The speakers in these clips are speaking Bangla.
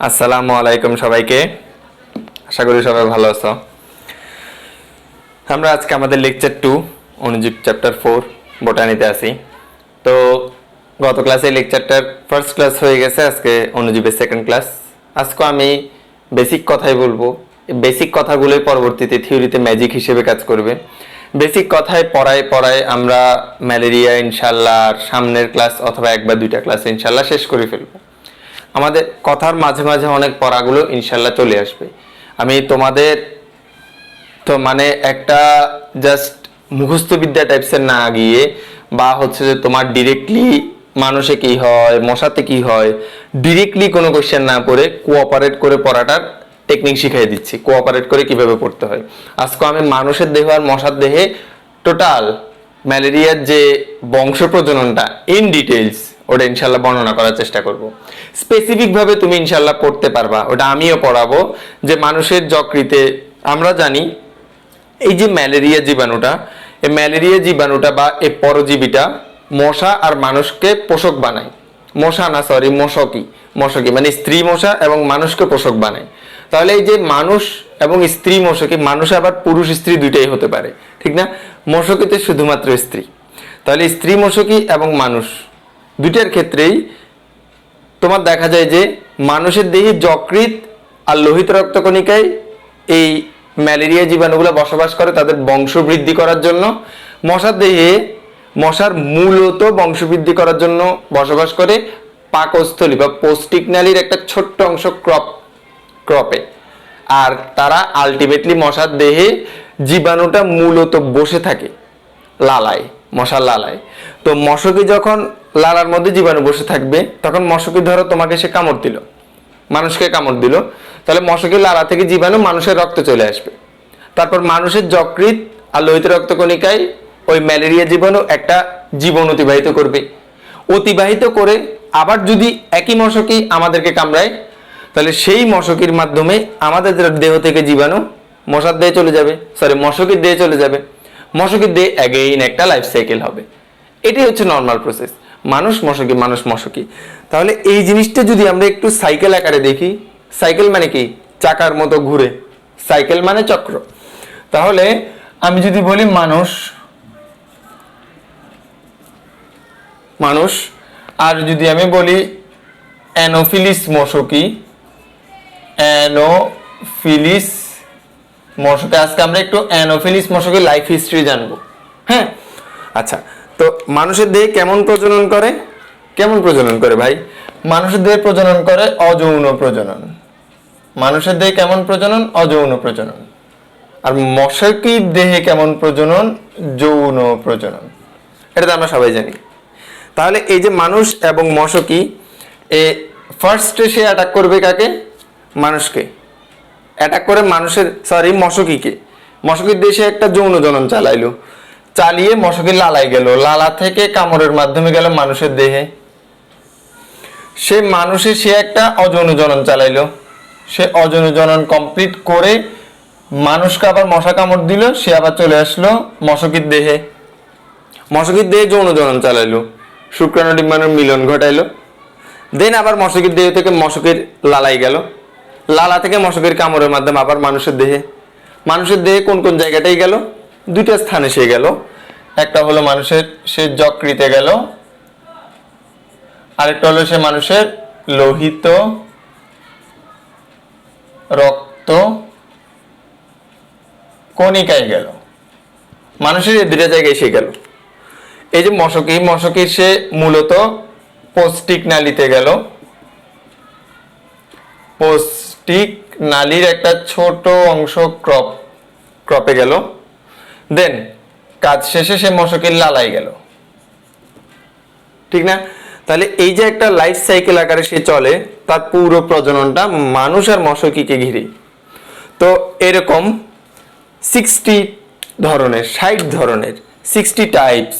আসসালামু আলাইকুম সবাইকে, আশা করি সবাই ভালো আছো। আমরা আজকে আমাদের লেকচার 2 অনুজীব চ্যাপ্টার 4 বোটানিতে আছি। তো গত ক্লাসে লেকচারটার ফার্স্ট ক্লাস হয়ে গেছে, আজকে অনুজীবের সেকেন্ড ক্লাস। আজকে আমি বেসিক কথাই বলবো। বেসিক কথাগুলোই পরবর্তীতে থিওরিতে ম্যাজিক হিসেবে কাজ করবে। বেসিক কথায় পড়ায় পড়ায় আমরা ম্যালেরিয়া ইনশাল্লাহ সামনের ক্লাস অথবা 1 বা 2টা ক্লাস ইনশাল্লাহ শেষ করে ফেলবো। আমাদের কথার মাঝে মাঝে অনেক পড়াগুলো ইনশাল্লাহ চলে আসবে। আমি তোমাদের তো মানে একটা জাস্ট মুখস্থ বিদ্যা টাইপসের না গিয়ে, বা হচ্ছে যে তোমার ডিরেক্টলি মানুষে কি হয়, মশাতে কি হয়, ডিরেক্টলি কোনো কোশ্চেন না পড়ে কোঅপারেট করে পড়াটার টেকনিক শিখিয়ে দিচ্ছি। কোঅপারেট করে কিভাবে পড়তে হয়। আজকে আমি মানুষের দেহ আর মশার দেহে টোটাল ম্যালেরিয়ার যে বংশ প্রজননটা ইন ডিটেইলস ওটা ইনশাল্লাহ বর্ণনা করার চেষ্টা করব। স্পেসিফিকভাবে তুমি ইনশাল্লাহ পড়তে পারবা, ওটা আমিও পড়াবো। যে মানুষের যকৃতে আমরা জানি এই যে ম্যালেরিয়া জীবাণুটা, এই ম্যালেরিয়া জীবাণুটা বা এই পরজীবীটা মশা আর মানুষকে পোষক বানায়। মশা না, সরি, মশকি মানে স্ত্রী মশা এবং মানুষকে পোষক বানায়। তাহলে এই যে মানুষ এবং স্ত্রী মশকি, মানুষ আবার পুরুষ স্ত্রী দুইটাই হতে পারে, ঠিক না? মশকিতে শুধুমাত্র স্ত্রী। তাহলে স্ত্রী মশকি এবং মানুষ দুইটার ক্ষেত্রেই তোমার দেখা যায় যে মানুষের দেহে যকৃৎ আর লোহিত রক্তকণিকায় এই ম্যালেরিয়া জীবাণুগুলো বসবাস করে তাদের বংশবৃদ্ধি করার জন্য। মশার দেহে মশার মূলত বংশবৃদ্ধি করার জন্য বসবাস করে পাকস্থলী বা পৌষ্টিক নালীর একটা ছোট্ট অংশ ক্রপে। আর তারা আলটিমেটলি মশার দেহে জীবাণুটা মূলত বসে থাকে লালায়, মশার লালায়। তো মশকি যখন লালার মধ্যে জীবাণু বসে থাকবে, তখন মশকি ধরো তোমাকে সে কামড় দিল, মানুষকে কামড় দিল, তাহলে মশকের লালা থেকে জীবাণু মানুষের রক্তে চলে আসবে। তারপর মানুষের যকৃৎ আর লোহিত রক্তকণিকায় ওই ম্যালেরিয়া জীবাণু একটা জীবন অতিবাহিত করবে। অতিবাহিত করে আবার যদি একই মশকই আমাদেরকে কামড়ায়, তাহলে সেই মশকির মাধ্যমে আমাদের দেহ থেকে জীবাণু মশার দেহে চলে যাবে, সরি মশকির দেহে চলে যাবে। মশকির দেহে অ্যাগেইন একটা লাইফ সাইকেল হবে। এটাই হচ্ছে নর্মাল প্রসেস, মানুষ মশকি মানুষ মশকি। তাহলে এই জিনিসটা যদি আমরা একটু সাইকেল আকারে দেখি, সাইকেল মানে কি? চাকার মতো ঘুরে, সাইকেল মানে চক্র। তাহলে আমি যদি বলি মানুষ, আর যদি আমি বলি অ্যানোফিলিস মশকি, অ্যানোফিলিস মশকি। আজকে আমরা একটু অ্যানোফিলিস মশকের লাইফ হিস্ট্রি জানবো। হ্যাঁ, আচ্ছা। তো মানুষের দেহে কেমন প্রজনন করে? কেমন প্রজনন করে ভাই? মানুষের দেহে প্রজনন করে অযৌন প্রজনন। মানুষের দেহে কেমন প্রজনন? অযৌন প্রজনন। আর মশকির দেহে কেমন প্রজনন? যৌন প্রজনন। এটা তো আমরা সবাই জানি। তাহলে এই যে মানুষ এবং মশকি, ফার্স্টে সে অ্যাটাক করবে কাকে? মানুষকে। অ্যাটাক করে মানুষের, সরি মশকিকে। মশকির দেশে একটা যৌন জনন চালাইলো, চালিয়ে মশকির লালায় গেল, লালা থেকে কামড়ের মাধ্যমে গেল মানুষের দেহে। সে একটা অযৌন জনন চালাইলো, সে অযৌন জনন কমপ্লিট করে মানুষকে আবার মশা কামড় দিল, সে আবার চলে আসলো মশকির দেহে। মশকির দেহে যৌন জনন চালাইলো, শুক্রাণু ডিম্বাণুর মিলন ঘটাইলো। দেন আবার মশকির দেহ থেকে মশকির লালাই গেল, লালা থেকে মশকের কামড়ের মাধ্যমে আবার মানুষের দেহে। মানুষের দেহে কোন কোন জায়গাটাই গেল? দুইটা স্থানে সে গেল। একটা হলো মানুষের সে যকৃতে গেল, আরেকটা হলো সে মানুষের লোহিত রক্ত কণিকায় গেল। মানুষের এই দুইটা জায়গায় সে গেল। এই যে মশকির সে মূলত পৌষ্টিক নালীতে গেল, পৌষ্টিক নালীর একটা ছোট অংশ ক্রপে গেল। দেন কাজ শেষে সে মশকির লালায় গেল, ঠিক না? তাহলে এই যে একটা লাইফ সাইকেল আকারে সে চলে, তার পুরো প্রজননটা মানুষ আর মশকিকে ঘিরে। তো এরকম 60 ধরনের, 60 ধরনের, 60 টাইপস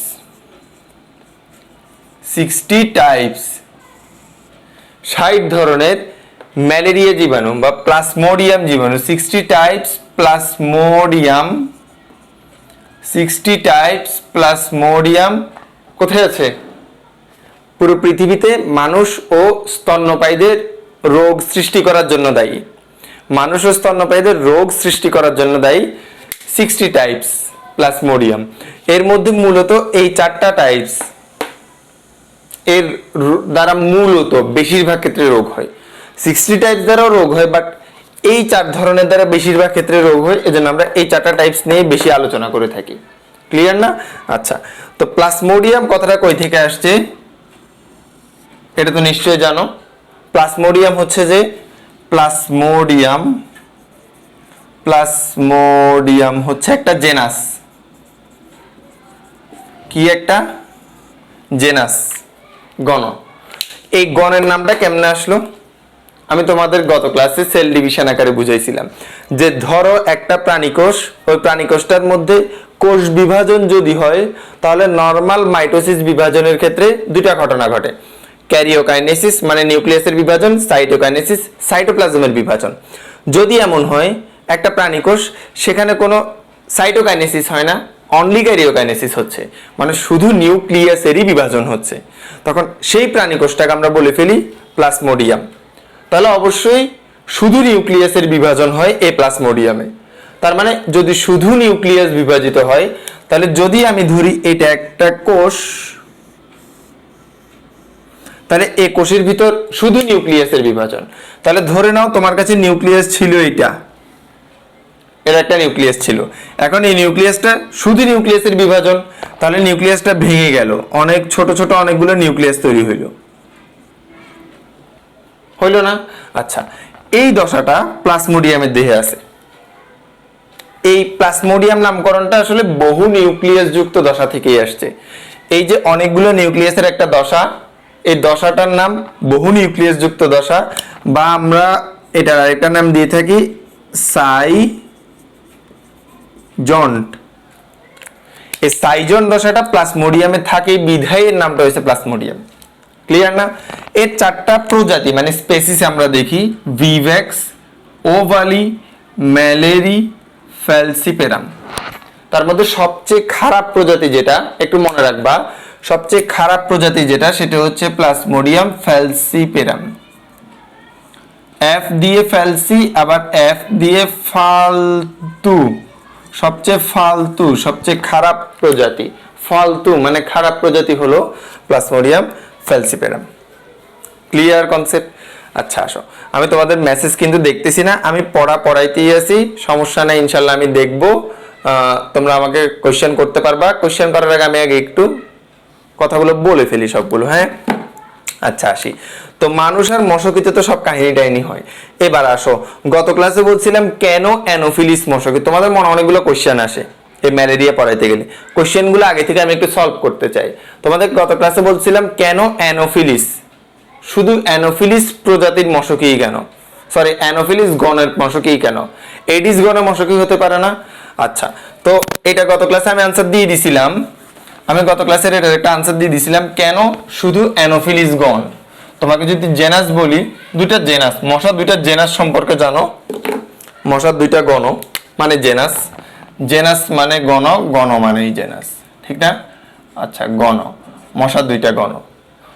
60 ধরনের ম্যালেরিয়া জীবাণু বা প্লাজমোডিয়াম জীবাণু, 60 টাইপস প্লাজমোডিয়াম, 60 টাইপস প্লাজমোডিয়াম কোথায় আছে? পুরো পৃথিবীতে মানুষ ও স্তন্যপায়ীদের রোগ সৃষ্টি করার জন্য দায়ী। মানুষ ও স্তন্যপায়ীদের রোগ সৃষ্টি করার জন্য দায়ী 60 টাইপস প্লাজমোডিয়াম। এর মধ্যে মূলত এই 4টা টাইপস এর দ্বারা মূলত বেশিরভাগ ক্ষেত্রে রোগ হয়। 60 টাইপস দ্বারাও রোগ হয়, বাট এই 4 ধরনের দ্বারা বেশিরভাগ ক্ষেত্রে রোগ হয়, এজন্য আমরা এই 4টা টাইপস নিয়ে বেশি আলোচনা করে থাকি। ক্লিয়ার না? আচ্ছা, তো প্লাজমোডিয়াম কথাটা কই থেকে আসছে এটা তো নিশ্চয়ই জানো। প্লাজমোডিয়াম হচ্ছে যে প্লাজমোডিয়াম হচ্ছে একটা জেনাস। কি একটা জেনাস, গণ। এই গণের নামটা কেমনে আসলো? আমি তোমাদের গত ক্লাসে সেল ডিভিশন আকারে বুঝাইছিলাম যে ধরো একটা প্রাণীকোষ, ওই প্রাণীকোষটার মধ্যে কোষ বিভাজন যদি হয় তাহলে নরমাল মাইটোসিস বিভাজনের ক্ষেত্রে দুইটা ঘটনা ঘটে। ক্যারিওকাইনেসিস মানে নিউক্লিয়াসের বিভাজন, সাইটোকাইনেসিস সাইটোপ্লাজমের বিভাজন। যদি এমন হয় একটা প্রাণীকোষ সেখানে কোনো সাইটোকাইনেসিস হয় না, অনলি ক্যারিওকাইনেসিস হচ্ছে, মানে শুধু নিউক্লিয়াসেরই বিভাজন হচ্ছে, তখন সেই প্রাণীকোষটাকে আমরা বলে ফেলি প্লাজমোডিয়াম। তাহলে অবশ্যই শুধু নিউক্লিয়াসের বিভাজন হয় এই প্লাজমোডিয়ামে। তার মানে যদি শুধু নিউক্লিয়াস বিভাজিত হয়, তাহলে যদি আমি ধরি এটা একটা কোষ, তাহলে এই কোষের ভিতর শুধু নিউক্লিয়াসের বিভাজন। তাহলে ধরে নাও তোমার কাছে নিউক্লিয়াস ছিল, এর একটা নিউক্লিয়াস ছিল, এখন এই নিউক্লিয়াসটা শুধু নিউক্লিয়াসের বিভাজন, তাহলে নিউক্লিয়াসটা ভেঙে গেল, অনেক ছোট ছোট অনেকগুলো নিউক্লিয়াস তৈরি হইল না? আচ্ছা, এই দশাটা প্লাজমোডিয়ামের দেহে আছে। এই প্লাজমোডিয়াম নামকরণটা আসলে বহু নিউক্লিয়াস যুক্ত দশা থেকেই আসছে। এই যে অনেকগুলো নিউক্লিয়াসের একটা দশা, এই দশাটার নাম বহু নিউক্লিয়াস যুক্ত দশা, বা আমরা এটার আরেকটা নাম দিয়ে থাকি সাইজন্ট। এই সাইজন দশাটা প্লাজমোডিয়ামে থাকে বিধায় এর নামটা হয়েছে প্লাজমোডিয়াম। ক্লিয়ার না? এর 4টা প্রজাতি মানে স্পেসিস আমরা দেখি, ভিভ্যাক্স, ওভালি, ম্যালেরি, ফ্যালসিপেরাম। তার মধ্যে সবচেয়ে খারাপ প্রজাতি যেটা একটু মনে রাখবা, সবচেয়ে খারাপ প্রজাতি যেটা সেটা হচ্ছে প্লাজমোডিয়াম ফ্যালসিপেরাম। এফ দিয়ে ফ্যালসি, আবার এফ দিয়ে ফালতু, সবচেয়ে ফালতু, সবচেয়ে খারাপ প্রজাতি। ফালতু মানে খারাপ প্রজাতি হলো প্লাজমোডিয়াম ফ্যালসিপেরাম। Clear concept? আচ্ছা আসো, আমি তোমাদের মেসেজ কিন্তু দেখতেছি না, আমি পড়াইতেই আছি, সমস্যা নাই, ইনশাল্লাহ আমি দেখবো। তোমরা আমাকে কোশ্চেন করতে পারবা। কোশ্চেন করার আগে আমি আগে একটু কথাগুলো বলে ফেলি সবগুলো, হ্যাঁ? আচ্ছা আসি, তো মানুষ আর মশকিতে তো সব কাহিনী টাইনি হয়। এবার আসো, গত ক্লাসে বলছিলাম কেন অ্যানোফিলিস মশকি, তোমাদের মনে অনেকগুলো কোশ্চেন আসে এই ম্যালেরিয়া পড়াইতে গেলে। কোশ্চেনগুলো আগে থেকে আমি একটু সলভ করতে চাই। তোমাদের গত ক্লাসে বলছিলাম কেন অ্যানোফিলিস, শুধু অ্যানোফিলিস প্রজাতির মশকি কেন, সরি অ্যানোফিলিস গণের মশকি কেন, এডিস গণের মশকি হতে পারে না? আচ্ছা, তো এটা গত ক্লাসে আমি আনসার দিয়ে দিছিলাম, আমি গত ক্লাসের এটার একটা আনসার দিয়ে দিছিলাম কেন শুধু অ্যানোফিলিস গণ। তোমাকে যদি জেনাস বলি, দুইটা জেনাস, মশার দুইটা জেনাস সম্পর্কে জানো, মশার দুইটা গণ মানে জেনাস, জেনাস মানে গণ, গণ মানেই জেনাস, ঠিক না? আচ্ছা, গণ, মশার দুইটা গণ,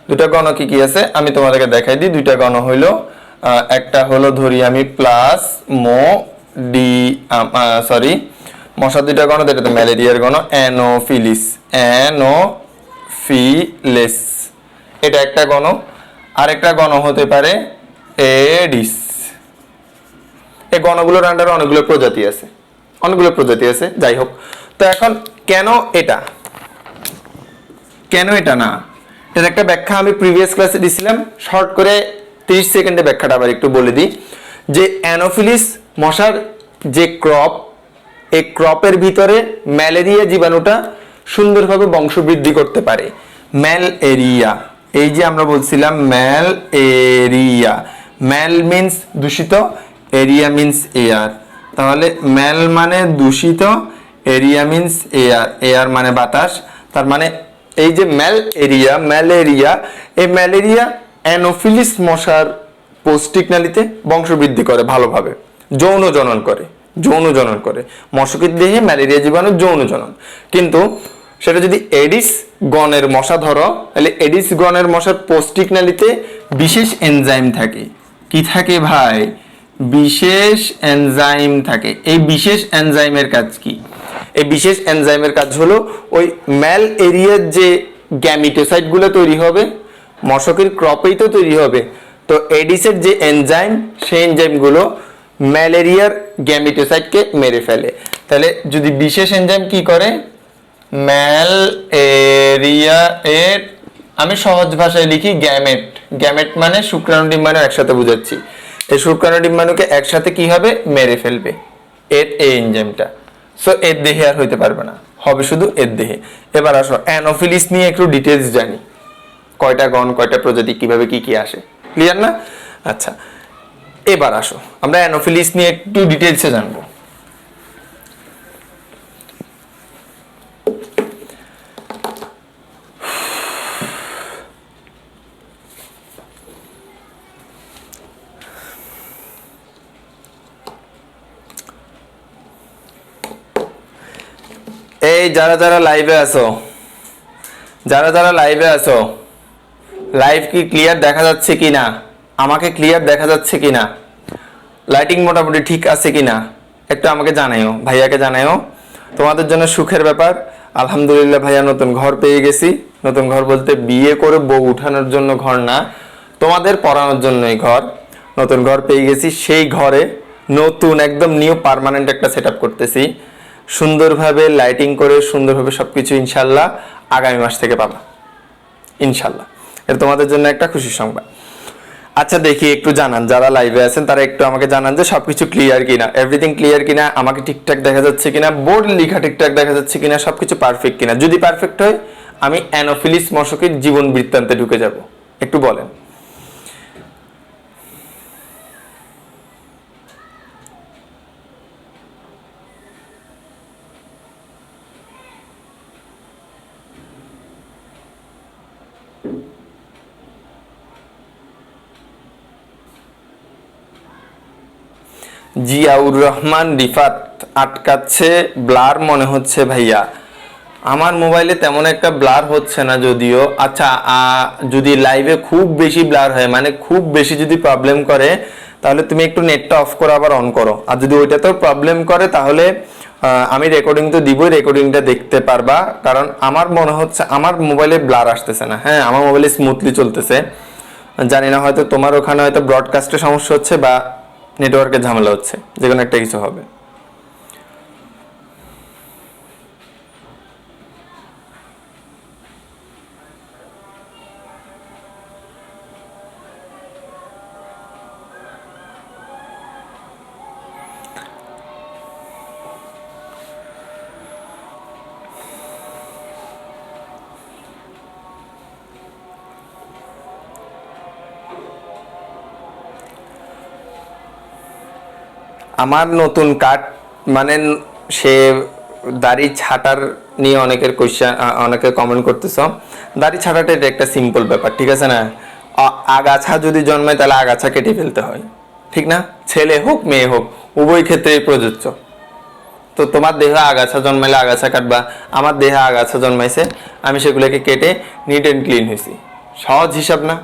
দুইটা গণ কি কি আছে আমি তোমাদেরকে দেখাই দিই। দুইটা গণ হইল, একটা হলো ধরি আমি প্লাস মো ডি, সরি মশার দুইটা গণ, এটা তো ম্যালেরিয়ার গণ, অ্যানোফিলিস, অ্যানোফিলেস, এটা একটা গণ। আরেকটা গণ হতে পারে এডিস। এই গণগুলোর আন্ডারে অনেকগুলো প্রজাতি আছে, অনেকগুলো প্রজাতি আছে, যাই হোক। তো এখন কেন এটা, কেন এটা না, এর একটা ব্যাখ্যা আমি প্রিভিয়াস ক্লাসে দিছিলাম, শর্ট করে 30 সেকেন্ডে ব্যাখ্যাটা আবার একটু বলে দিই। যে অ্যানোফিলিস মশার যে ক্রপ, এই ক্রপের ভিতরে ম্যালেরিয়া জীবাণুটা সুন্দরভাবে বংশবৃদ্ধি করতে পারে। ম্যালেরিয়া, এই যে আমরা বলছিলাম ম্যালেরিয়া, ম্যাল মিন্স দূষিত, এরিয়া মিন্স এয়ার, তাহলে ম্যাল মানে দূষিত, এরিয়া মিন্স এয়ার, এয়ার মানে বাতাস, তার মানে এই যে ম্যালেরিয়া, এই ম্যালেরিয়া অ্যানোফিলিস মশার পৌষ্টিক নালীতে বংশবৃদ্ধি করে ভালোভাবে, যৌন জনন করে, যৌন জনন করে। মশকির দেহে ম্যালেরিয়া জীবাণু যৌন জনন। কিন্তু সেটা যদি এডিস গণের মশা ধরো, তাহলে এডিস গণের মশার পৌষ্টিক নালীতে বিশেষ এনজাইম থাকে। কি থাকে ভাই? বিশেষ এনজাইম থাকে। এই বিশেষ এনজাইমের কাজ কি? এই বিশেষ এনজাইমের কাজ হলো ওই ম্যাল এরিয়ার যে গ্যামিটোসাইটগুলো তৈরি হবে, মশকের ক্রপেই তো তৈরি হবে। তো এডিসের যে এনজাইম, সেই এনজাইমগুলো ম্যালেরিয়ার গ্যামিটোসাইটকে মেরে ফেলে। তাহলে যদি বিশেষ এনজাইম কি করে? ম্যালেরিয়া এর, আমি সহজ ভাষায় লিখি গ্যামেট। গ্যামেট মানে শুক্রাণু ডিম্বাণু একসাথে বুঝাচ্ছি। এই শুক্রাণু ডিম্বাণুকে একসাথে কি হবে? মেরে ফেলবে এর এই এনজাইমটা। সো এর দেহে আর হইতে পারবে না, হবে শুধু এর দেহে। এবার আসো অ্যানোফিলিস নিয়ে একটু ডিটেলস জানি। কয়টা গণ, কয়টা প্রজাতি, কিভাবে কি কি আসে, ক্লিয়ার না? আচ্ছা, এবার আসো আমরা অ্যানোফিলিস নিয়ে একটু ডিটেলসে জানবো। এই যারা যারা লাইভে আছো, লাইভ কি ক্লিয়ার দেখা যাচ্ছে কিনা? আমাকে ক্লিয়ার দেখা যাচ্ছে কিনা? লাইটিং মোটামুটি ঠিক আছে কিনা একটু আমাকে জানাইও, ভাইয়াকে জানাইও। তোমাদের জন্য সুখের ব্যাপার, আলহামদুলিল্লাহ ভাইয়া নতুন ঘর পেয়ে গেছি। নতুন ঘর বলতে বিয়ে করে বউ উঠানোর জন্য ঘর না, তোমাদের পড়ানোর জন্যই ঘর। নতুন ঘর পেয়ে গেছি, সেই ঘরে নতুন একদম নিউ পার্মানেন্ট একটা সেট আপ করতেছি। সুন্দরভাবে লাইটিং করে সুন্দরভাবে সবকিছু ইনশাল্লাহ আগামী মাস থেকে পাবা ইনশাল্লাহ। এটা তোমাদের জন্য একটা খুশির সংবাদ। আচ্ছা দেখি একটু জানান, যারা লাইভে আছেন তারা একটু আমাকে জানান যে সবকিছু ক্লিয়ার কিনা, এভরিথিং ক্লিয়ার কিনা, আমাকে ঠিকঠাক দেখা যাচ্ছে কিনা, বোর্ড লেখা ঠিকঠাক দেখা যাচ্ছে কিনা, সবকিছু পারফেক্ট কিনা। যদি পারফেক্ট হয় আমি অ্যানোফিলিস মশকের জীবন বৃত্তান্তে ঢুকে যাব। একটু বলেন। জিয়াউর রহমান রিফাত আটকাচ্ছে, ব্লার মনে হচ্ছে ভাইয়া। আমার মোবাইলে তেমন একটা ব্লার হচ্ছে না যদিও। আচ্ছা যদি লাইভে খুব বেশি ব্লার হয়, মানে খুব বেশি যদি প্রবলেম করে, তাহলে তুমি একটু নেটটা অফ করো আবার অন করো। আর যদি ওইটাতেও প্রবলেম করে তাহলে আমি রেকর্ডিং তো দিবই, রেকর্ডিংটা দেখতে পারবা। কারণ আমার মনে হচ্ছে আমার মোবাইলে ব্লার আসতেছে না। হ্যাঁ, আমার মোবাইলে স্মুথলি চলতেছে। জানি না, হয়তো তোমার ওখানে হয়তো ব্রডকাস্টে সমস্যা হচ্ছে বা নেটওয়ার্কের ঝামেলা হচ্ছে, যে কোনো একটা কিছু হবে। আমার নতুন কাট মানে সে দাড়ি ছাটার নিয়ে অনেকের কোয়েশ্চেন, অনেকে কমেন্ট করতেছ। দাড়ি ছাটাটা এটা একটা সিম্পল ব্যাপার, ঠিক আছে না? আগাছা যদি জন্মায় তাহলে আগাছা কেটে ফেলতে হয়, ঠিক না? ছেলে হোক মেয়ে হোক উভয় ক্ষেত্রেই প্রযোজ্য। তো তোমার দেহে আগাছা জন্মাইলে আগাছা কাটবা, আমার দেহে আগাছা জন্মাইছে, আমি সেগুলোকে কেটে নিট অ্যান্ড ক্লিন হয়েছি। সহজ হিসাব না?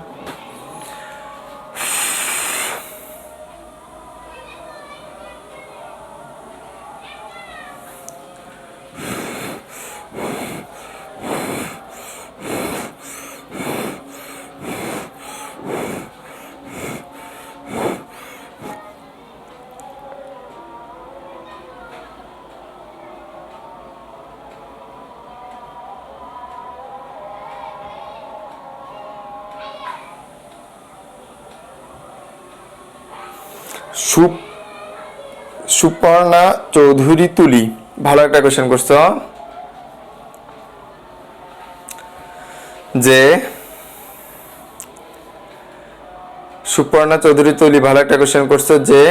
সুপর্ণা চৌধুরী তুলি, ভালো একটা কোয়েশ্চেন করছো যে সুপর্ণা চৌধুরী তুলি, ভালো একটা কোয়েশ্চেন করছো যে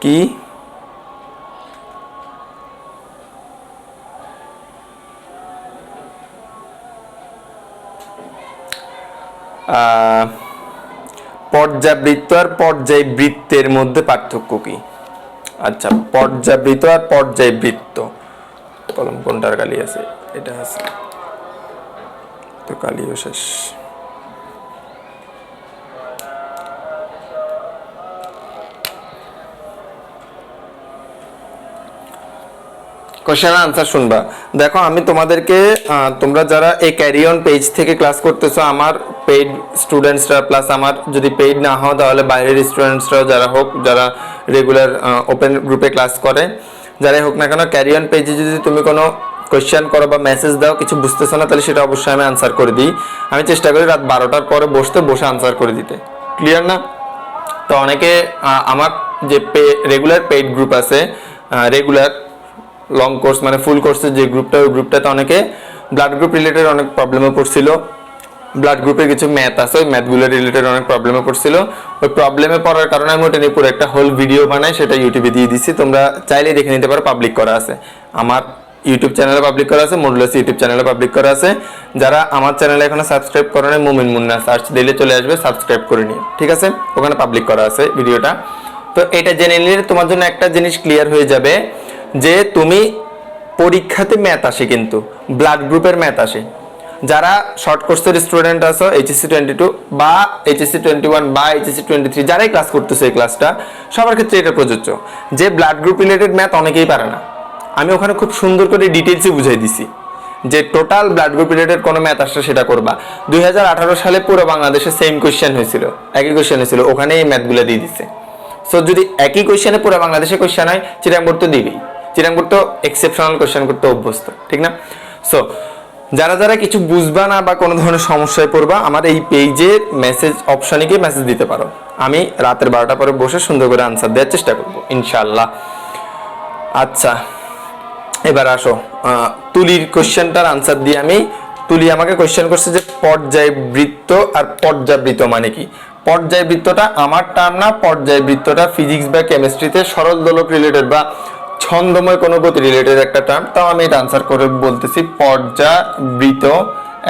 কি পর্যাবৃত্ত আর পর্যায়বৃত্তের মধ্যে পার্থক্য কি? আচ্ছা, পর্যাবৃত্ত আর পর্যায়বৃত্ত, কলম কোনটার কালি আছে, এটা আছে তো কালিও শেষ। কোশ্চেন আনসার শুনবা। দেখো আমি তোমাদেরকে তোমরা যারা এই ক্যারি অন পেজ থেকে ক্লাস করতেছো, আমার পেইড স্টুডেন্টসরা প্লাস আমার যদি পেইড না হও তাহলে বাইরের স্টুডেন্টসরাও যারা হোক, যারা রেগুলার ওপেন গ্রুপে ক্লাস করে, যারাই হোক না কেন, ক্যারি অন পেজে যদি তুমি কোনো কোয়েশ্চেন করো বা মেসেজ দাও কিছু বুঝতেছো না, তাহলে সেটা অবশ্যই আমি আনসার করে দিই। আমি চেষ্টা করি রাত 12টার পরে বসে আনসার করে দিতে। ক্লিয়ার না? তো অনেকে আমার যে রেগুলার পেইড গ্রুপ আছে, রেগুলার লং কোর্স মানে ফুল কোর্সের যে গ্রুপটা, ওই গ্রুপটাতে অনেকে ব্লাড গ্রুপ রিলেটেড অনেক প্রবলেমে পড়ছিল। ব্লাড গ্রুপের কিছু ম্যাথ আছে, ওই ম্যাথগুলো রিলেটেড অনেক প্রবলেমে পড়ছিল। ওই প্রবলেমে পড়ার কারণে আমি ওটা নিয়ে পুরো একটা হোল ভিডিও বানাই, সেটা ইউটিউবে দিয়ে দিছি, তোমরা চাইলে দেখে নিতে পারো। পাবলিক করা আছে আমার ইউটিউব চ্যানেলে, পাবলিক করা আছে মডুলাস ইউটিউব চ্যানেলে পাবলিক করা আছে। যারা আমার চ্যানেলে এখনো সাবস্ক্রাইব করে নাই, মুমিন মুন্না সার্চ দিলে চলে আসবে, সাবস্ক্রাইব করে নিও, ঠিক আছে? ওখানে পাবলিক করা আছে ভিডিওটা। তো এটা জেনে নিলে তোমার জন্য একটা জিনিস ক্লিয়ার হয়ে যাবে যে তুমি পরীক্ষাতে ম্যাথ আসে, কিন্তু ব্লাড গ্রুপের ম্যাথ আসে। যারা শর্ট কোর্সের স্টুডেন্ট আছো, এইচএসসি 22 বা এইচএসসি 21 বা এইচএসসি 23, যারাই ক্লাস করতেছে এই ক্লাসটা, সবার ক্ষেত্রে এটা প্রযোজ্য যে ব্লাড গ্রুপ রিলেটেড ম্যাথ অনেকেই পারে না। আমি ওখানে খুব সুন্দর করে ডিটেলসে বুঝাই দিছি যে টোটাল ব্লাড গ্রুপ রিলেটেড কোনো ম্যাথ আসলে সেটা করবা। 2018 সালে পুরো বাংলাদেশে সেম কোয়েশ্চেন হয়েছিল, একই কোয়েশ্চেন হয়েছিল, ওখানে এই ম্যাথগুলো দিয়ে দিচ্ছে। সো যদি একই কোয়েশ্চেনে পুরো বাংলাদেশে কোয়েশ্চেন হয়, চিরাঙ্গুর তো দিবেই। চিরাঙ্গুর তো এক্সেপশনাল কোয়েশ্চেন করতে অভ্যস্ত, ঠিক না? সো যারা যারা কিছু বুঝবা না বা কোনো ধরনের সমস্যায় পড়বা, আমার এই পেজের মেসেজ অপশনে গিয়ে মেসেজ দিতে পারো। আমি রাতের 12টা পরে বসে সুন্দর করে আনসার দেওয়ার চেষ্টা করবো ইনশাআল্লাহ। আচ্ছা, এবার আসো তুলির কোশ্চেনটার আনসার দিয়ে আমি। তুলি আমাকে কোশ্চেন করছে যে পর্যায়বৃত্ত আর পর্যাবৃত্ত মানে কি। পর্যায়বৃত্তটা আমার টার্ম না, পর্যায়বৃত্তটা ফিজিক্স বা কেমিস্ট্রিতে সরল দোলক রিলেটেড বা ছন্দময় কোনো গতি রিলেটেড একটা টার্ম। তাও আমি এটা আনসার করে বলতেছি, পর্যাবৃত্ত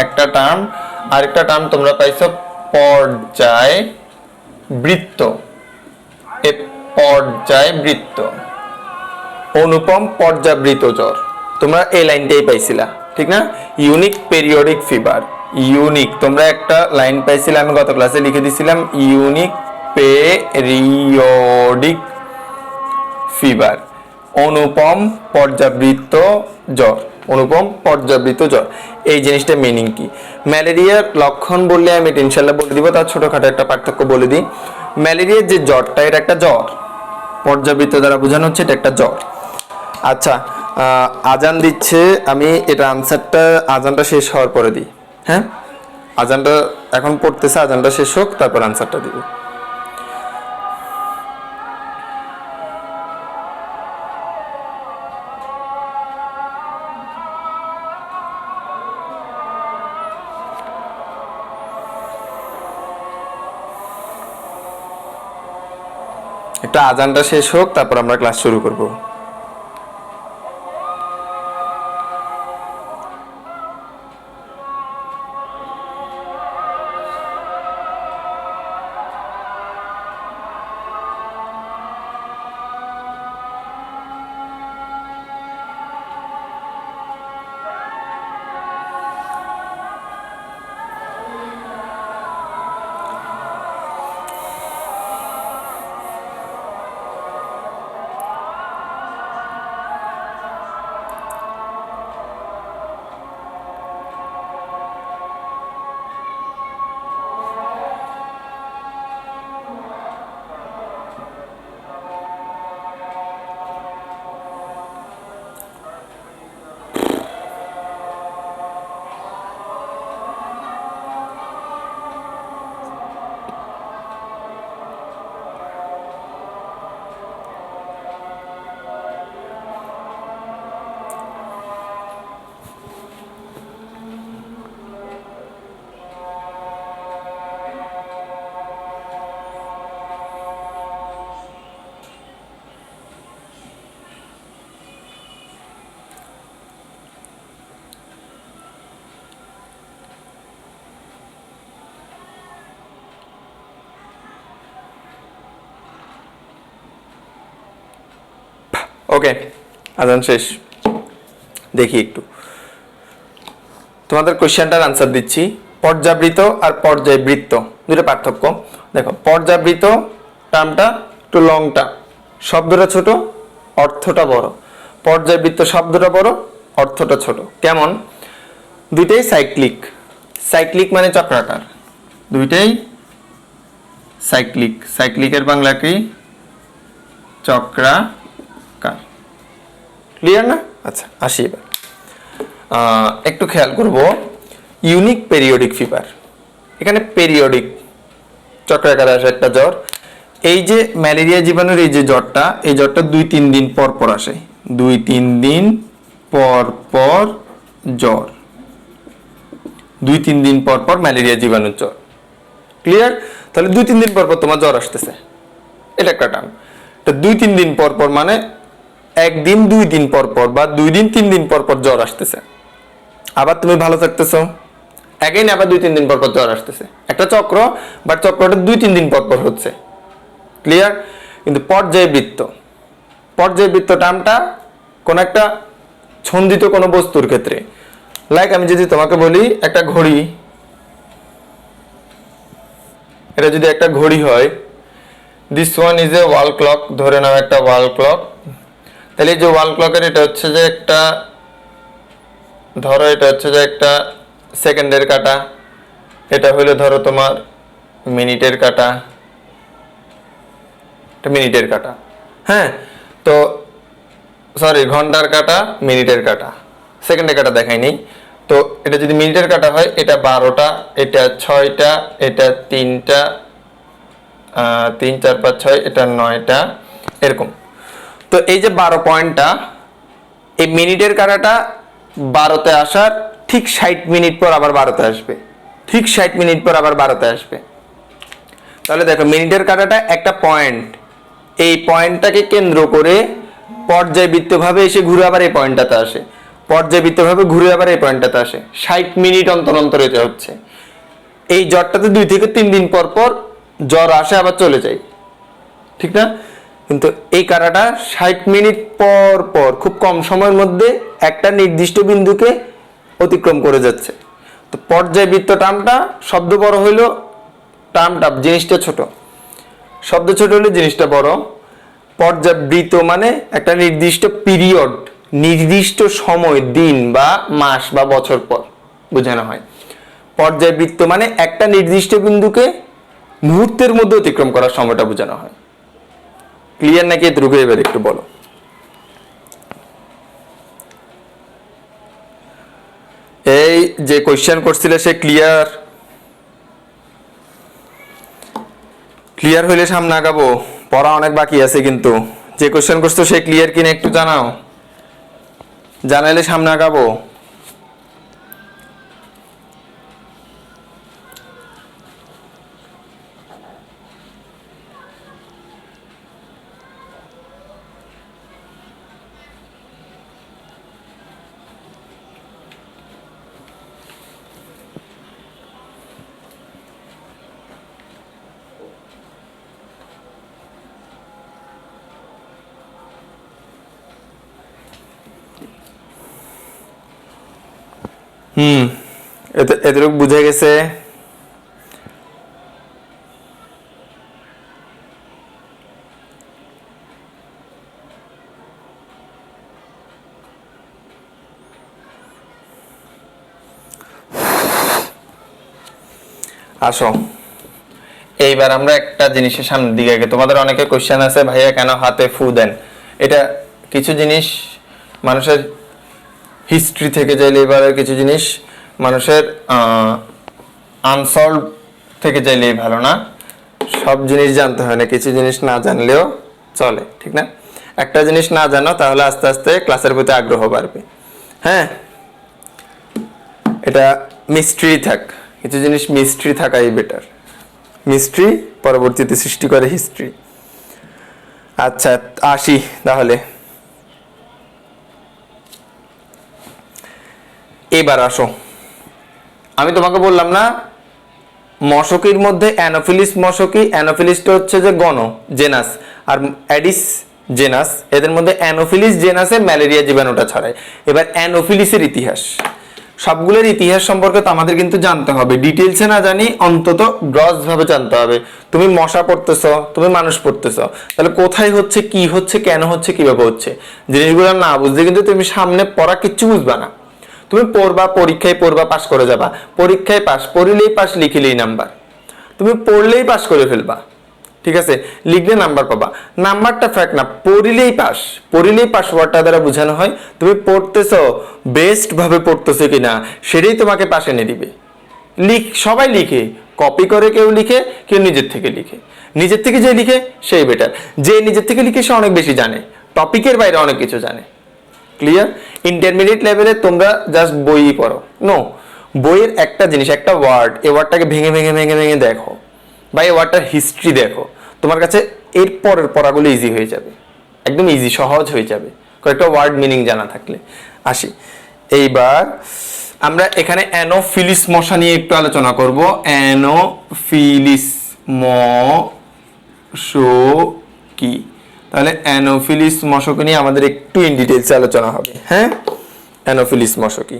একটা টার্ম, আরেকটা টার্ম তোমরা পাইছো পর্যায়বৃত্ত। পর্যায়বৃত্ত, অনুপম পর্যাবৃত্তজর, তোমরা এই লাইনটাই পাইছিলা, ঠিক না? ইউনিক পেরিয়ডিক ফিভার, ইউনিক তোমরা একটা লাইন পাইছিলা, আমি গত ক্লাসে লিখে দিছিলাম, ইউনিক পেরিয়ডিক ফিভার, অনুপম পর্যাবৃত্ত জ্বর, অনুপম পর্যাবৃত্ত জ্বর। এই জিনিসটা মিনিং কি? ম্যালেরিয়ার লক্ষণ বললে আমি ইনশাল্লাহ বলে দিব, তার ছোটখাটো একটা পার্থক্য বলে দিই। ম্যালেরিয়ার যে জ্বরটা, এটা একটা জ্বর, পর্যাবৃত্ত দ্বারা বোঝানো হচ্ছে এটা একটা জ্বর। আচ্ছা, আজান দিচ্ছে, আমি এটা আনসারটা আজানটা শেষ হওয়ার পরে দিই। হ্যাঁ, আজানটা এখন পড়তেছে, আজানটা শেষ হোক তারপর আনসারটা দিব। একটা আজানটা শেষ হোক তারপর আমরা ক্লাস শুরু করব। ওকে, আজান শেষ, দেখি একটু তোমাদের কোশ্চেনটার আনসার দিচ্ছি। পর্যাবৃত্ত আর পর্যায়বৃত্ত দুটো পার্থক্য দেখো। পর্যাবৃত্ত টার্মটা একটু লং টার্ম, শব্দটা ছোট, অর্থটা বড়। পর্যায়বৃত্ত শব্দটা বড়, অর্থটা ছোট। কেমন? দুইটাই সাইক্লিক। সাইক্লিক মানে চক্রাকার, দুইটাই সাইক্লিক। সাইক্লিকের বাংলা কি? চক্রাকার। ক্লিয়ার না? আচ্ছা, আসি এবার একটু খেয়াল করব। ইউনিক পেরিওডিক ফিভার, এখানে পেরিওডিক চক্রাকারে আসে একটা জ্বর। এই যে ম্যালেরিয়া জীবাণুর এই যে জ্বরটা, এই জ্বরটা 2-3 দিন পর পর আসে। 2-3 দিন পর পর জ্বর, 2-3 দিন পর পর ম্যালেরিয়া জীবাণুর জ্বর। ক্লিয়ার? তাহলে 2-3 দিন পর পর তোমার জ্বর আসতেছে, এটা একটা টার্ম। তো 2-3 দিন পর পর মানে একদিন 2 দিন পর পর বা 2 দিন 3 দিন পর পর জ্বর আসতেছে। আবার তুমি ভালো থাকতেছো, এগেইন আবার 2-3 দিন পর পর জ্বর আসতেছে। একটা চক্র, বাট চক্রটা 2-3 দিন পর পর হচ্ছে। ক্লিয়ার? কিন্তু পর্যায়বৃত্ত, পর্যায়বৃত্ত টার্মটা কোন একটা ছন্দিত কোনো বস্তুর ক্ষেত্রে। লাইক আমি যদি তোমাকে বলি একটা ঘড়ি, এটা যদি একটা ঘড়ি হয়, this one is a wall clock, ধরে নাও একটা ওয়াল ক্লক। তাহলে এই যে ওয়াল ক্লকের এটা হচ্ছে যে একটা, ধরো এটা হচ্ছে যে একটা সেকেন্ডের কাঁটা, এটা হইলো ধরো তোমার মিনিটের কাঁটা, এটা মিনিটের কাঁটা। হ্যাঁ, তো সরি, ঘন্টার কাঁটা, মিনিটের কাঁটা, সেকেন্ডের কাঁটা দেখাইনি। তো এটা যদি মিনিটের কাঁটা হয়, এটা 12টা, এটা 6টা, এটা 3টা, 3, 4, 5, 6, এটা 9টা, এরকম। তো এই যে 12 পয়েন্টটা, এই মিনিটের কাঁটাটা 12তে আসার ঠিক 60 মিনিট পর আবার 12তে আসবে, ঠিক 60 মিনিট পর আবার 12তে আসবে। তাহলে দেখো মিনিটের কাঁটাটা একটা পয়েন্ট, এই পয়েন্টটাকে কেন্দ্র করে পর্যায়বৃত্তভাবে এসে ঘুরে আবার এই পয়েন্টটাতে আসে, পর্যায়বৃত্তভাবে ঘুরে আবার এই পয়েন্টটাতে আসে। 60 মিনিট অন্তর অন্তর এটা হচ্ছে। এই জ্বরটাতে 2 থেকে 3 দিন পর পর জ্বর আসে, আবার চলে যায়, ঠিক না? কিন্তু এই কাঁটাটা 60 মিনিট পর পর খুব কম সময়ের মধ্যে একটা নির্দিষ্ট বিন্দুকে অতিক্রম করে যাচ্ছে। তো পর্যায়বৃত্ত টার্মটা শব্দ বড় হইলো, টার্মটা জিনিসটা ছোট, শব্দ ছোট হলে জিনিসটা বড়। পর্যাবৃত্ত মানে একটা নির্দিষ্ট পিরিয়ড, নির্দিষ্ট সময়, দিন বা মাস বা বছর পর বোঝানো হয়। পর্যায়বৃত্ত মানে একটা নির্দিষ্ট বিন্দুকে মুহূর্তের মধ্যে অতিক্রম করার সময়টা বোঝানো হয়। ক্লিয়ার নাকি এতটুকু? এবার একটু বলো। এই যে কোশ্চেন করছিলে সে ক্লিয়ার? ক্লিয়ার হইলে সামনে আগাবো, পড়া অনেক বাকি আছে। কিন্তু যে কোশ্চেন করছো সে ক্লিয়ার কিনা একটু জানাও, জানাইলে সামনে আগাবো। এতটুকু বুঝে গেছে? আসো এইবার আমরা একটা জিনিসের সামনের দিকে আগে। তোমাদের অনেকে কোশ্চেন আছে, ভাইয়া কেন হাতে ফু দেন? এটা কিছু জিনিস মানুষের হিস্ট্রি থেকে যাইলে, এবারে কিছু জিনিস মানুষের আনসলভ থেকে যাইলেই ভালো না, সব জিনিস জানতে হয় না, কিছু জিনিস না জানলেও চলে, ঠিক না? একটা জিনিস না জানো তাহলে আস্তে আস্তে ক্লাসের প্রতি আগ্রহ বাড়বে। হ্যাঁ, এটা মিস্ট্রি থাক, কিছু জিনিস মিস্ট্রি থাকাই বেটার। মিস্ট্রি পরবর্তীতে সৃষ্টি করে হিস্ট্রি। আচ্ছা আসি তাহলে, এবার আসো। আমি তোমাকে বললাম না মশকির মধ্যে অ্যানোফিলিস মশকি, অ্যানোফিলিসটা হচ্ছে যে গণ জেনাস, আর অ্যাডিস জেনাস, এদের মধ্যে অ্যানোফিলিস জেনাসে ম্যালেরিয়া জীবাণুটা ছড়ায়। এবার অ্যানোফিলিসের ইতিহাস, সবগুলোর ইতিহাস সম্পর্কে তো আমাদের কিন্তু জানতে হবে, ডিটেলসে না জানি অন্তত গ্রস ভাবে জানতে হবে। তুমি মশা পড়তেছো, তুমি মানুষ পড়তেছো, তাহলে কোথায় হচ্ছে, কি হচ্ছে, কেন হচ্ছে, কিভাবে হচ্ছে, জিনিসগুলো না বুঝলে কিন্তু তুমি সামনে পড়া কিচ্ছু বুঝবা না। তুমি পড়বা, পরীক্ষায় পড়বা, পাস করে যাবা, পরীক্ষায় পাস, পড়িলেই পাস, লিখিলেই নাম্বার, তুমি পড়লেই পাস করে ফেলবা, ঠিক আছে, লিখলে নাম্বার পাবা, নাম্বারটা ফ্যাক্ট না, পড়িলেই পাস। পড়িলেই পাস ওয়ার্ডটা দ্বারা বোঝানো হয় তুমি পড়তেছো, বেস্ট ভাবে পড়তেছো কিনা সেটাই তোমাকে পাস এনে দিবে। সবাই লিখে, কপি করে কেউ লিখে, কেউ নিজের থেকে লিখে। নিজের থেকে যে লিখে সেই বেটার, যে নিজের থেকে লিখে সে অনেক বেশি জানে, টপিকের বাইরে অনেক কিছু জানে। ক্লিয়ার? ইন্টারমিডিয়েট লেভেলে তোমরা জাস্ট বই পড়ো, নো, বইয়ের একটা জিনিস, একটা ওয়ার্ড, এই ওয়ার্ডটাকে ভেঙে ভেঙে ভেঙে ভেঙে দেখো, বা এই ওয়ার্ডটার হিস্ট্রি দেখো, তোমার কাছে এর পরের পড়াগুলো ইজি হয়ে যাবে, একদম ইজি, সহজ হয়ে যাবে কয়েকটা ওয়ার্ড মিনিং জানা থাকলে। আসি এইবার আমরা এখানে অ্যানোফিলিস মশা নিয়ে একটু আলোচনা করব। অ্যানোফিলিস মশকি, তাহলে অ্যানোফিলিস মশক নিয়ে আমাদের একটু ইন ডিটেইলসে আলোচনা হবে। হ্যাঁ, অ্যানোফিলিস মশকি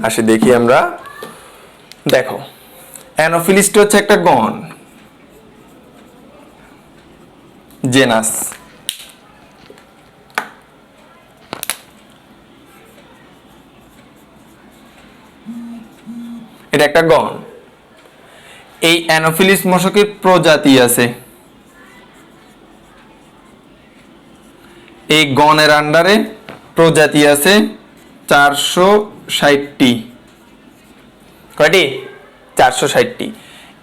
আসে দেখি আমরা। দেখো, অ্যানোফিলিসটা হচ্ছে একটা গণ, জেনাস। এটা একটা গণ। এই অ্যানোফিলিস মশকের প্রজাতি আছে, এই গণের আন্ডারে প্রজাতি আছে 460টি। কয়টি? 460টি।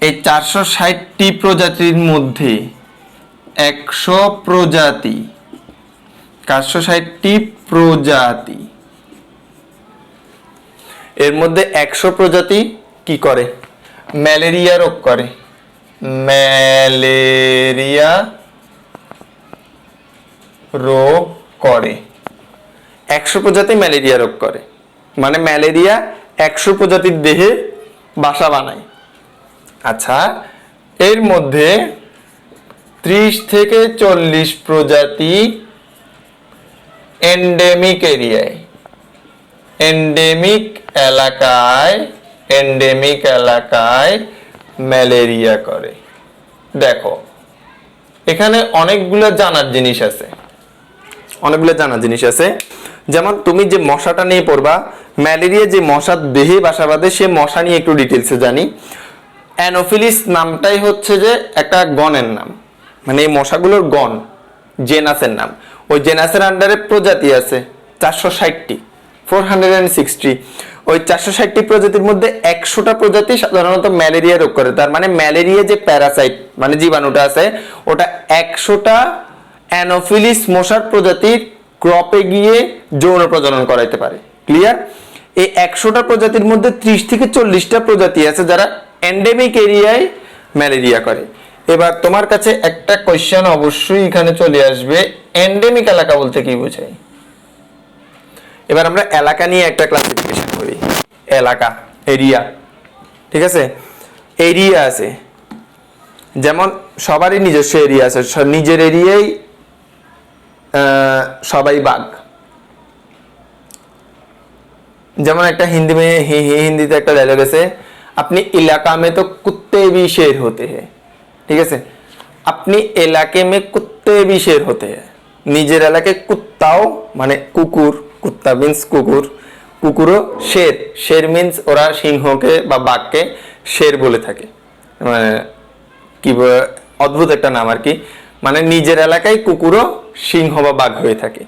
এই 460টি প্রজাতির মধ্যে 100 প্রজাতি, 460টি প্রজাতি, এর মধ্যে 100 প্রজাতি কি করে? ম্যালেরিয়া রোগ করে। ম্যালেরিয়া রোগ করে। 100 প্রজাতি ম্যালেরিয়া রোগ করে, মানে ম্যালেরিয়া 100 প্রজাতির দেহে বাসা বানায়। আচ্ছা, এর মধ্যে 30 থেকে 40 প্রজাতি এন্ডেমিক এরিয়ায়, এন্ডেমিক এলাকায় ম্যালেরিয়া করে। দেখো, এখানে অনেকগুলো জানার জিনিস আছে, যেমন তুমি যে মশাটা নিয়ে পড়বা, ম্যালেরিয়া যে মশার দেহে বাসা বাঁধে, সে মশা নিয়ে একটু ডিটেলসে জানি। অ্যানোফিলিস নামটাই হচ্ছে যে একটা গণের নাম, মানে এই মশাগুলোর গণ, জেনাসের নাম। ওই জেনাসের আন্ডারে প্রজাতি আছে 460টি, 460। ওই 460টি প্রজাতির মধ্যে 100টা প্রজাতি সাধারণত ম্যালেরিয়া রোগ করে। তার মানে ম্যালেরিয়া যে প্যারাসাইট, মানে জীবাণুটা আছে, ওটা 100টা অ্যানোফিলিস মশার প্রজাতির ক্রপে গিয়ে যৌন প্রজনন করাইতে পারে। ক্লিয়ার? এই 100টা প্রজাতির মধ্যে 30 থেকে 40টা প্রজাতি আছে যারা এন্ডেমিক এরিয়ায় ম্যালেরিয়া করে। এবার তোমার কাছে একটা কোশ্চেন অবশ্যই এখানে চলে আসবে, এন্ডেমিক এলাকা বলতে কি বোঝায়? এবার আমরা এলাকা নিয়ে একটা ক্লাসিফিকেশন করি। এলাকা, এরিয়া, ঠিক আছে? এরিয়া আছে, যেমন সবারই নিজস্ব এরিয়া আছে, নিজের এরিয়ায় সবাই বাঘ। যেমন একটা হিন্দিতে একটা ডায়লগ আছে, আপনি এলাকা মে তো কুত্তে ভি শের হতে হ্যায়, ঠিক আছে? আপনি এলাকে মে কুত্তে ভি শের হতে হ্যায়। নিজের এলাকায় কুত্তাও, মানে কুকুর, কুত্তা মিন্স কুকুর, কুকুরও শের, শের মিন্স ওরা সিংহকে বা বাঘকে শের বলে থাকে, মানে কি অদ্ভুত একটা নাম আর কি। মানে নিজের এলাকায় কুকুরও সিংহ বা বাঘ হয়ে থাকে।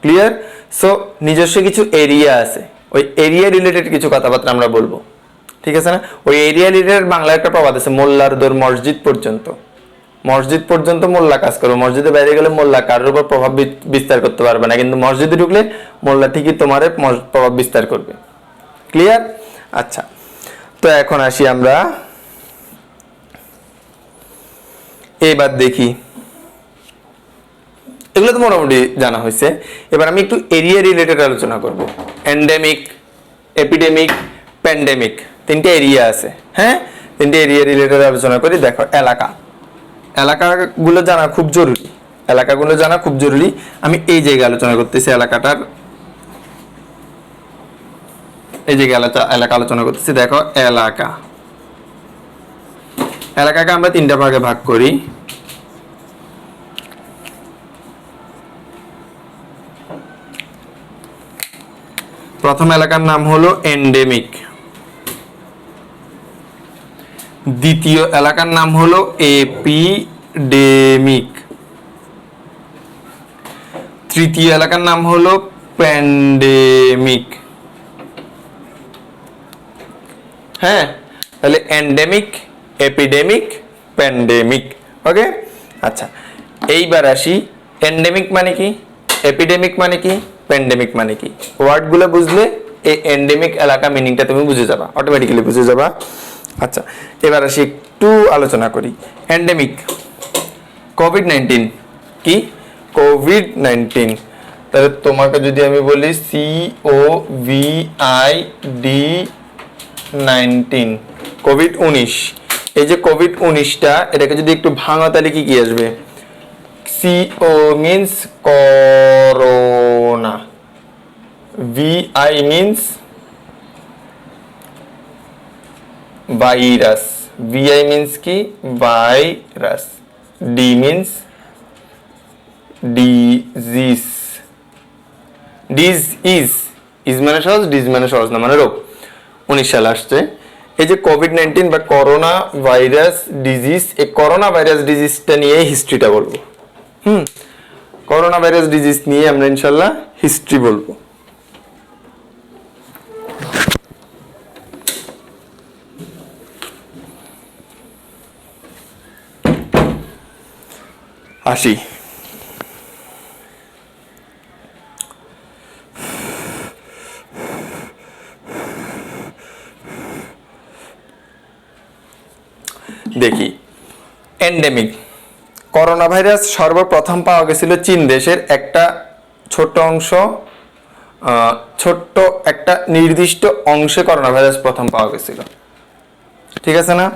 ক্লিয়ার? সো নিজস্ব কিছু এরিয়া আছে, ওই এরিয়া রিলেটেড কিছু কথাবার্তা আমরা বলবো, ঠিক আছে না? ওই এরিয়া রিলেটেড বাংলা একটা প্রবাদ আছে, মোল্লার দৌড় মসজিদ পর্যন্ত। মসজিদ পর্যন্ত মোল্লা কাজ করবে, মসজিদে বাইরে গেলে মোল্লা কারোর উপর প্রভাব বিস্তার করতে পারবে না, কিন্তু মসজিদে ঢুকলে মোল্লা ঠিকই তোমার প্রভাব বিস্তার করবে। ক্লিয়ার? আচ্ছা, তো এখন আসি আমরা, এবার দেখি, এগুলো তো মোটামুটি জানা হয়েছে। এবার আমি একটু এরিয়া রিলেটেড আলোচনা করব। এন্ডেমিক, এপিডেমিক, প্যান্ডেমিক, তিনটে এরিয়া আছে। হ্যাঁ, তিনটে এরিয়া রিলেটেড আলোচনা করি। দেখো, এলাকাগুলো জানা খুব জরুরি। এলাকাগুলো জানা খুব জরুরি। আমি এই জায়গায় আলোচনা করতেছি এলাকাটার, এই জায়গায় এলাকা আলোচনা করতেছি। দেখো এলাকাকে আমরা 3টা ভাগে ভাগ করি। প্রথম এলাকার নাম হলো এন্ডেমিক, দ্বিতীয় এলাকার নাম হলো এপিডেমিক, তৃতীয় এলাকার নাম হলো প্যান্ডেমিক। হ্যাঁ, তাহলে এন্ডেমিক, এপিডেমিক, প্যান্ডেমিক। ওকে, আচ্ছা এইবার আসি এন্ডেমিক মানে কি, এপিডেমিক মানে কি, প্যান্ডেমিক মানে কি। ওয়ার্ডগুলো বুঝলে এই এন্ডেমিক এলাকা মিনিংটা তুমি বুঝে যাবা, অটোমেটিক্যালি বুঝে যাবা। আচ্ছা এবার আসি একটু আলোচনা করি। এন্ডেমিক, কোভিড-19 কি, কোভিড-19। তাহলে তোমাকে যদি আমি বলি COVID-19, কোভিড-19, এই যে কোভিড-19টা, এটাকে যদি একটু ভাঙা তাহলে কি কি আসবে? CO means corona, VI means virus, VI means কি, virus, D means disease, is মানে সহজ, ডিজ মানে সহজ না মানে রোগ। 19 সালে আসছে এই যে কোভিড-19 বা করোনা ভাইরাস ডিজিজ। এই করোনা ভাইরাস ডিজিজটা নিয়ে হিস্ট্রিটা বলবো। করোনা ভাইরাস ডিজিজ নিয়ে আমরা ইনশাল্লাহ হিস্ট্রি বলবো। আসি দেখি এন্ডেমিক। করোনা ভাইরাস সর্বপ্রথম পাওয়া গেছিল চীন দেশের একটা ছোট্ট অংশ, ছোট্ট একটা নির্দিষ্ট অংশে করোনা ভাইরাস প্রথম পাওয়া গেছিল। ঠিক আছে না?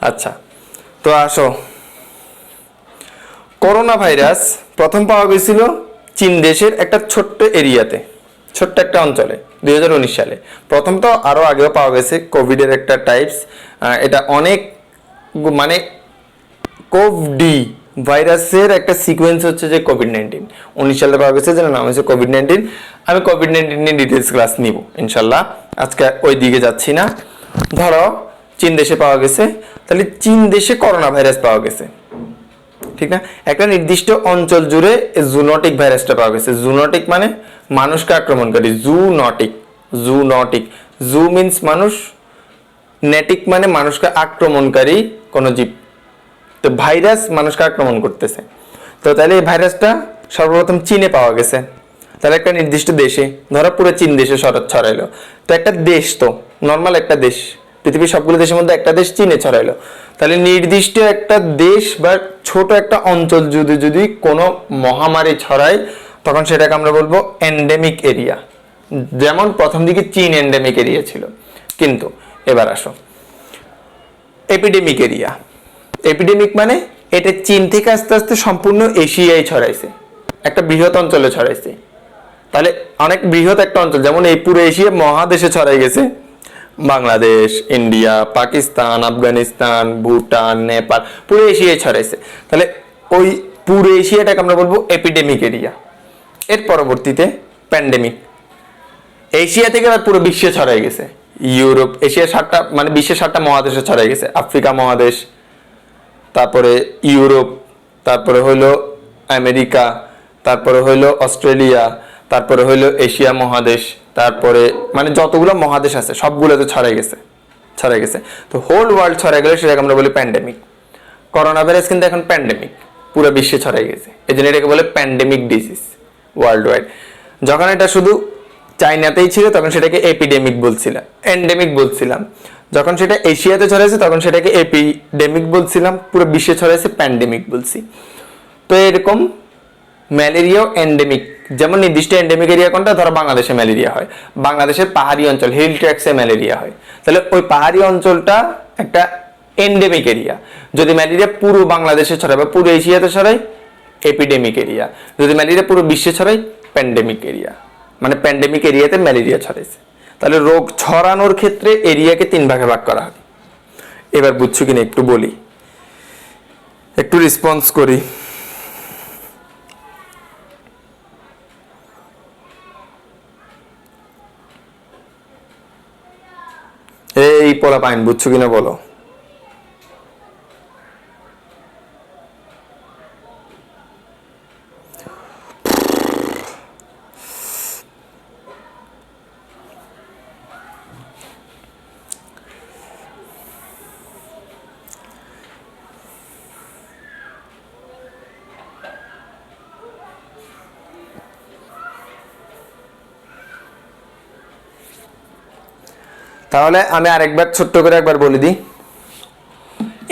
আচ্ছা তো আসো, করোনা ভাইরাস প্রথম পাওয়া গেছিল চীন দেশের একটা ছোট্ট এরিয়াতে, ছোট্ট একটা অঞ্চলে 2019 সালে। প্রথম তো আরো আগেও পাওয়া গেছে কোভিডের একটা টাইপস, এটা অনেক মানে কোভডি ভাইরাসের একটা সিকোয়েন্স হচ্ছে যে কোভিড-19 19 সালে পাওয়া গেছে, যেটা নাম হচ্ছে কোভিড-19। আমি কোভিড-19 নিয়ে ডিটেলস ক্লাস নিব ইনশাল্লাহ, আজকে ওই দিকে যাচ্ছি না। ধরো চীন দেশে পাওয়া গেছে, তাহলে চীন দেশে করোনা ভাইরাস পাওয়া গেছে, ঠিক না? একটা নির্দিষ্ট অঞ্চল জুড়ে জুনোটিক ভাইরাসটা পাওয়া গেছে। জুনোটিক মানে মানুষকে আক্রমণকারী, জুনোটিক, জু মিন্স মানুষ, নেটিক মানে মানুষকে আক্রমণকারী কোন জীব। তো ভাইরাস মানুষকে আক্রমণ করতেছে। তো তাহলে এই ভাইরাসটা সর্বপ্রথম চীনে পাওয়া গেছে, তাহলে একটা নির্দিষ্ট দেশে, ধরো পুরো চীন দেশে ছড়াইলো। তো একটা দেশ, তো নর্মাল একটা দেশ, পৃথিবীর সবগুলো দেশের মধ্যে একটা দেশ চীনে ছড়াইলো, তাহলে নির্দিষ্ট একটা দেশ বা ছোট একটা অঞ্চল যদি কোনো মহামারী ছড়ায়, তখন সেটাকে আমরা বলবো এন্ডেমিক এরিয়া। যেমন প্রথম দিকে চীন এন্ডেমিক এরিয়া ছিল, কিন্তু এবার আসো এপিডেমিক এরিয়া। এপিডেমিক মানে এটা চীন থেকে আস্তে আস্তে সম্পূর্ণ এশিয়ায় ছড়াইছে, একটা বৃহৎ অঞ্চলে ছড়াইছে। তাহলে অনেক বৃহৎ একটা অঞ্চল, যেমন এই পুরো এশিয়া মহাদেশে ছড়াই গেছে, বাংলাদেশ, ইন্ডিয়া, পাকিস্তান, আফগানিস্তান, ভুটান, নেপাল, পুরো এশিয়ায় ছড়াইছে। তাহলে ওই পুরো এশিয়াটাকে আমরা বলবো এপিডেমিক এরিয়া। এর পরবর্তীতে প্যান্ডেমিক, এশিয়া থেকে আবার পুরো বিশ্বে ছড়াই গেছে। ইউরোপ, এশিয়া 7টা মানে বিশ্বের 7টা মহাদেশে ছড়াই গেছে। আফ্রিকা মহাদেশ, তারপরে ইউরোপ, তারপরে হইলো আমেরিকা, তারপরে হইলো অস্ট্রেলিয়া, তারপরে হইলো এশিয়া মহাদেশ, তারপরে মানে যতগুলো মহাদেশ আছে সবগুলোতে ছড়াই গেছে। তো হোল ওয়ার্ল্ড ছড়াই গেলে সেটাকে আমরা বলি প্যান্ডেমিক। করোনা ভাইরাস কিন্তু এখন প্যান্ডেমিক, পুরো বিশ্বে ছড়াই গেছে, এই জন্য এটাকে বলে প্যান্ডেমিক ডিজিজ ওয়ার্ল্ড ওয়াইড। যখন এটা শুধু চাইনাতেই ছিল তখন সেটাকে এপিডেমিক বলছিলাম, এন্ডেমিক বলছিলাম। যখন সেটা এশিয়াতে ছড়াইছে তখন সেটাকে এপিডেমিক বলছিলাম, পুরো বিশ্বে ছড়াইছে প্যান্ডেমিক বলছি। তো এরকম ম্যালেরিয়াও এন্ডেমিক, যেমন নির্দিষ্ট এন্ডেমিক এরিয়া কোনটা, ধরো বাংলাদেশে ম্যালেরিয়া হয়, বাংলাদেশের পাহাড়ি অঞ্চল হিল ট্র্যাক্সে ম্যালেরিয়া হয়, তাহলে ওই পাহাড়ি অঞ্চলটা একটা এন্ডেমিক এরিয়া। যদি ম্যালেরিয়া পুরো বাংলাদেশে ছড়ায় বা পুরো এশিয়াতে ছড়ায়, এপিডেমিক এরিয়া। যদি ম্যালেরিয়া পুরো বিশ্বে ছড়ায়, প্যান্ডেমিক এরিয়া। মানে প্যান্ডেমিক এরিয়াতে ম্যালেরিয়া ছড়াইছে। তাহলে রোগ ছড়ানোর ক্ষেত্রে এরিয়াকে 3 ভাগে ভাগ করা হয়। এবার বুঝছো কিনা একটু বলি, একটু রেসপন্স করি। এই পোলা পাইন বুঝছো কিনা বলো। তাহলে আমি আরেকবার ছোট্ট করে একবার বলে দিই,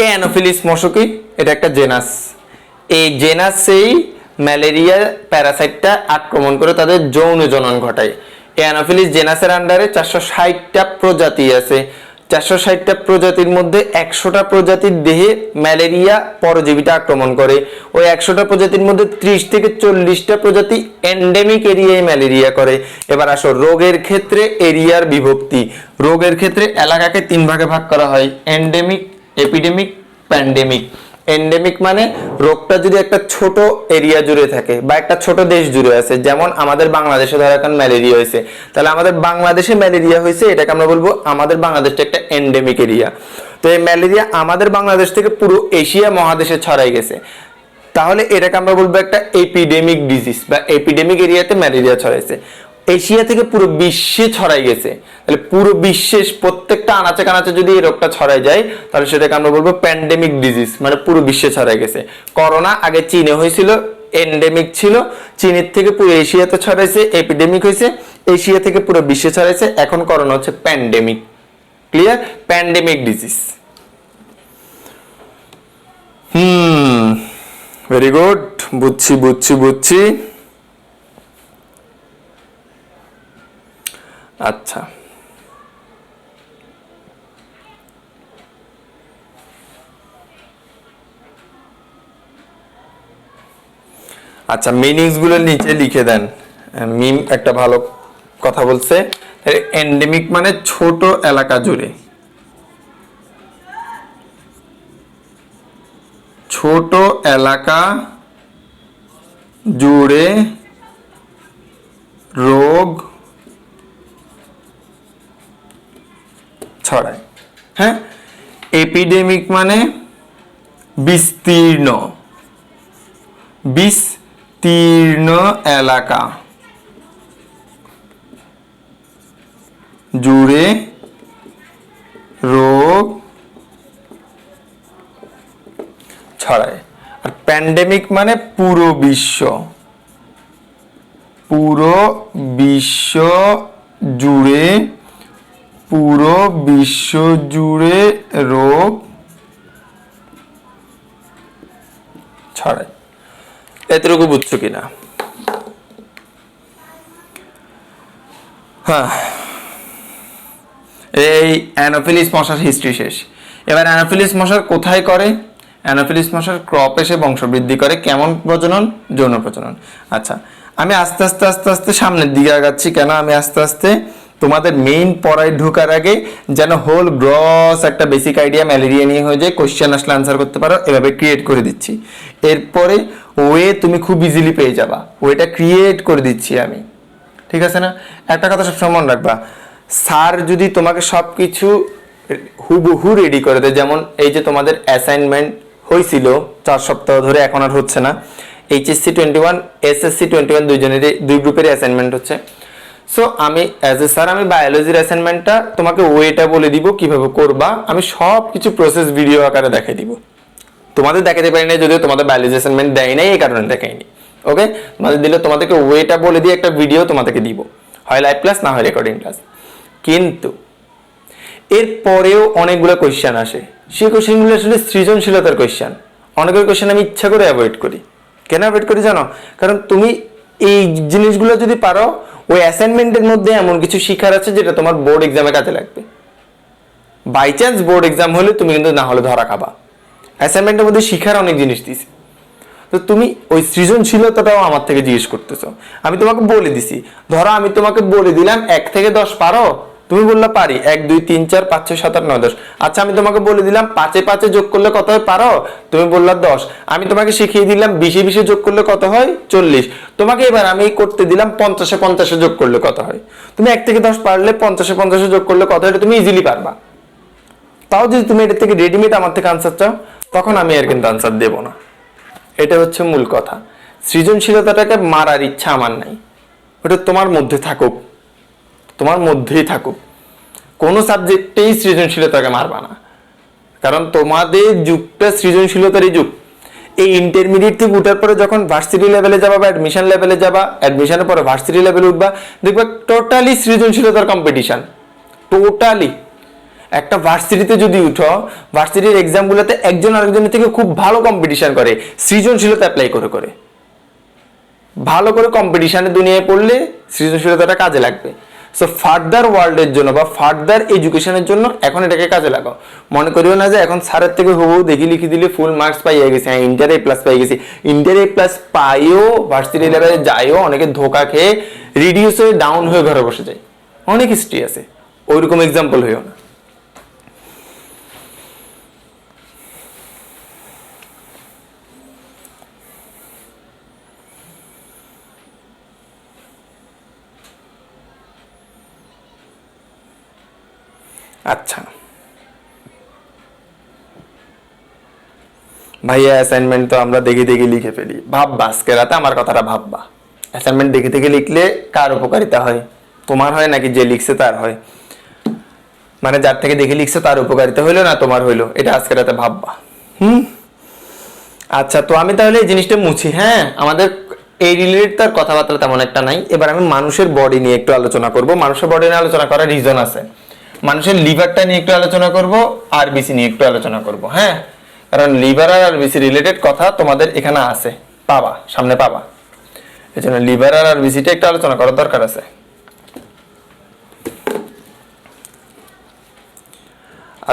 এই অ্যানোফিলিস মশকি এটা একটা জেনাস। এই জেনাসেই ম্যালেরিয়া প্যারাসাইটটা আক্রমণ করে তাদের যৌন জনন ঘটায়। এই অ্যানোফিলিস জেনাসের আন্ডারে 460টা প্রজাতি আছে। 460টা প্রজাতির মধ্যে 100টা প্রজাতির দেহে ম্যালেরিয়া পরজীবীটা আক্রমণ করে। ওই 100টা প্রজাতির মধ্যে 30 থেকে 40টা প্রজাতি এন্ডেমিক এরিয়ায় ম্যালেরিয়া করে। এবার আসো রোগের ক্ষেত্রে এরিয়ার বিভক্তি। রোগের ক্ষেত্রে এলাকাকে 3 ভাগে ভাগ করা হয়, এন্ডেমিক, এপিডেমিক, প্যান্ডেমিক। এন্ডেমিক মানে রোগটা যদি একটা ছোট এরিয়া জুড়ে থাকে বা একটা ছোট দেশ জুড়ে আছে, যেমন আমাদের বাংলাদেশে ধরো এখন ম্যালেরিয়া হয়েছে, তাহলে আমাদের বাংলাদেশে ম্যালেরিয়া হয়েছে, এটাকে আমরা বলবো আমাদের বাংলাদেশটা একটা এন্ডেমিক এরিয়া। তো এই ম্যালেরিয়া আমাদের বাংলাদেশ থেকে পুরো এশিয়া মহাদেশে ছড়াই গেছে, তাহলে এটাকে আমরা বলবো একটা এপিডেমিক ডিজিজ বা এপিডেমিক এরিয়াতে ম্যালেরিয়া ছড়াইছে। এশিয়া থেকে পুরো বিশ্বে ছড়াই গেছে, তাহলে পুরো বিশ্বে প্রত্যেকটা আনাচে কানাচে যদি এই রোগটা ছড়াই যায় তাহলে সেটাকে আমরা বলবো প্যান্ডেমিক ডিজিজ, মানে পুরো বিশ্বে ছড়াই গেছে। করোনা আগে চীনে হয়েছিল, এন্ডেমিক ছিল, চীনের থেকে পুরো এশিয়াতে ছড়াইছে, এপিডেমিক হয়েছে, এশিয়া থেকে পুরো বিশ্বে ছড়াইছে। এখন করোনা হচ্ছে pandemic. Clear? Pandemic disease. Very good, বুঝছি। আচ্ছা, মিনিংস গুলো নিচে লিখে দেন। মিম একটা ভালো কথা বলছে, এন্ডেমিক মানে ছোট এলাকা জুড়ে, ছোট এলাকা জুড়ে রোগ ছড়ায়। হ্যাঁ, এপিডেমিক মানে বিস্তীর্ণ এলাকা জুড়ে রোগ ছড়ায়। আর প্যান্ডেমিক মানে পুরো বিশ্ব জুড়ে রোগ ছড়ায়। এতটুকু বুঝছো কিনা? হ্যাঁ, এই অ্যানোফিলিস মশার হিস্ট্রি শেষ। এবার অ্যানোফিলিস মশার কোথায় করে? অ্যানোফিলিস মশার ক্রপ এসে বংশবৃদ্ধি করে। কেমন প্রজনন? যৌন প্রজনন। আচ্ছা, আমি আস্তে আস্তে সামনের দিকে আগাচ্ছি। কেন আমি আস্তে আস্তে? তোমাদের মেইন পড়ায় ঢোকার আগে যেন হোল গ্রস একটা বেসিক আইডিয়া ম্যালেরিয়া নিয়ে হয়ে যায়, কোশ্চেন আসলে আনসার করতে পারো, এভাবে ক্রিয়েট করে দিচ্ছি। এরপরে ওয়ে তুমি খুব ইজিলি পেয়ে যাবা, ওয়েটা ক্রিয়েট করে দিচ্ছি আমি, ঠিক আছে না? একটা কথা সবসময় মনে রাখবা, স্যার যদি তোমাকে সব কিছু হুবহু রেডি করে দেয়, যেমন এই যে তোমাদের অ্যাসাইনমেন্ট হয়েছিল 4 সপ্তাহ ধরে, এখন আর হচ্ছে না। HSC 21 SSC 21 দুইজনেরই, দুই গ্রুপের অ্যাসাইনমেন্ট হচ্ছে। সো আমি অ্যাজ এ স্যার আমি বায়োলজির অ্যাসাইনমেন্টটা তোমাকে ওয়েটা বলে দিব কিভাবে করবা, আমি সব কিছু প্রসেস ভিডিও আকারে দেখাই দিব। তোমাদের দেখাতে পারি না, যদিও তোমাদের বায়োলজি অ্যাসাইনমেন্ট দেয় নাই, এই কারণে দেখাইনি। ওকে, তোমাদের দিলে তোমাদেরকে ওয়েটা বলে দিয়ে একটা ভিডিও তোমাদেরকে দিব, হয় লাইভ ক্লাস না হয় রেকর্ডিং ক্লাস। কিন্তু এর পরেও অনেকগুলো কোয়েশ্চেন আসে, সেই কোয়েশ্চেনগুলো আসলে সৃজনশীলতার কোয়েশ্চেন। অনেকের কোয়েশ্চেন আমি ইচ্ছা করে অ্যাভয়েড করি। কেন অ্যাভয়েড করি জানো? কারণ তুমি এই জিনিসগুলো যদি পারো, ওই অ্যাসাইনমেন্টের মধ্যে এমন কিছু শিখার আছে যেটা তোমার বোর্ড এক্সামে কাজে লাগবে। বাই চান্স বোর্ড এক্সাম হলে তুমি কিন্তু না হলে ধরা খাবা। অ্যাসাইনমেন্টের মধ্যে শিখার অনেক জিনিস দিছি, তো তুমি ওই সৃজনশীলতাটাও আমার থেকে জিজ্ঞেস করতেছো। আমি তোমাকে বলে দিছি, ধরো আমি তোমাকে বলে দিলাম 1 থেকে 10 পারো, তুমি বললা পারি, 1 2 3 4 5 6 7 8 9 10। আচ্ছা আমি তোমাকে বলে দিলাম 5 5 যোগ করলে কত হয় পারো, তুমি বললা 10। আমি তোমাকে শিখিয়ে দিলাম 20 20 যোগ করলে কত হয় 40। তোমাকে এবার আমি করতে দিলাম 50 50 যোগ করলে কত হয়। তুমি 1 থেকে 10 পারলে 50 50 যোগ করলে কত হয় এটা তুমি ইজিলি পারবা। তাও যদি তুমি এটা থেকে রেডিমেড আমার থেকে আনসার চাও, তখন আমি আর কিন্তু আনসার দেবো না। এটা হচ্ছে মূল কথা। সৃজনশীলতাটাকে মারার ইচ্ছা আমার নাই, ওটা তোমার মধ্যে থাকুক, তোমার মধ্যেই থাকুক। কোনো সাবজেক্টেই সৃজনশীলতাকে মারবা না, কারণ তোমাদের যুগটা সৃজনশীলতারই যুগ। এই ইন্টারমিডিয়েট থেকে উঠার পরে যখন ভার্সিটি লেভেলে যাবা বা অ্যাডমিশন লেভেলে যাবা, অ্যাডমিশনের পরে ভার্সিটি লেভেলে উঠবা, দেখবা টোটালি সৃজনশীলতার কম্পিটিশন। টোটালি একটা ভার্সিটিতে যদি উঠো, ভার্সিটির এক্সামগুলোতে একজন আরেকজনের থেকে খুব ভালো কম্পিটিশন করে, সৃজনশীলতা অ্যাপ্লাই করে করে ভালো করে কম্পিটিশনের দুনিয়ায় পড়লে সৃজনশীলতাটা কাজে লাগবে। সো ফার্দার ওয়ার্ল্ডের জন্য বা ফার্দার এডুকেশনের জন্য এখন এটাকে কাজে লাগাও। মনে করিও না যে এখন স্যারের থেকে হুবহু দেখি লিখে দিলে ফুল মার্কস পাইয়ে গেছি, হ্যাঁ ইন্টার A+ পাই গেছি। ইন্টার A+ পাইও ভার্সিটি লেভেলে যাইও অনেকে ধোকা খেয়ে রিডিউস হয়ে ডাউন হয়ে ঘরে বসে যায়, অনেক হিস্ট্রি আছে। ওইরকম এক্সাম্পল হইও না। আচ্ছা ভাইয়া, অ্যাসাইনমেন্ট তো আমরা দেখে দেখে লিখে ফেলি, ভাববা আজকে রাতে আমার কথাটা ভাববা। অ্যাসাইনমেন্ট দেখে দেখে লিখলে কার উপকারিতা হয়? তোমার হয় নাকি যে লিখছে তার হয়? মানে যার থেকে দেখে লিখছে তার উপকারিতা হইলো না তোমার হইলো, এটা আজকে রাতে ভাববা। আচ্ছা, তো আমি তাহলে এই জিনিসটা মুছি। হ্যাঁ, আমাদের এই রিলেটেড তার কথাবার্তা তেমন একটা নাই। এবার আমি মানুষের বডি নিয়ে একটু আলোচনা করব। মানুষের বডি নিয়ে আলোচনা করার রিজন আছে। মানুষের লিভারটা নিয়ে একটু আলোচনা করব, আরবিসি নিয়ে একটু আলোচনা করব। হ্যাঁ, কারণ লিভার আর আরবিসি রিলেটেড কথা তোমাদের এখানে আছে, পাবা, সামনে পাবা। এই জন্য লিভার আর আরবিসিটা একটু আলোচনা করার দরকার আছে।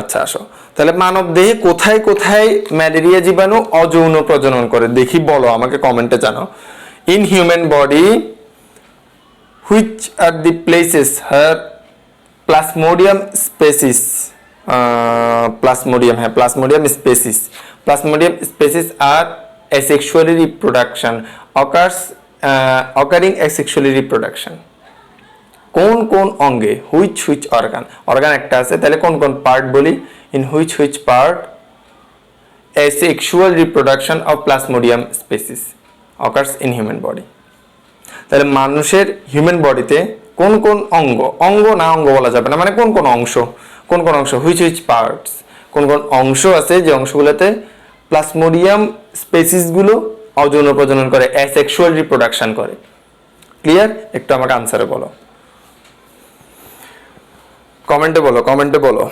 আচ্ছা আসো তাহলে, মানব দেহে কোথায় কোথায় ম্যালেরিয়া জীবাণু অযৌন প্রজনন করে দেখি, বলো আমাকে কমেন্টে জানাও। In human body which are the places her plasmodium species, plasmodium, হ্যাঁ প্লাজমোডিয়াম স্পেসিস আর asexually reproduction occurring asexually reproduction। কোন কোন অঙ্গে, হুইচ অর্গান একটা আছে, তাহলে কোন কোন পার্ট বলি। In which part asexual reproduction of plasmodium species occurs in human body। তাহলে মানুষের হিউম্যান বডিতে কোন কোন অঙ্গ না অঙ্গ বলা যাবে না, মানে কোন কোন অংশ হুইচ পার্টস, কোন কোন অংশ আছে যে অংশগুলোতে প্লাজমোডিয়াম স্পেসিসগুলো অযৌন প্রজনন করে, অ্যাসেক্সুয়াল রিপ্রোডাকশন করে। ক্লিয়ার? একটু আমাকে আনসারে বলো, কমেন্টে বলো।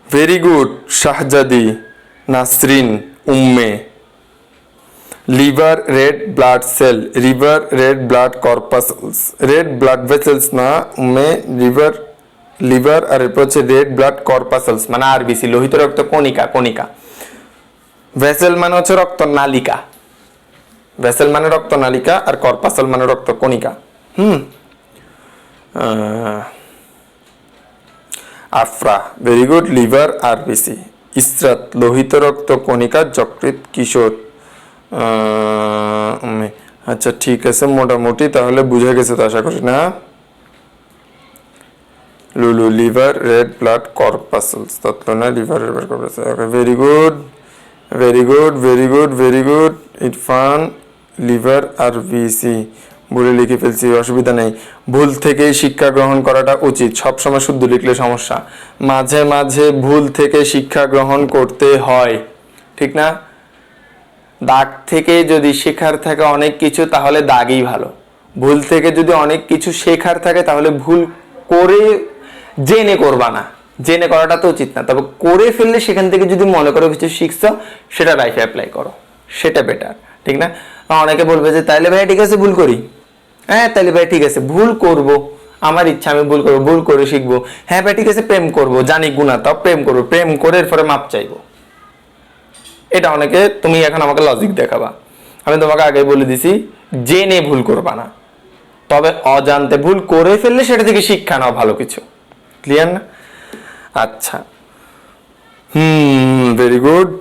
Very good Shahzadi, Nasrin, Umme. Liver red blood cell, liver red blood corpuscles, red blood vessels না উম্মে, লিভার আর এরপর হচ্ছে রেড ব্লাড কর্পাসেলস মানে আরবিসি, লোহিত রক্ত কণিকা। ভেসেল মানে হচ্ছে রক্ত নালিকা, ভেসেল মানে রক্তনালিকা আর কর্পাসল মানে রক্তকণিকা। Afra, very good. Liver, RBC. Israt, লোহিত রক্ত কণিকা, যকৃৎ, কিশোর। আচ্ছা ঠিক আছে, মোটামুটি তাহলে বুঝে গেছে তো আশা করি না। লুলু, লিভার, রেড ব্লাড কর্পাসলস, তত্ত্ব না liver red corpuscle. Okay, very good, very good, very good, very good. Irfan, liver আর ভিসি ভুলে লিখে ফেলছি, অসুবিধা নেই। ভুল থেকেই শিক্ষা গ্রহণ করাটা উচিত, সবসময় শুদ্ধ লিখলে সমস্যা। মাঝে মাঝে ভুল থেকে শিক্ষা গ্রহণ করতে হয়, ঠিক না? দাগ থেকে যদি শেখার থাকে অনেক কিছু, তাহলে দাগই ভালো। ভুল থেকে যদি অনেক কিছু শেখার থাকে, তাহলে ভুল করে জেনে করবা না, জেনে করাটা তো উচিত না। তবে করে ফেললে সেখান থেকে যদি মনে করো কিছু শিখছো, সেটা লাইফে অ্যাপ্লাই করো, সেটা বেটার, ঠিক না? অনেকে বলবে যে তাইলে ভাই ঠিক আছে ভুল করি। হ্যাঁ তাইলে ভাই ঠিক আছে ভুল করব, আমার ইচ্ছা আমি ভুল করবো, ভুল করে শিখবো। হ্যাঁ ভাই ঠিক আছে প্রেম করব, জানি গুণা, তাও প্রেম করবো, প্রেম করে এরপরে মাপ চাইবো। এটা অনেকে, তুমি এখন আমাকে লজিক দেখাবা। আমি তোমাকে আগে বলে দিছি জেনে ভুল করবা না, তবে অজান্তে ভুল করে ফেললে সেটা থেকে শিক্ষা নাও, ভালো কিছু। ক্লিয়ার না? আচ্ছা, ভেরি গুড।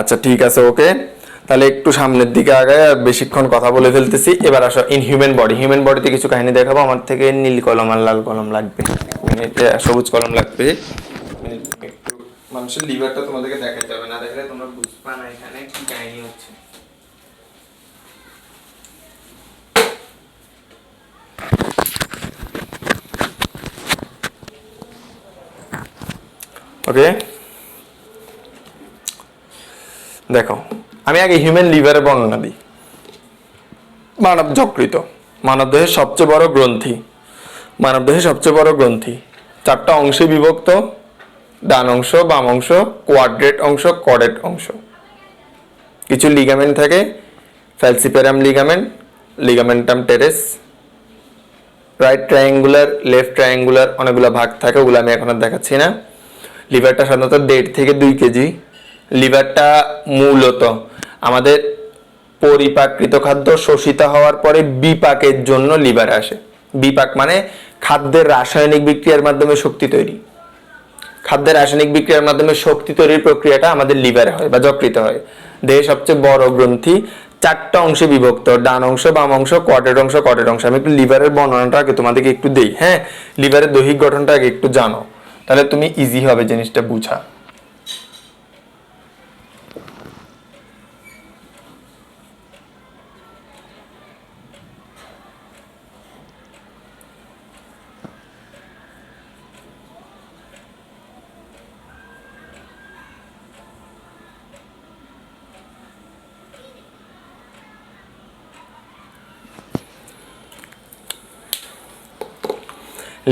আচ্ছা ঠিক আছে, ওকে। তাহলে একটু সামনের দিকে আগায়, আর বেশিক্ষণ কথা বলে ফেলতেছি। এবার আসো ইন হিউম্যান বডি। হিউম্যান বডিতে কিছু কাহিনী দেখাবো। আমার থেকে নীল কলম আর লাল কলম লাগবে, সবুজ কলম লাগবে। একটু মানুষের লিভারটা তোমাদেরকে দেখাতে হবে, না দেখলে তোমরা বুঝবা না এখানে কি কাহিনী হচ্ছে। ওকে, দেখো আমি আগে হিউম্যান লিভারের বর্ণনা দিই। মানব যকৃত মানবদেহের সবচেয়ে বড় গ্রন্থি। মানবদেহের সবচেয়ে বড় গ্রন্থি 4টা অংশে বিভক্ত: ডান অংশ, বাম অংশ, কোয়াড্রেট অংশ, কর্ডেট অংশ। কিছু লিগামেন্ট থাকে, falciparum ligament, ligamentum terrace, right triangular, left triangular, অনেকগুলো ভাগ থাকে, ওগুলো আমি এখন আর দেখাচ্ছি না। লিভারটা সাধারণত 1.5 থেকে 2 কেজি। লিভারটা মূলত আমাদের পরিপাকৃত খাদ্য শোষিত হওয়ার পরে বিপাকের জন্য লিভারে আসে। বিপাক মানে খাদ্যের রাসায়নিক বিক্রিয়ার মাধ্যমে শক্তি তৈরি। খাদ্যের রাসায়নিক বিক্রিয়ার মাধ্যমে শক্তি তৈরির প্রক্রিয়াটা আমাদের লিভারে হয় বা যকৃতে হয়। দেহের সবচেয়ে বড় গ্রন্থি 4টা অংশে বিভক্ত: ডান অংশ, বাম অংশ, কোয়াড্রেট অংশ, কর্ডেট অংশ। আমি একটু লিভারের বর্ণনাটা আগে তোমাদেরকে একটু দেই। হ্যাঁ, লিভারের দৈহিক গঠনটা আগে একটু জানো, তাহলে তুমি ইজি হবে জিনিসটা বুঝা।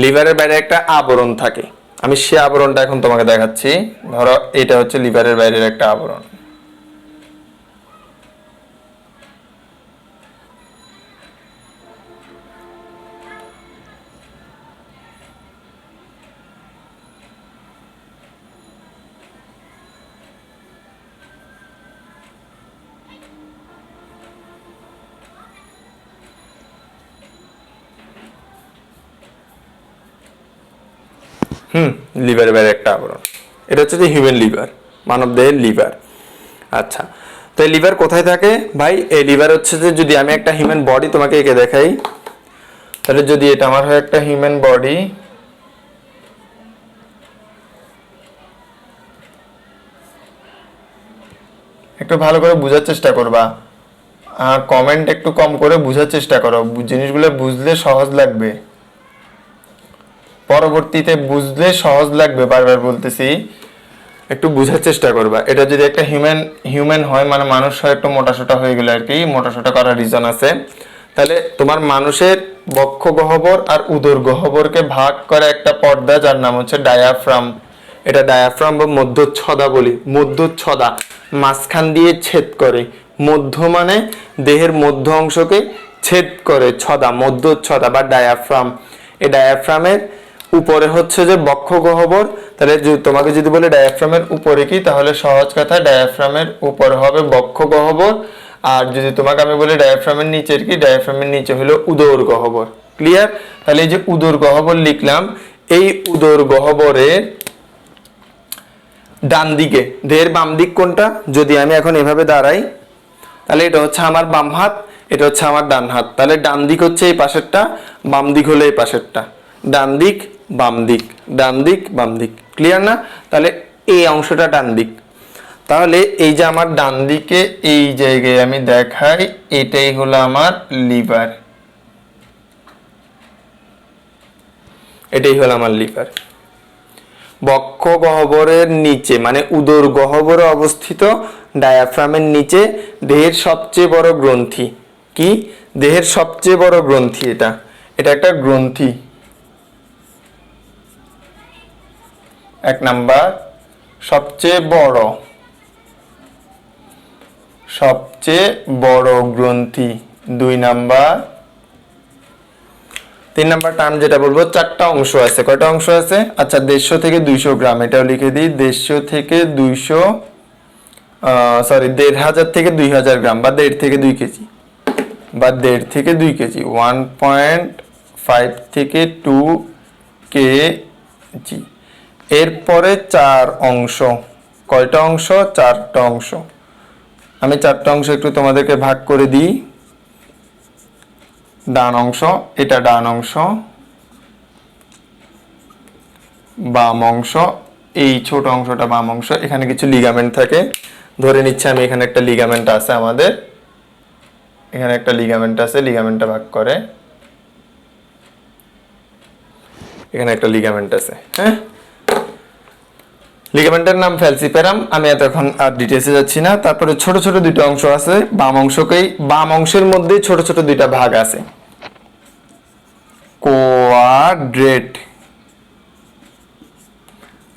লিভারের বাইরে একটা আবরণ থাকে, আমি সে আবরণটা এখন তোমাকে দেখাচ্ছি। ধরো এটা হচ্ছে লিভারের বাইরের একটা আবরণ। লিভারের বাইরে একটা আবরণ, এটা হচ্ছে যে হিউম্যান লিভার, মানব দেহের লিভার। আচ্ছা, তো এই লিভার কোথায় থাকে ভাই? এই লিভার হচ্ছে যে, যদি আমি একটা হিউম্যান বডি তোমাকে এঁকে দেখাই, তাহলে যদি এটা আমার হয় একটা হিউম্যান বডি, একটু ভালো করে বোঝার চেষ্টা করবা, কমেন্ট একটু কম করে বোঝার চেষ্টা করো, জিনিসগুলো বুঝলে সহজ লাগবে, পরবর্তীতে বুঝলে সহজ লাগবে। বারবার বলতেছি, একটু বোঝার চেষ্টা করবা। এটা যদি একটা হিউম্যান হয়, মানে মানুষ হয়, একটু মোটাসোটা হয়ে গেলে আর কি, মোটাসোটা করার রিজন আছে। তাহলে তোমার মানুষের বক্ষ গহ্বর আর উদর গহ্বরকে ভাগ করে একটা পর্দা, যার নাম হচ্ছে ডায়াফ্রাম। এটা ডায়াফ্রাম বা মধ্যচ্ছদা বলি। মধ্যচ্ছদা মাঝখান দিয়ে ছেদ করে, মধ্য মানে দেহের মধ্য অংশকে ছেদ করে, ছদা, মধ্যচ্ছদা বা ডায়াফ্রাম। এই ডায়াফ্রামের উপরে হচ্ছে যে বক্ষ গহ্বর, তাহলে তোমাকে যদি বলে ডায়াফ্রামের উপরে কি, তাহলে সহজ কথা ডায়াফ্রামের উপরে হবে বক্ষ গহ্বর। আর যদি তোমাকে আমি বলি ডায়াফ্রামের নিচের কি, ডায়াফ্রামের নিচে হলো উদর গহ্বর। ক্লিয়ার? তাহলে এই যে উদর গহ্বর লিখলাম, এই উদর গহ্বরের ডান দিকে, দেহের বাম দিক কোনটা, যদি আমি এখন এভাবে দাঁড়াই তাহলে এটা হচ্ছে আমার বাম হাত, এটা হচ্ছে আমার ডান হাত। তাহলে ডান দিক হচ্ছে এই পাশেরটা, বাম দিক হলো এই পাশেরটা। ডান দিক বাম দিক, ডান দিক বাম দিক। ক্লিয়ার না? তাহলে এই অংশটা ডান দিক। তাহলে এই যে আমার ডান দিকে এই জায়গায় আমি দেখাই, এটাই হলো আমার লিভার, এটাই হলো আমার লিভার। বক্ষ গহ্বরের নিচে মানে উদর গহ্বরে অবস্থিত, ডায়াফ্রামের নিচে দেহের সবচেয়ে বড় গ্রন্থি। কি? দেহের সবচেয়ে বড় গ্রন্থি এটা, এটা একটা গ্রন্থি। এক নাম্বার সবচেয়ে বড় গ্রন্থি। 2 নাম্বার, 3 নাম্বার টার্ম যেটা বলবো, 4টা অংশ আছে। কয়টা অংশ আছে? আচ্ছা 150 থেকে 200 গ্রাম, এটাও লিখে দিই। 150 থেকে 200 1,500 থেকে 2,000 গ্রাম, বা 1.5 থেকে 2 কেজি, বা 1.5 থেকে 2 কেজি, 1.5 থেকে 2 কেজি। এরপরে 4 অংশ। কয়টা অংশ? 4টা অংশ। আমি 4টা অংশ একটু তোমাদেরকে ভাগ করে দিই। ডান অংশ, এটা ডান অংশ, বাম অংশ, এই ছোট অংশটা বাম অংশ। এখানে কিছু লিগামেন্ট থাকে, ধরে নিচ্ছে আমি এখানে একটা লিগামেন্ট আছে, আমাদের এখানে একটা লিগামেন্ট আছে, লিগামেন্টটা ভাগ করে, এখানে একটা লিগামেন্ট আছে। হ্যাঁ, লিগামেন্টের নাম ফ্যালসিপেরাম। আমি এখন আর ডিটেইলসে যাচ্ছি না। তারপরে ছোট ছোট দুটো অংশ আছে বাম অংশকেই, বাম অংশের মধ্যে ছোট ছোট দুইটা ভাগ আছে, কোয়াড্রেট,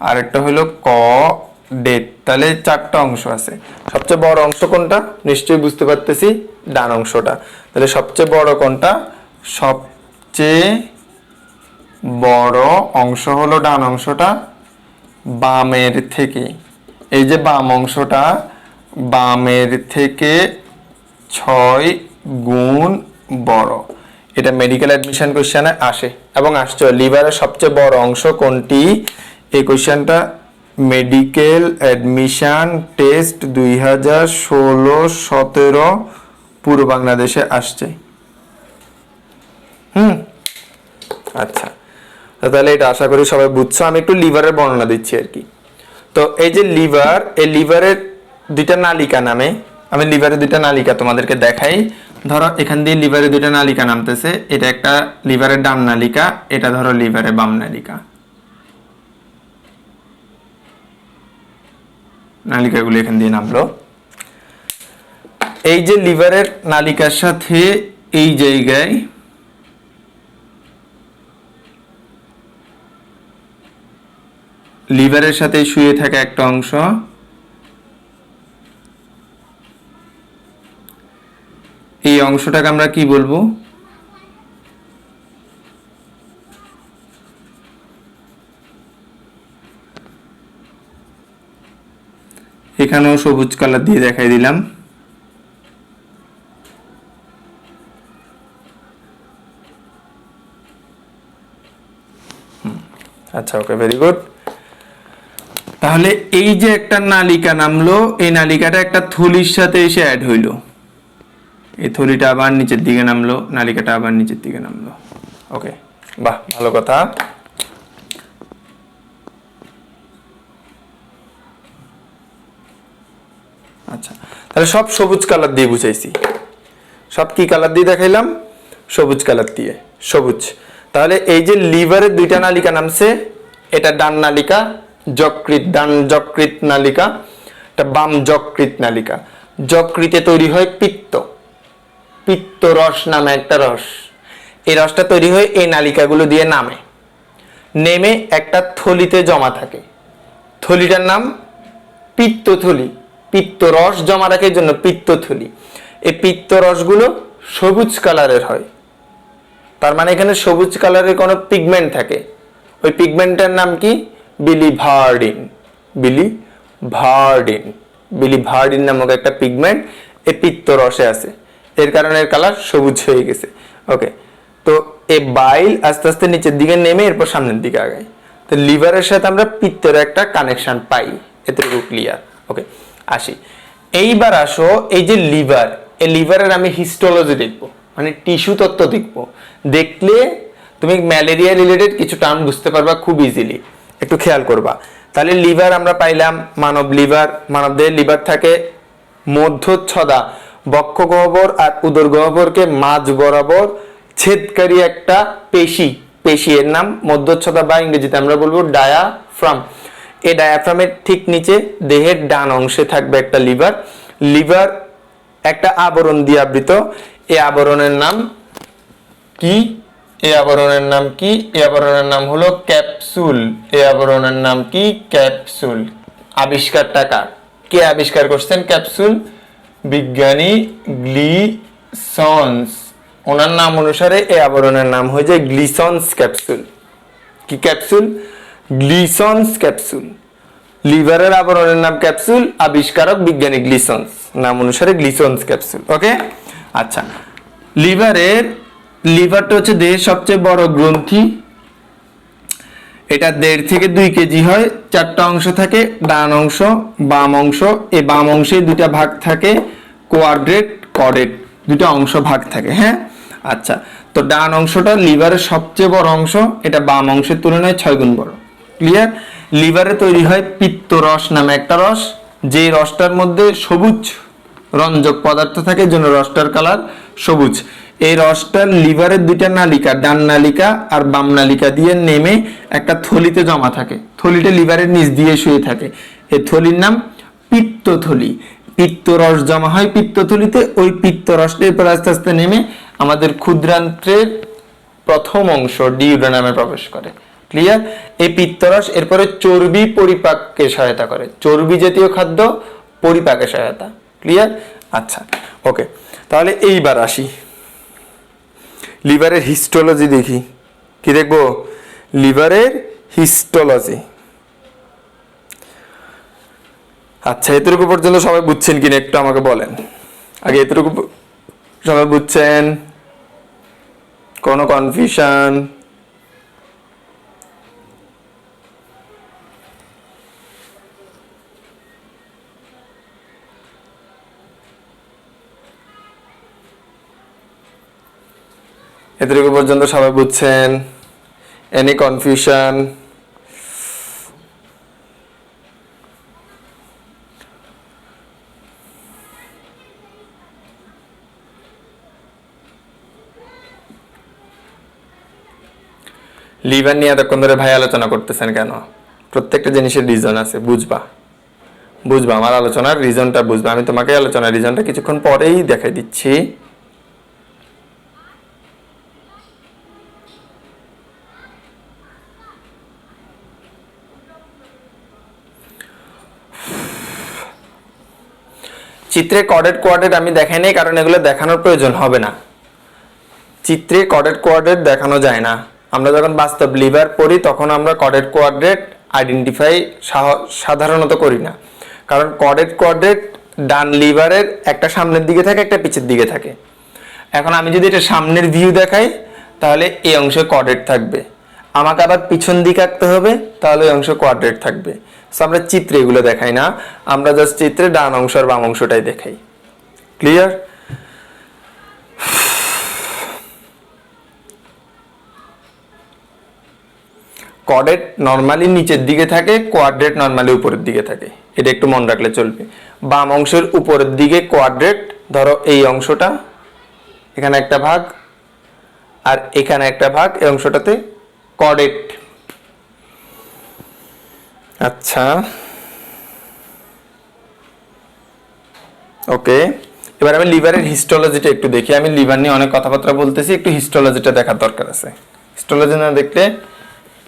আর একটা হলো কডেট। তাহলে 4টা অংশ আছে। সবচেয়ে বড় অংশ কোনটা? নিশ্চয়ই বুঝতে পারতেছি, ডান অংশটা। তাহলে সবচেয়ে বড় কোনটা? সবচেয়ে বড় অংশ হলো ডান অংশটা, বামের থেকে। এই যে বাম অংশটা বামের থেকে 6 গুণ বড়। এটা মেডিকেল অ্যাডমিশন কোশ্চেনে আসে এবং আসছে। লিভারের সবচেয়ে বড় অংশ কোনটি? এই কোশ্চেনটা মেডিকেল অ্যাডমিশন টেস্ট 2016-17 পুরো বাংলাদেশে আসছে। আচ্ছা, তাহলে এটা আশা করি সবাই বুঝছো। আমি একটু লিভারের বর্ণনা দিচ্ছি আর কি। তো এই যে লিভার, এই লিভারের 2টা নালিকা নামে। আমি লিভারের 2টা নালিকা তোমাদেরকে দেখাই। ধরো এখান দিয়ে লিভারের 2টা নালিকা নামতেছে, এটা একটা লিভারের ডান নালিকা, এটা ধরো লিভারের বাম নালিকা। নালিকাগুলো এখান দিয়ে নামলো। এই যে লিভারের নালিকার সাথে এই জায়গায় লিভারের সাথে শুয়ে থাকা একটা অংশ, এই অংশটাকে আমরা কি বলবো? এখানেও সবুজ কালার দিয়ে দেখাই দিলাম। আচ্ছা, ওকে, ভেরি গুড। তাহলে এই যে একটা নালিকা নামলো, এই নালিকাটা একটা থলির সাথে এসে অ্যাড হইলো। এই থলিটা আবার নিচের দিকে নামলো, নালিকাটা আবার নিচের দিকে নামলো। ওকে, বাহ, ভালো কথা। আচ্ছা, তাহলে সব সবুজ কালার দিয়ে বুঝাইছি। সব কি কালার দিয়ে দেখাইলাম? সবুজ কালার দিয়ে, সবুজ। তাহলে এই যে লিভারের 2টা নালিকা নামছে, এটা ডান নালিকা, যকৃৎ, ডান যকৃৎ নালিকা, এটা বাম যকৃৎ নালিকা। যকৃতে তৈরি হয় পিত্ত, পিত্ত রস নামে একটা রস। এই রসটা তৈরি হয় এই নালিকাগুলো দিয়ে নামে, নেমে একটা থলিতে জমা থাকে। থলিটার নাম পিত্তথলি। পিত্ত রস জমা রাখার জন্য পিত্তথলি। এই পিত্ত রসগুলো সবুজ কালারের হয়। তার মানে এখানে সবুজ কালারের কোনো পিগমেন্ট থাকে, ওই পিগমেন্টের নাম কি? বিলিভার্ডিন। বিলিভার্ডিন, বিলিভার্ডিন নামক একটা পিগমেন্ট এই পিত্তরসে আছে, এর কারণে এর কালার সবুজ হয়ে গেছে। ওকে, তো এই বাইল আস্তে আস্তে নিচের দিকে নেমে এরপর সামনের দিকে আগায়। তো লিভারের সাথে আমরা পিত্তের একটা কানেকশন পাই, এতটুকু ক্লিয়ার। ওকে, আসি এইবার আসো এই যে লিভার, এই লিভারের আমি হিস্টোলজি দেখবো, মানে টিস্যু তত্ত্ব দেখবো। দেখলে তুমি ম্যালেরিয়া রিলেটেড কিছু টার্ম বুঝতে পারবা খুব ইজিলি, একটু খেয়াল করবা। তাহলে লিভার আমরা পাইলাম, মানব লিভার, মানবদেহের লিভার থাকে মধ্যচ্ছদা বক্ষ গহ্বর আর উদর গহ্বরকে মাঝ বরাবর ছেদকারী একটা পেশি, পেশি এর নাম মধ্যচ্ছদা বা ইংরেজিতে আমরা বলবো ডায়াফ্রাম। এই ডায়াফ্রামের ঠিক নিচে দেহের ডান অংশে থাকবে একটা লিভার। লিভার একটা আবরণ দিয়ে আবৃত, এই আবরণের নাম কি? এই আবরণের নাম কি? এই আবরণের নাম হলো ক্যাপসুল। এই আবরণের নাম কি? ক্যাপসুল। আবিষ্কারটা কার? কে আবিষ্কার করছেন ক্যাপসুল? বিজ্ঞানী গ্লিসন্স। ওনার নাম অনুসারে এই আবরণের নাম হয়ে যায় গ্লিসন্স ক্যাপসুল। কি ক্যাপসুল? Glisson's capsule. লিভারের আবরণের নাম ক্যাপসুল, আবিষ্কারক বিজ্ঞানী গ্লিসন্স, নাম অনুসারে গ্লিসন্স ক্যাপসুল। ওকে, আচ্ছা, লিভারটা হচ্ছে দেহের সবচেয়ে বড় গ্রন্থি। এটা 1.5 থেকে 2 কেজি হয়। 4টা অংশ থাকে, ডান অংশ, বাম অংশ। এই বাম অংশে 2টা ভাগ থাকে, কোয়াড্রেট, কর্ডেট, 2টা অংশ ভাগ থাকে। হ্যাঁ, আচ্ছা, তো ডান অংশটা লিভারের সবচেয়ে বড় অংশ, এটা বাম অংশের তুলনায় 6 গুণ বড়। ক্লিয়ার? লিভারে তৈরি হয় পিত্তরস নামে একটা রস, যে রসটার মধ্যে সবুজ রঞ্জক পদার্থ থাকে, জন্য রসটার কালার সবুজ। এই রসটার লিভারের 2টা নালিকা, ডান নালিকা আর বাম নালিকা দিয়ে নেমে একটা থলিতে জমা থাকে। থলিটা লিভারের নিচ দিয়ে শুয়ে থাকে, এই থলির নাম পিত্তথলি। পিত্তরস জমা হয় পিত্তথলিতে, ওই পিত্তরসটা এরপর আস্তে আস্তে নেমে আমাদের ক্ষুদ্রান্ত্রের প্রথম অংশ ডিউডেনামে প্রবেশ করে। ক্লিয়ার? এই পিত্তরস এরপরে চর্বি পরিপাককে সহায়তা করে, চর্বি জাতীয় খাদ্য পরিপাকে সহায়তা। ক্লিয়ার? আচ্ছা, ওকে, তাহলে এইবার আসি লিভারের হিস্টোলজি দেখি। কি দেখবো? লিভারের হিস্টোলজি। আচ্ছা, এতটুকু পর্যন্ত সবাই বুঝছেন কিনা একটু আমাকে বলেন। আগে এতটুকু সবাই বুঝছেন? কোনো কনফিউশন? এতটুকু পর্যন্ত সবাই বুঝছেন? Any confusion? লিভার নিয়ে এতক্ষণ ধরে ভাই আলোচনা করতেছেন কেন? প্রত্যেকটা জিনিসের রিজন আছে, বুঝবা, বুঝবা, আমার আলোচনার রিজনটা বুঝবা। আমি তোমাকে আলোচনার রিজনটা কিছুক্ষণ পরেই দেখাই দিচ্ছি। চিত্রে কর্ডেট কোয়াড্রেট আমি দেখাই নাই, কারণ এগুলো দেখানোর প্রয়োজন হবে না। চিত্রে কর্ডেট কোয়াড্রেট দেখানো যায় না। আমরা যখন বাস্তব লিভার পড়ি তখন আমরা কর্ডেট কোয়াড্রেট আইডেন্টিফাই সাধারণত করি না, কারণ কর্ডেট কোয়াড্রেট ডান লিভারের একটা সামনের দিকে থাকে, একটা পিছের দিকে থাকে। এখন আমি যদি এটা সামনের ভিউ দেখাই তাহলে এই অংশে কোয়াড্রেট থাকবে, আমাকে আবার পিছন দিকে আঁকতে হবে, তাহলে এই অংশে কোয়াড্রেট থাকবে। সো আমরা চিত্রে এগুলো দেখাই না, আমরা জাস্ট চিত্রে ডান অংশ আর বাম অংশটাই দেখাই। ক্লিয়ার? কর্ডেট নর্মালি নিচের দিকে থাকে, কোয়াড্রেট নর্মালি উপরের দিকে থাকে, এটা একটু মনে রাখলে চলবে। বাম অংশের উপরের দিকে কোয়াড্রেট, ধরো এই অংশটা, এখানে একটা ভাগ আর এখানে একটা ভাগ, এই অংশটাতে কর্ডেট। আচ্ছা, ওকে, এবার আমি লিভারের হিস্টোলজিটা একটু দেখি। আমি লিভার নিয়ে অনেক কথাবার্তা বলতেছি, একটু হিস্টোলজিটা দেখার দরকার আছে। হিস্টোলজি না দেখলে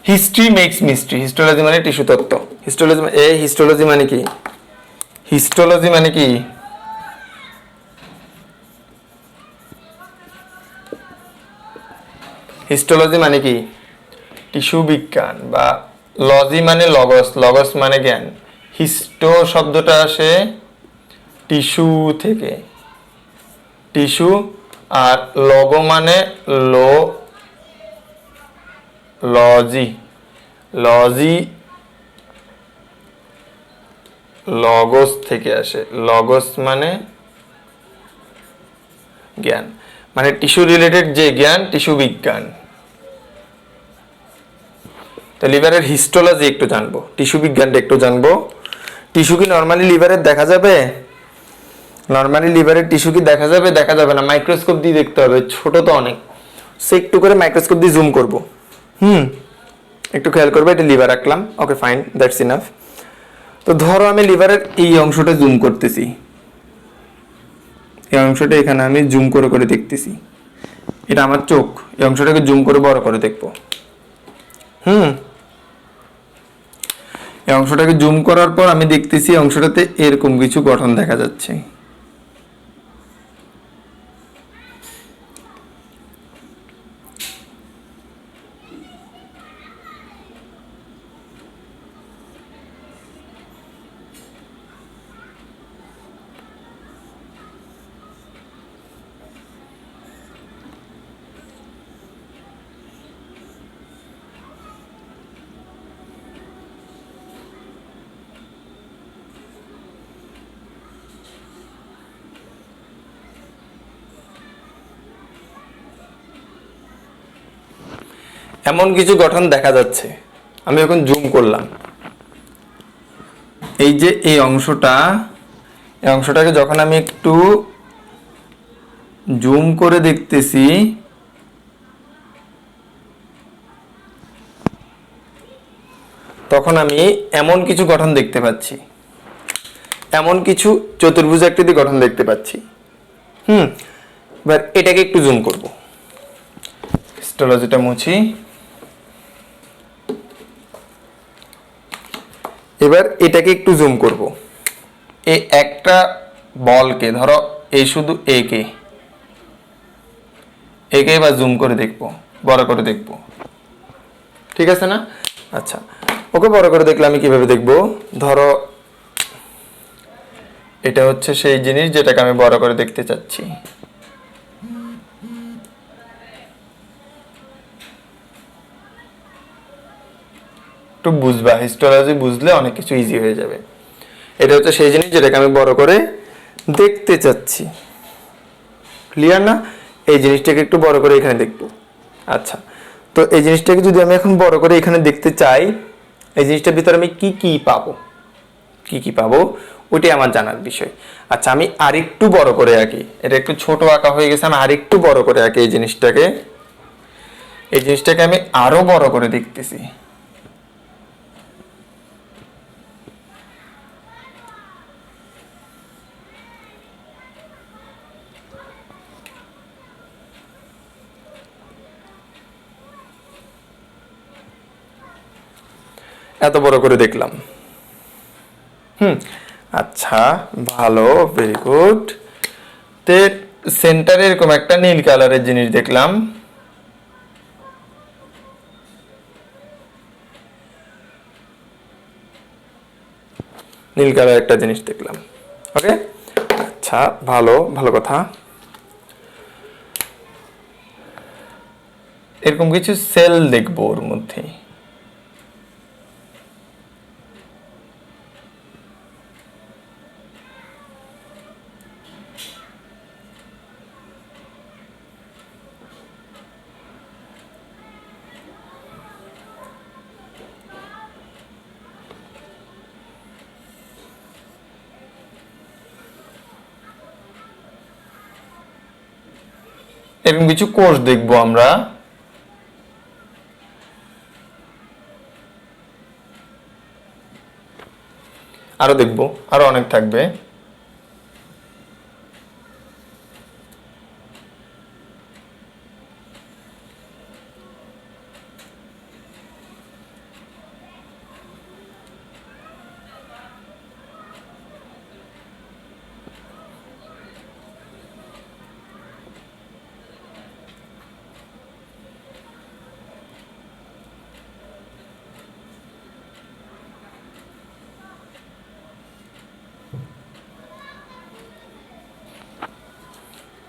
হিস্ট্রি মেক্স মিস্ট্রি। হিস্টোলজি মানে টিস্যু তত্ত্ব। হিস্টোলজি মানে কি? হিস্টোলজি মানে কি? হিস্টোলজি মানে কি? টিস্যু বিজ্ঞান বা লজি মানে লগস, লগস মানে জ্ঞান, হিস্টো শব্দটা আসে টিস্যু থেকে, টিস্যু, আর লগো মানে লো, লজি, লজি লগস থেকে আসে, লগস মানে জ্ঞান, মানে টিস্যু রিলেটেড যে জ্ঞান, টিস্যু বিজ্ঞান। তো লিভারের হিস্টোলজি একটু জানবো, টিস্যু বিজ্ঞানটা একটু জানবো। টিস্যু কি নর্মালি লিভারের দেখা যাবে? নর্মালি লিভারের টিস্যু কি দেখা যাবে? দেখা যাবে না, মাইক্রোস্কোপ দিয়ে দেখতে হবে, ছোট তো অনেক। সে একটু করে মাইক্রোস্কোপ দিয়ে জুম করব। একটু খেয়াল করবে, এটা লিভার রাখলাম, ওকে ফাইন, দ্যাটস ইনাফ। তো ধরো আমি লিভারের এই অংশটা জুম করতেছি, এই অংশটা এখানে আমি জুম করে করে দেখতেছি, এটা আমার চোখ, এই অংশটাকে জুম করে বড় করে দেখবো। এই অংশটাকে জুম করার পর আমি দেখতেছি অংশটাতে এরকম কিছু গঠন দেখা যাচ্ছে। এমন কিছু গঠন দেখা যাচ্ছে, আমি এখন জুম করলাম, এই যে এই অংশটা, এই অংশটাকে যখন আমি একটু জুম করে দেখতেছি, তখন আমি এমন কিছু গঠন দেখতে পাচ্ছি, এমন কিছু চতুর্ভুজ আকৃতি গঠন দেখতে পাচ্ছি। এবার এটাকে একটু জুম করব, হিস্টোলজিটা মুছি। এবার এটাকে একটু জুম করব, এই একটা বলকে ধরো, এই শুধু একে একে এবার জুম করে দেখব, বড় করে দেখব, ঠিক আছে না? আচ্ছা, ওকে বড় করে দেখলে আমি কিভাবে দেখব? ধরো এটা হচ্ছে সেই জিনিস যেটাকে আমি বড় করে দেখতে চাচ্ছি। একটু বুঝবা, হিস্টোলজি বুঝলে অনেক কিছু ইজি হয়ে যাবে। এটা হচ্ছে সেই জিনিস যেটাকে আমি বড় করে দেখতে চাচ্ছি, ক্লিয়ার না? এই জিনিসটাকে একটু বড় করে এখানে দেখব। আচ্ছা, তো এই জিনিসটাকে যদি আমি এখন বড় করে এখানে দেখতে চাই, এই জিনিসটার ভিতরে আমি কি কি পাবো, কি কি পাবো ওইটাই আমার জানার বিষয়। আচ্ছা, আমি আরেকটু বড় করে আঁকি, এটা একটু ছোট আঁকা হয়ে গেছে, আমি আরেকটু বড় করে আঁকি এই জিনিসটাকে, এই জিনিসটাকে আমি আরো বড় করে দেখতেছি। এত বড় করে দেখলাম। আচ্ছা, ভালো, ভেরি গুড। তে সেন্টারে এরকম একটা নীল কালারের জিনিস দেখলাম, নীল কালার একটা জিনিস দেখলাম, ওকে। আচ্ছা, ভালো, ভালো কথা। এরকম কিছু সেল দেখবো ওর মধ্যে, এরকম কিছু কোষ দেখবো আমরা, আরো দেখবো, আরো অনেক থাকবে।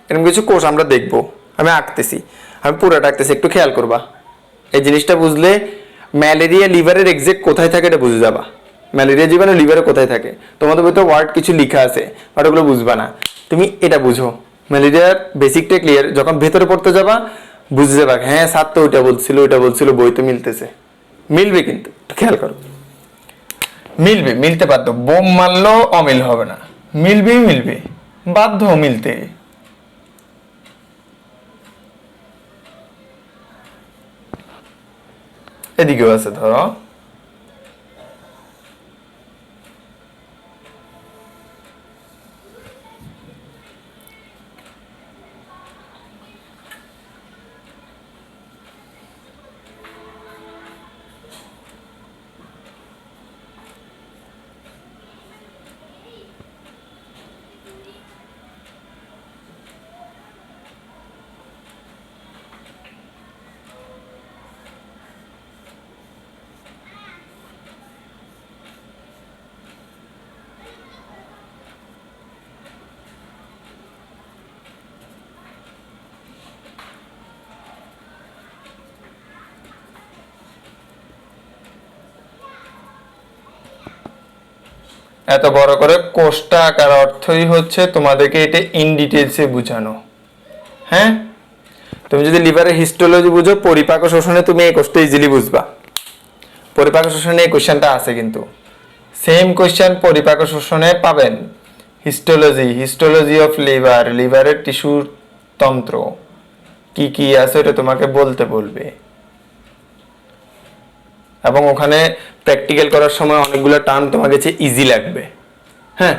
এরকম কিছু কোষ আমরা দেখব। আমি আঁকতেছি, আমি পুরোটা আঁকতেছি, একটু খেয়াল করবা। এই জিনিসটা বুঝলে ম্যালেরিয়া লিভারের এক্সাক্ট কোথায় থাকে এটা বুঝে যাবা। ম্যালেরিয়া জীবাণু লিভারে কোথায় থাকে, তোমাদের ভিতরে ওয়ার্ড কিছু লেখা আছে বাট ওগুলো বুঝবা না, তুমি এটা বুঝো। ম্যালেরিয়ার বেসিকটা ক্লিয়ার, যখন ভেতরে পড়তে যাবা বুঝে যাবা, হ্যাঁ স্যার তো ওইটা বলছিল বই তো মিলতেছে, মিলবে কিন্তু খেয়াল করো, মিলবে, মিলতে বাধ্য। বোম মারলেও অমিল হবে না, মিলবে বাধ্য মিলতে। এদিকেও আছে ধরো, এত বড় করে কোষটা আকার অর্থই হচ্ছে তোমাদেরকে এটা ইন ডিটেলসে বুঝানো। হ্যাঁ, তুমি যদি লিভারের হিস্টোলজি বুঝো, পরিপাক ও শোষণে তুমি এই কোষটা ইজিলি বুঝবা। পরিপাক ও শোষণে এই কোশ্চেনটা আছে, কিন্তু সেম কোশ্চেন পরিপাক ও শোষণে পাবেন। হিস্টোলজি অফ লিভার, লিভারের টিস্যুর তন্ত্র কি কি আছে এটা তোমাকে বলতে বলবে, এবং ওখানে প্র্যাকটিক্যাল করার সময় অনেকগুলো টার্ম তোমার কাছে ইজি লাগবে। হ্যাঁ,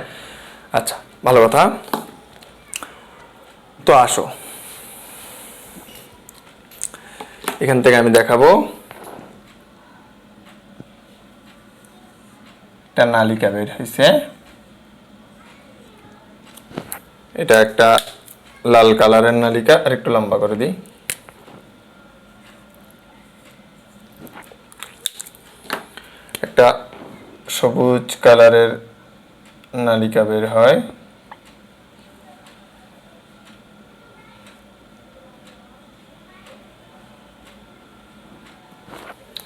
আচ্ছা ভালো কথা। তো আসো, এখান থেকে আমি দেখাবো একটা নালিকা বের হয়েছে। এটা একটা লাল কালারের নালিকা, আর একটু লম্বা করে দিই। একটা সবুজ কালারের নালিকা বের হয়।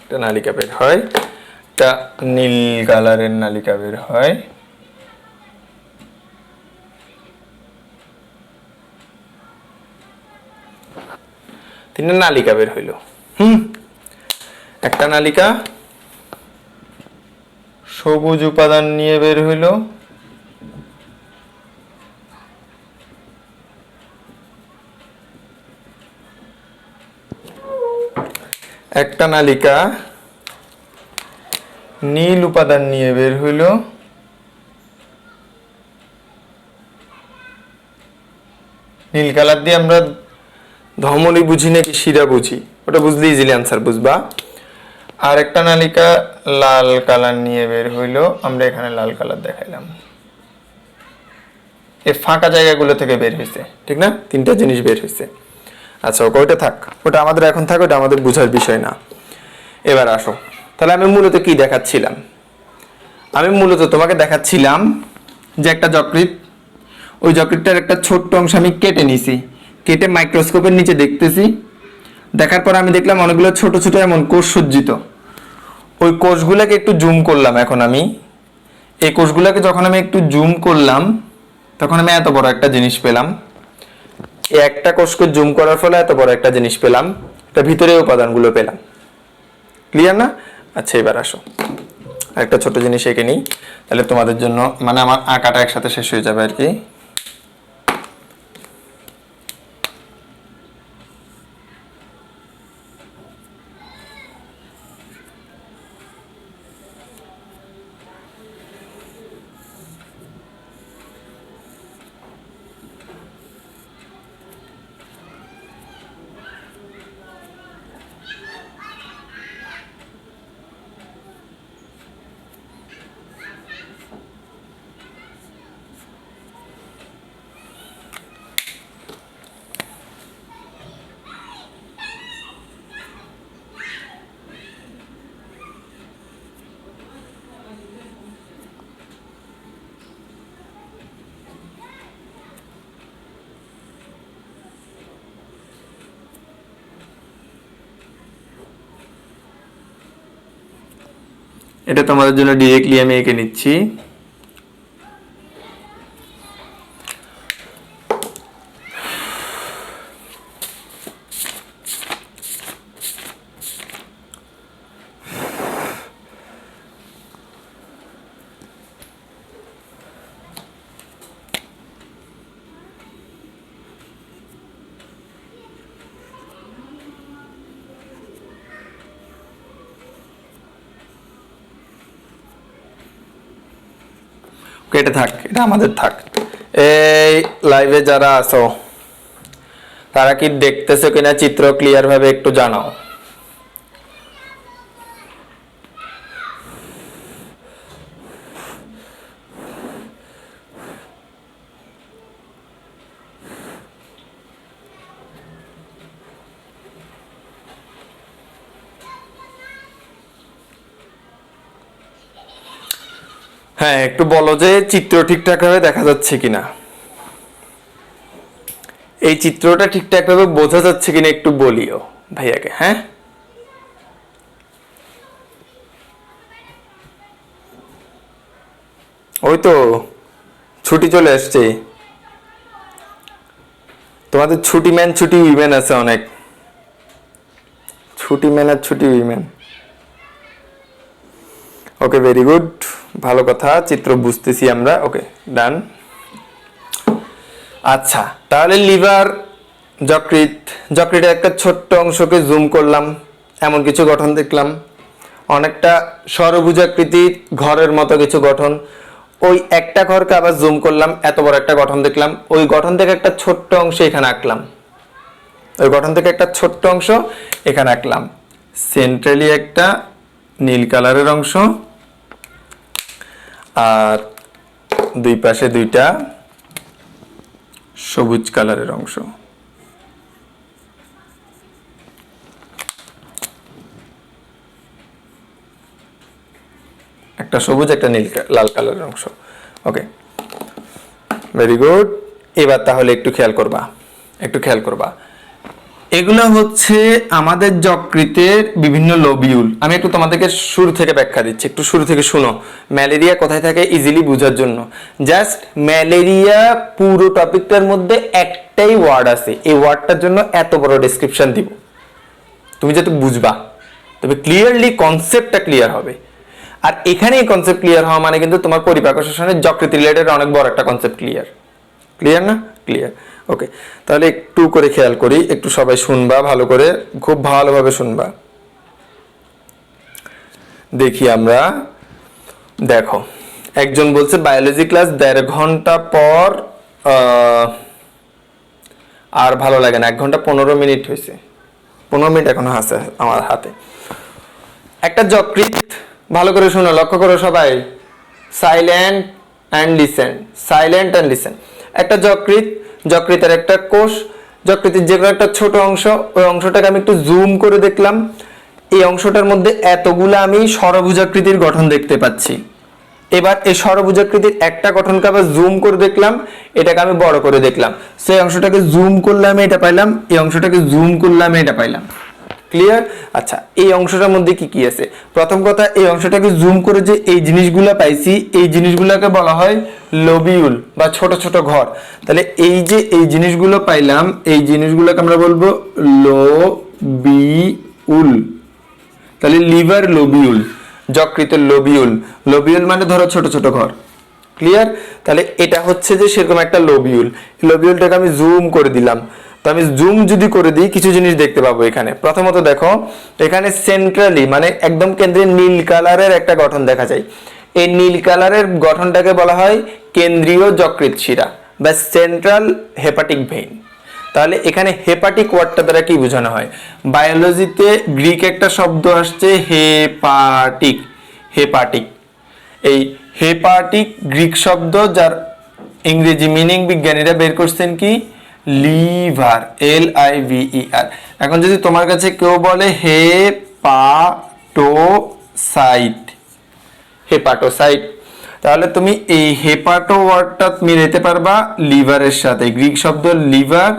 একটা নালিকা বের হয়, একটা নীল কালারের নালিকা বের হয়, তিনটা নালিকা বের হইল। একটা নালিকা সবুজ উপাদান নিয়ে বের হইল, একটা নালিকা নীল উপাদান নিয়ে বের হইল, নীল কালার দিয়ে আমরা ধমনী বুঝি নাকি শিরা বুঝি, ওটা বুঝলে ইজিলি আনসার বুঝবা। আর একটা নালিকা লাল কালার নিয়ে বের হইল, আমরা এখানে লাল কালার দেখাইলাম, এই ফাঁকা জায়গাগুলো থেকে বের হয়েছে, ঠিক না? তিনটা জিনিস বের হয়েছে। আচ্ছা ওটা থাক, ওটা আমাদের এখন থাক, ওটা আমাদের বুঝার বিষয় না। এবার আসো, তাহলে আমি মূলত কি দেখাচ্ছিলাম? আমি মূলত তোমাকে দেখাচ্ছিলাম যে একটা যকৃৎ, ওই যকৃৎটার একটা ছোট্ট অংশ আমি কেটে নিছি, কেটে মাইক্রোস্কোপের নিচে দেখতেছি। দেখার পর আমি দেখলাম অনেকগুলো ছোট ছোট এমন কোষ সজ্জিত। ওই কোষগুলোকে একটু জুম করলাম। এখন আমি এই কোষগুলোকে যখন আমি একটু জুম করলাম, তখন আমি এত বড় একটা জিনিস পেলাম। এই একটা কোষকে জুম করার ফলে এত বড় একটা জিনিস পেলাম, এটা ভিতরে উপাদানগুলো পেলাম। ক্লিয়ার না? আচ্ছা এবার আসো, একটা ছোট জিনিস এঁকে নিই, তাহলে তোমাদের জন্য মানে আমার আঁকাটা একসাথে শেষ হয়ে যাবে আর কি। এটা তোমাদের জন্য ডিরেক্টলি আমি এঁকে নিচ্ছি। এটা থাক, এটা আমাদের থাক। এই লাইভে যারা আছো তারা কি দেখতেছো কিনা চিত্র ক্লিয়ার ভাবে একটু জানাও। হ্যাঁ, একটু বলো যে চিত্র ঠিকঠাক ভাবে দেখা যাচ্ছে কিনা, এই চিত্রটা ঠিকঠাক ভাবে বোঝা যাচ্ছে কিনা একটু বলিও ভাইয়াকে। হ্যাঁ, ওই তো ছুটি চলে আসছে, তোমাদের ছুটি ম্যান ছুটি উইমেন আছে অনেক, ছুটি ম্যান আর ছুটি উইমেন। ওকে, ভেরি গুড, ভালো কথা, চিত্র বুঝতেছি আমরা। ওকে, ডান। আচ্ছা, তাহলে লিভার, যকৃতের একটা ছোট্ট অংশকে জুম করলাম, এমন কিছু গঠন দেখলাম, অনেকটা ষড়ভুজাকৃতির ঘরের মতো কিছু গঠন। ওই একটা ঘরকে আবার জুম করলাম, এত বড় একটা গঠন দেখলাম। ওই গঠন থেকে একটা ছোট্ট অংশ এখানে আঁকলাম, ওই গঠন থেকে একটা ছোট্ট অংশ এখানে আঁকলাম। সেন্ট্রালি একটা নীল কালারের অংশ, আর দুই পাশে দুইটা সবুজ কালারের অংশ। একটা সবুজ, একটা লাল কালারের অংশ। ওকে, ভেরি গুড। এবার তাহলে একটু খেয়াল করবা, এগুলো হচ্ছে আমাদের যকৃতের বিভিন্ন লোবিউল। আমি একটু তোমাদেরকে শুরু থেকে ব্যাখ্যা দিচ্ছি, একটু শুরু থেকে শুনো। ম্যালেরিয়া কোথায় থাকে ইজিলি বোঝার জন্য, জাস্ট ম্যালেরিয়া পুরো টপিকটার মধ্যে একটাই ওয়ার্ড আছে, এই ওয়ার্ডটার জন্য এত বড় ডেসক্রিপশন দিব, তুমি যেহেতু বুঝবা, তবে ক্লিয়ারলি কনসেপ্টটা ক্লিয়ার হবে। আর এখানে এই কনসেপ্ট ক্লিয়ার হওয়া মানে কিন্তু তোমার পরিপাক শ্বসনের যকৃত রিলেটেড অনেক বড় একটা কনসেপ্ট ক্লিয়ার না? ক্লিয়ার। ওকে, তাহলে একটু করে খেয়াল করি, একটু সবাই শুনবা ভালো করে, খুব ভালোভাবে শুনবা। দেখি আমরা, দেখো একজন বলছে বায়োলজি ক্লাস 1.5 ঘন্টা পর, আর ভালো লাগে না, 1 ঘন্টা 15 মিনিট হয়েছে, 15 মিনিট এখনো আছে আমার হাতে। একটা যকৃত, ভালো করে শোনো, লক্ষ্য করো সবাই, সাইলেন্ট অ্যান্ড লিসেন। একটা যকৃতের একটা কোষ, যকৃতের যে কোনো একটা ছোট অংশ, ওই অংশটাকে আমি একটু জুম করে দেখলাম, এই অংশটার মধ্যে এতগুলো আমি ষড়ভুজাকৃতির গঠন দেখতে পাচ্ছি। এবার এই ষড়ভুজাকৃতির একটা গঠনকে আবার জুম করে দেখলাম, এটাকে আমি বড় করে দেখলাম, সেই অংশটাকে জুম করলাম, এটা পাইলাম, এই অংশটাকে জুম করলাম, এটা পাইলাম। ক্লিয়ার? আচ্ছা, এই অংশটার মধ্যে কি কি আছে? প্রথম কথা, এই অংশটাকে জুম করে যে এই জিনিসগুলো পাইছি, এই জিনিসগুলোকে বলা হয় লোবিউল বা ছোট ছোট ঘর। তাহলে এই যে এই জিনিসগুলো পাইলাম, এই জিনিসগুলোকে আমরা বলবো লোবিউল। তাহলে লিভার লোবিউল, যকৃতের লোবিউল মানে ধরো ছোট ছোট ঘর। ক্লিয়ার? তাহলে এটা হচ্ছে যে সেরকম একটা লোবিউলটাকে আমি জুম করে দিলাম। তো আমি জুম যদি করে দিই, কিছু জিনিস দেখতে পাবো এখানে। প্রথমত দেখো, এখানে সেন্ট্রালি মানে একদম কেন্দ্রে নীল কালারের একটা গঠন দেখা যায়। এই নীল কালারের গঠনটাকে বলা হয় কেন্দ্রীয় যকৃৎ শিরা বা সেন্ট্রাল হেপাটিক ভেইন। তাহলে এখানে হেপাটিক ওয়ার্ডটা দ্বারা কি বোঝানো হয়? বায়োলজিতে গ্রিক একটা শব্দ আসছে হেপাটিক। এই হেপাটিক গ্রিক শব্দ, যার ইংরেজি মিনিং বিজ্ঞানীরা বের করছেন কি? Liver, LIVER। এখন যদি তোমার কাছে কেউ বলে হেপাটোসাইট, তাহলে তুমি এই হেপাটো ওয়ার্ডটা মিলাইতে পারবা লিভারের সাথে। গ্রিক শব্দ লিভার,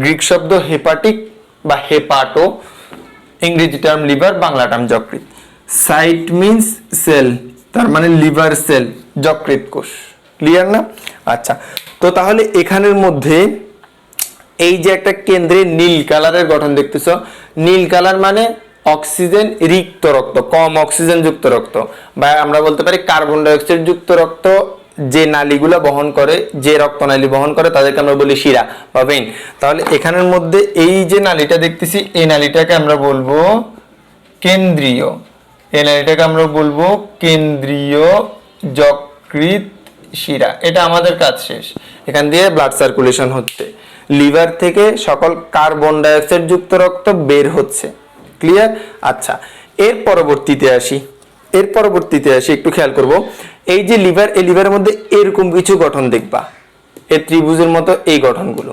গ্রিক শব্দ হেপাটিক বা হেপাটো, ইংরেজি টার্ম লিভার, বাংলা টার্ম যকৃৎ। সাইট মিন্স সেল, তার মানে লিভার সেল, যকৃৎ কোষ। ক্লিয়ার না? আচ্ছা, তো তাহলে এখানের মধ্যে এই যে একটা কেন্দ্রে নীল কালারের গঠন দেখতেছ, নীল কালার মানে অক্সিজেন রিক্ত রক্ত, কম অক্সিজেন যুক্ত রক্ত, বা আমরা বলতে পারি কার্বন ডাই অক্সাইড যুক্ত রক্ত যে নালীগুলো বহন করে, যে রক্তনালী বহন করে তাদেরকে আমরা বলি শিরা বা ভেইন। তাহলে এখানের মধ্যে এই যে নালীটা দেখতেছি, এই নালীটাকে আমরা বলবো কেন্দ্রীয়, এই নালীটাকে আমরা বলবো কেন্দ্রীয় যকৃৎ শিরা। এটা আমাদের কাজ শেষ, এখান দিয়ে ব্লাড সার্কুলেশন হচ্ছে, লিভার থেকে সকল কার্বন ডাই অক্সাইড যুক্ত রক্ত বের হচ্ছে। ক্লিয়ার? আচ্ছা, এর পরবর্তীতে আসি, একটু খেয়াল করব। এই যে লিভার, এই লিভারের মধ্যে এরকম কিছু গঠন দেখবা, এই ত্রিভুজের মতো এই গঠনগুলো,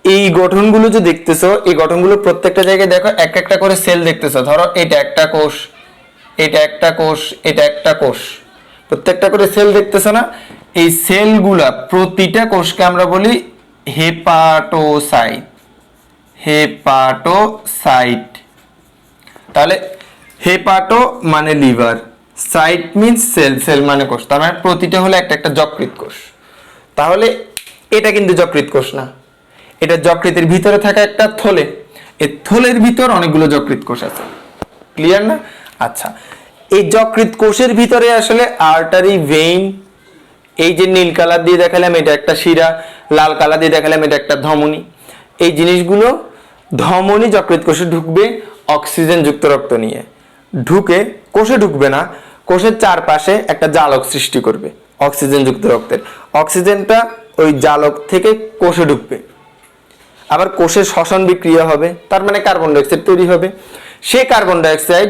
এই গঠনগুলো যে দেখতেছো, এই গঠনগুলো প্রত্যেকটা জায়গায় দেখো এক একটা করে সেল দেখতেছো। ধরো এটা একটা কোষ, এটা একটা কোষ, এটা একটা কোষ, প্রত্যেকটা করে সেল দেখতেছো না? এই সেলগুলা প্রতিটা কোষকে আমরা বলি হেপাটোসাইট, হেপাটোসাইট। তাহলে হেপাটো মানে liver, cyte means cell, cell মানে কোষ, তার মানে প্রতিটা হলো একটা একটা যকৃৎ কোষ। তাহলে এটা কিন্তু যকৃৎ কোষ না, এটা যকৃতের ভিতরে থাকা একটা থলে, এই থলের ভিতর অনেকগুলো যকৃৎ কোষ আছে। ক্লিয়ার না? আচ্ছা, এই যকৃৎ কোষের ভিতরে আসলে আর্টারি, ভেইন, এই যে নীল কালার দিয়ে দেখালাম এটা একটা শিরা, লাল কালার দিয়ে দেখালাম এটা একটা ধমনী, এই জিনিসগুলো ধমনী যকৃৎ কোষে ঢুকবে অক্সিজেন যুক্ত রক্ত নিয়ে, ঢুকে কোষে ঢুকবে না, কোষের চারপাশে একটা জালক সৃষ্টি করবে অক্সিজেন যুক্ত রক্তের, অক্সিজেনটা ওই জালক থেকে কোষে ঢুকবে, আবার কোষে শ্বসন বিক্রিয়া হবে, তার মানে কার্বন ডাই অক্সাইড তৈরি হবে। সেই কার্বন ডাই অক্সাইড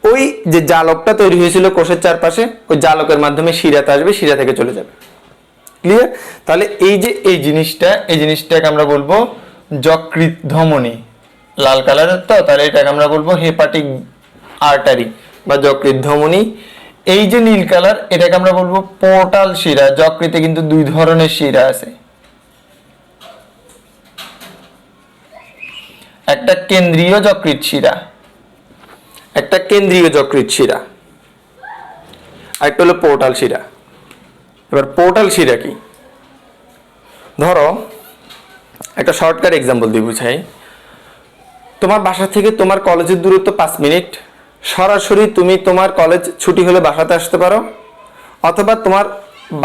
ওই যে জালকটা তৈরি হয়েছিল কোষের চারপাশে, ওই জালকের মাধ্যমে শিরাতে আসবে, শিরা থেকে চলে যাবে। ক্লিয়ার? তাহলে এই যে এই জিনিসটাকে আমরা বলবো যকৃৎ ধমনী, লাল কালারের তো, তাহলে এটাকে আমরা বলবো হেপাটিক আর্টারি বা যকৃৎ ধমনী। এই যে নীল কালার, এটাকে আমরা বলবো পোর্টাল শিরা। যকৃতে কিন্তু দুই ধরনের শিরা আছে, একটা কেন্দ্রীয় যকৃৎ শিরা, একটা কেন্দ্রীয় যকৃৎ শিরা, আর একটা হলো পোর্টাল শিরা। এবার পোর্টাল শিরা কি? ধরো একটা শর্টকাট এক্সাম্পল দিয়ে বুঝাই। তোমার বাসা থেকে তোমার কলেজের দূরত্ব 5 মিনিট, সরাসরি তুমি তোমার কলেজ ছুটি হলে বাসাতে আসতে পারো, অথবা তোমার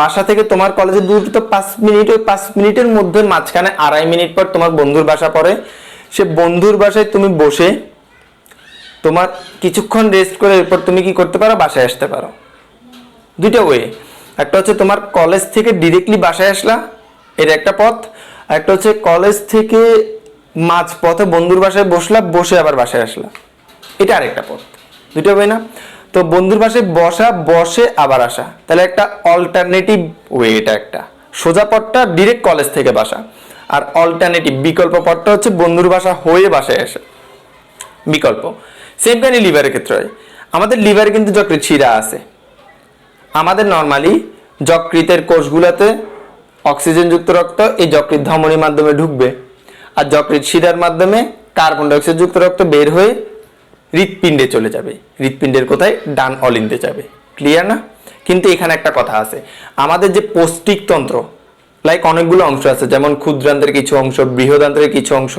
বাসা থেকে তোমার কলেজের দূরত্ব 5 মিনিট, ওই 5 মিনিটের মধ্যে মাঝখানে 2.5 মিনিট পর তোমার বন্ধুর বাসা পড়ে, সে বন্ধুর বাসায় তুমি বসে তোমার কিছুক্ষণ রেস্ট করে এরপর তুমি কি করতে পারো? বাসায় আসতে পারো। দুইটা ওয়ে, একটা হচ্ছে তোমার কলেজ থেকে ডিরেক্টলি বাসায় আসলা, এর একটা পথ, আর একটা হচ্ছে কলেজ থেকে মাঝ পথে বন্ধুর বাসায় বসলা, বসে আবার বাসায় আসলা, এটা আরেকটা পথ। দুইটা ওয়ে না? তো বন্ধুর বাসায় বসা, বসে আবার আসা, তাহলে একটা অল্টারনেটিভ ওয়ে। এটা একটা সোজা পথটা ডিরেক্ট কলেজ থেকে বাসা, আর অল্টারনেটিভ বিকল্প পথটা হচ্ছে বন্ধুর বাসা হয়ে বাসায় আসা, বিকল্প। সেম কাহিনী লিভারের ক্ষেত্রে হয়। আমাদের লিভারে কিন্তু যকৃৎ শিরা আছে, আমাদের নর্মালি যকৃতের কোষগুলোতে অক্সিজেন যুক্ত রক্ত এই যকৃৎ ধমনীর মাধ্যমে ঢুকবে, আর যকৃৎ শিরার মাধ্যমে কার্বন ডাই অক্সাইড যুক্ত রক্ত বের হয়ে হৃৎপিণ্ডে চলে যাবে। হৃৎপিণ্ডের কোথায়? ডান অলিন্দে যাবে। ক্লিয়ার না? কিন্তু এখানে একটা কথা আছে, আমাদের যে পৌষ্টিকতন্ত্র, লাইক অনেকগুলো অংশ আছে, যেমন ক্ষুদ্রান্ত্রের কিছু অংশ, বৃহদান্ত্রের কিছু অংশ,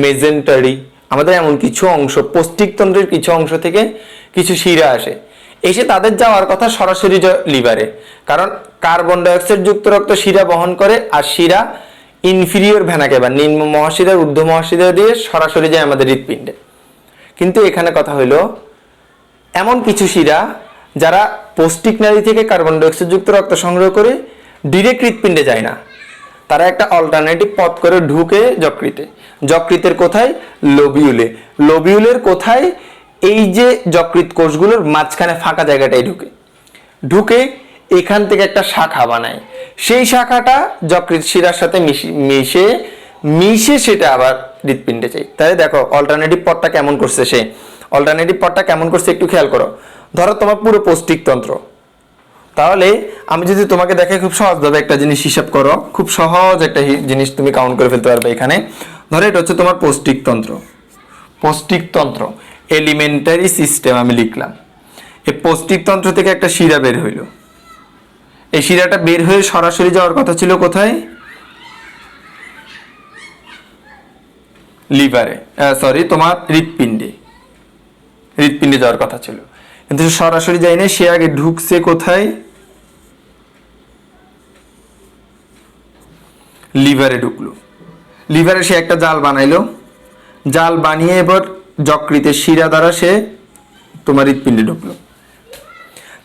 মেজেন্টারি, আমাদের এমন কিছু অংশ, পৌষ্টিকতন্ত্রের কিছু অংশ থেকে কিছু শিরা আসে, এসে তাদের যাওয়ার কথা সরাসরি লিভারে, কারণ কার্বন ডাই অক্সাইড যুক্ত রক্ত শিরা বহন করে, আর শিরা ইনফিরিয়র ভেনাকে বা নিম্ন মহাশিরা ঊর্ধ্ব মহাশিরা দিয়ে সরাসরি যায় আমাদের হৃৎপিণ্ডে। কিন্তু এখানে কথা হইলো, এমন কিছু শিরা যারা পৌষ্টিক নালী থেকে কার্বন ডাই অক্সাইড যুক্ত রক্ত সংগ্রহ করে ডিরেক্ট হৃৎপিণ্ডে যায় না, তারা একটা অল্টারনেটিভ পথ করে ঢুকে যকৃতে। যকৃতের কোথায়? লোবিউলে। লোবিউলের কোথায়? এই যে যকৃৎ কোষগুলোর মাঝখানে ফাঁকা জায়গাটাই ঢুকে এখান থেকে একটা শাখা বানায়, সেই শাখাটা যকৃৎ শিরার সাথে মিশে সেটা আবার হৃৎপিণ্ডে যায়। তাহলে দেখো অল্টারনেটিভ পথটা কেমন করছে, সে অল্টারনেটিভ পথটা কেমন করছে একটু খেয়াল করো। ধরো তোমার পুরো পৌষ্টিকতন্ত্র, তাহলে আমি যদি তোমাকে দেখাই খুব সহজভাবে একটা জিনিস হিসাব করো, খুব সহজ একটা জিনিস তুমি কাউন্ট করে ফেলতে পারবে। এখানে ধরো এটা হচ্ছে তোমার পৌষ্টিকতন্ত্র, এলিমেন্টারি সিস্টেম আমি লিখলাম। এই পৌষ্টিকতন্ত্র থেকে একটা শিরা বের হইল, এই শিরাটা বের হয়ে সরাসরি যাওয়ার কথা ছিল কোথায়? লিভারে, সরি তোমার হৃৎপিণ্ডে, হৃৎপিণ্ডে যাওয়ার কথা ছিল, কিন্তু সরাসরি যাই না, সে আগে ঢুকছে কোথায়? লিভারে ঢুকলো। লিভারে সে একটা জাল বানাইলো, জাল বানিয়ে এবার যকৃতের শিরা দ্বারা সে তোমার হৃৎপিণ্ডে ঢুকলো।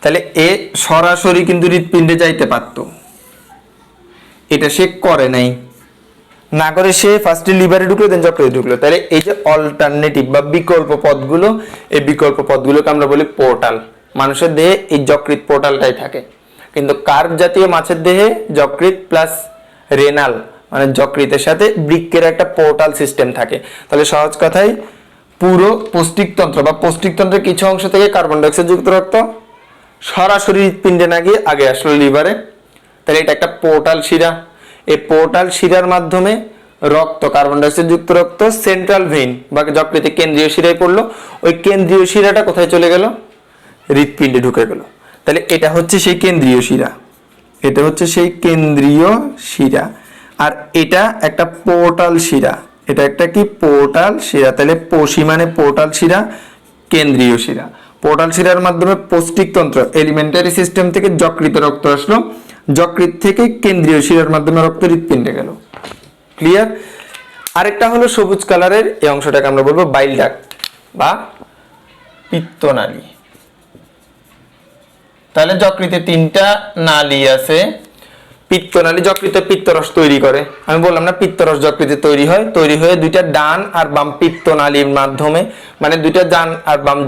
তাহলে এ সরাসরি কিন্তু হৃৎপিণ্ডে যাইতে পারতো, এটা সে করে নাই, না করে সে ফার্স্টে লিভারে ঢুকলো দেন যকৃতে ঢুকলো। তাহলে এই যে অল্টারনেটিভ বা বিকল্প পথগুলো, এই বিকল্প পথগুলোকে আমরা বলি পোর্টাল। মানুষের দেহে এই যকৃত পোর্টালটাই থাকে, কিন্তু কার্প জাতীয় মাছের দেহে যকৃত প্লাস রেনাল মানে যকৃতের সাথে বৃক্কের একটা পোর্টাল সিস্টেম থাকে। তাহলে সহজ কথায় পুরো পৌষ্টিকতন্ত্র বা পৌষ্টিকতন্ত্রের কিছু অংশ থেকে কার্বন ডাইঅক্সাইড যুক্ত রক্ত সরাসরি হৃৎপিণ্ডে না গিয়ে আগে আসলো লিভারে। তাহলে এটা একটা পোর্টাল শিরা। এই পোর্টাল শিরার মাধ্যমে রক্ত, কার্বন ডাইঅক্সাইড যুক্ত রক্ত সেন্ট্রাল ভেইন বা যকৃতে কেন্দ্রীয় শিরায় পড়লো, ওই কেন্দ্রীয় শিরাটা কোথায় চলে গেল? হৃৎপিণ্ডে ঢুকে গেল। তাহলে এটা হচ্ছে সেই কেন্দ্রীয় শিরা, এটা হচ্ছে সেই কেন্দ্রীয় শিরা, আর এটা একটা পোর্টাল শিরা, এটা একটা কি পোর্টাল শিরা। তাহলে পোষি মানে পোর্টাল শিরা, কেন্দ্রীয় শিরা। পোর্টাল শিরার মাধ্যমে পৌষ্টিকতন্ত্র এলিমেন্টারি সিস্টেম থেকে যকৃতে রক্ত আসলো, যকৃত থেকে কেন্দ্রীয় শিরার মাধ্যমে রক্ত হৃৎপিণ্ডে গেল। ক্লিয়ার? আরেকটা হলো সবুজ কালারের এই অংশটাকে আমরা বলবো বাইল ডাক্ট বা পিত্তনালী। তাহলে যকৃতে তিনটা নালী আছে। পিত্তনালী যকৃতে পিত্তরস তৈরি করে, আমি বললাম না পিত্তরস যকৃতে তৈরি হয়, তৈরি হয়ে দুইটা ডান আর বাম পিত্তনালীর মাধ্যমে, মানে দুইটা ডান আর বাম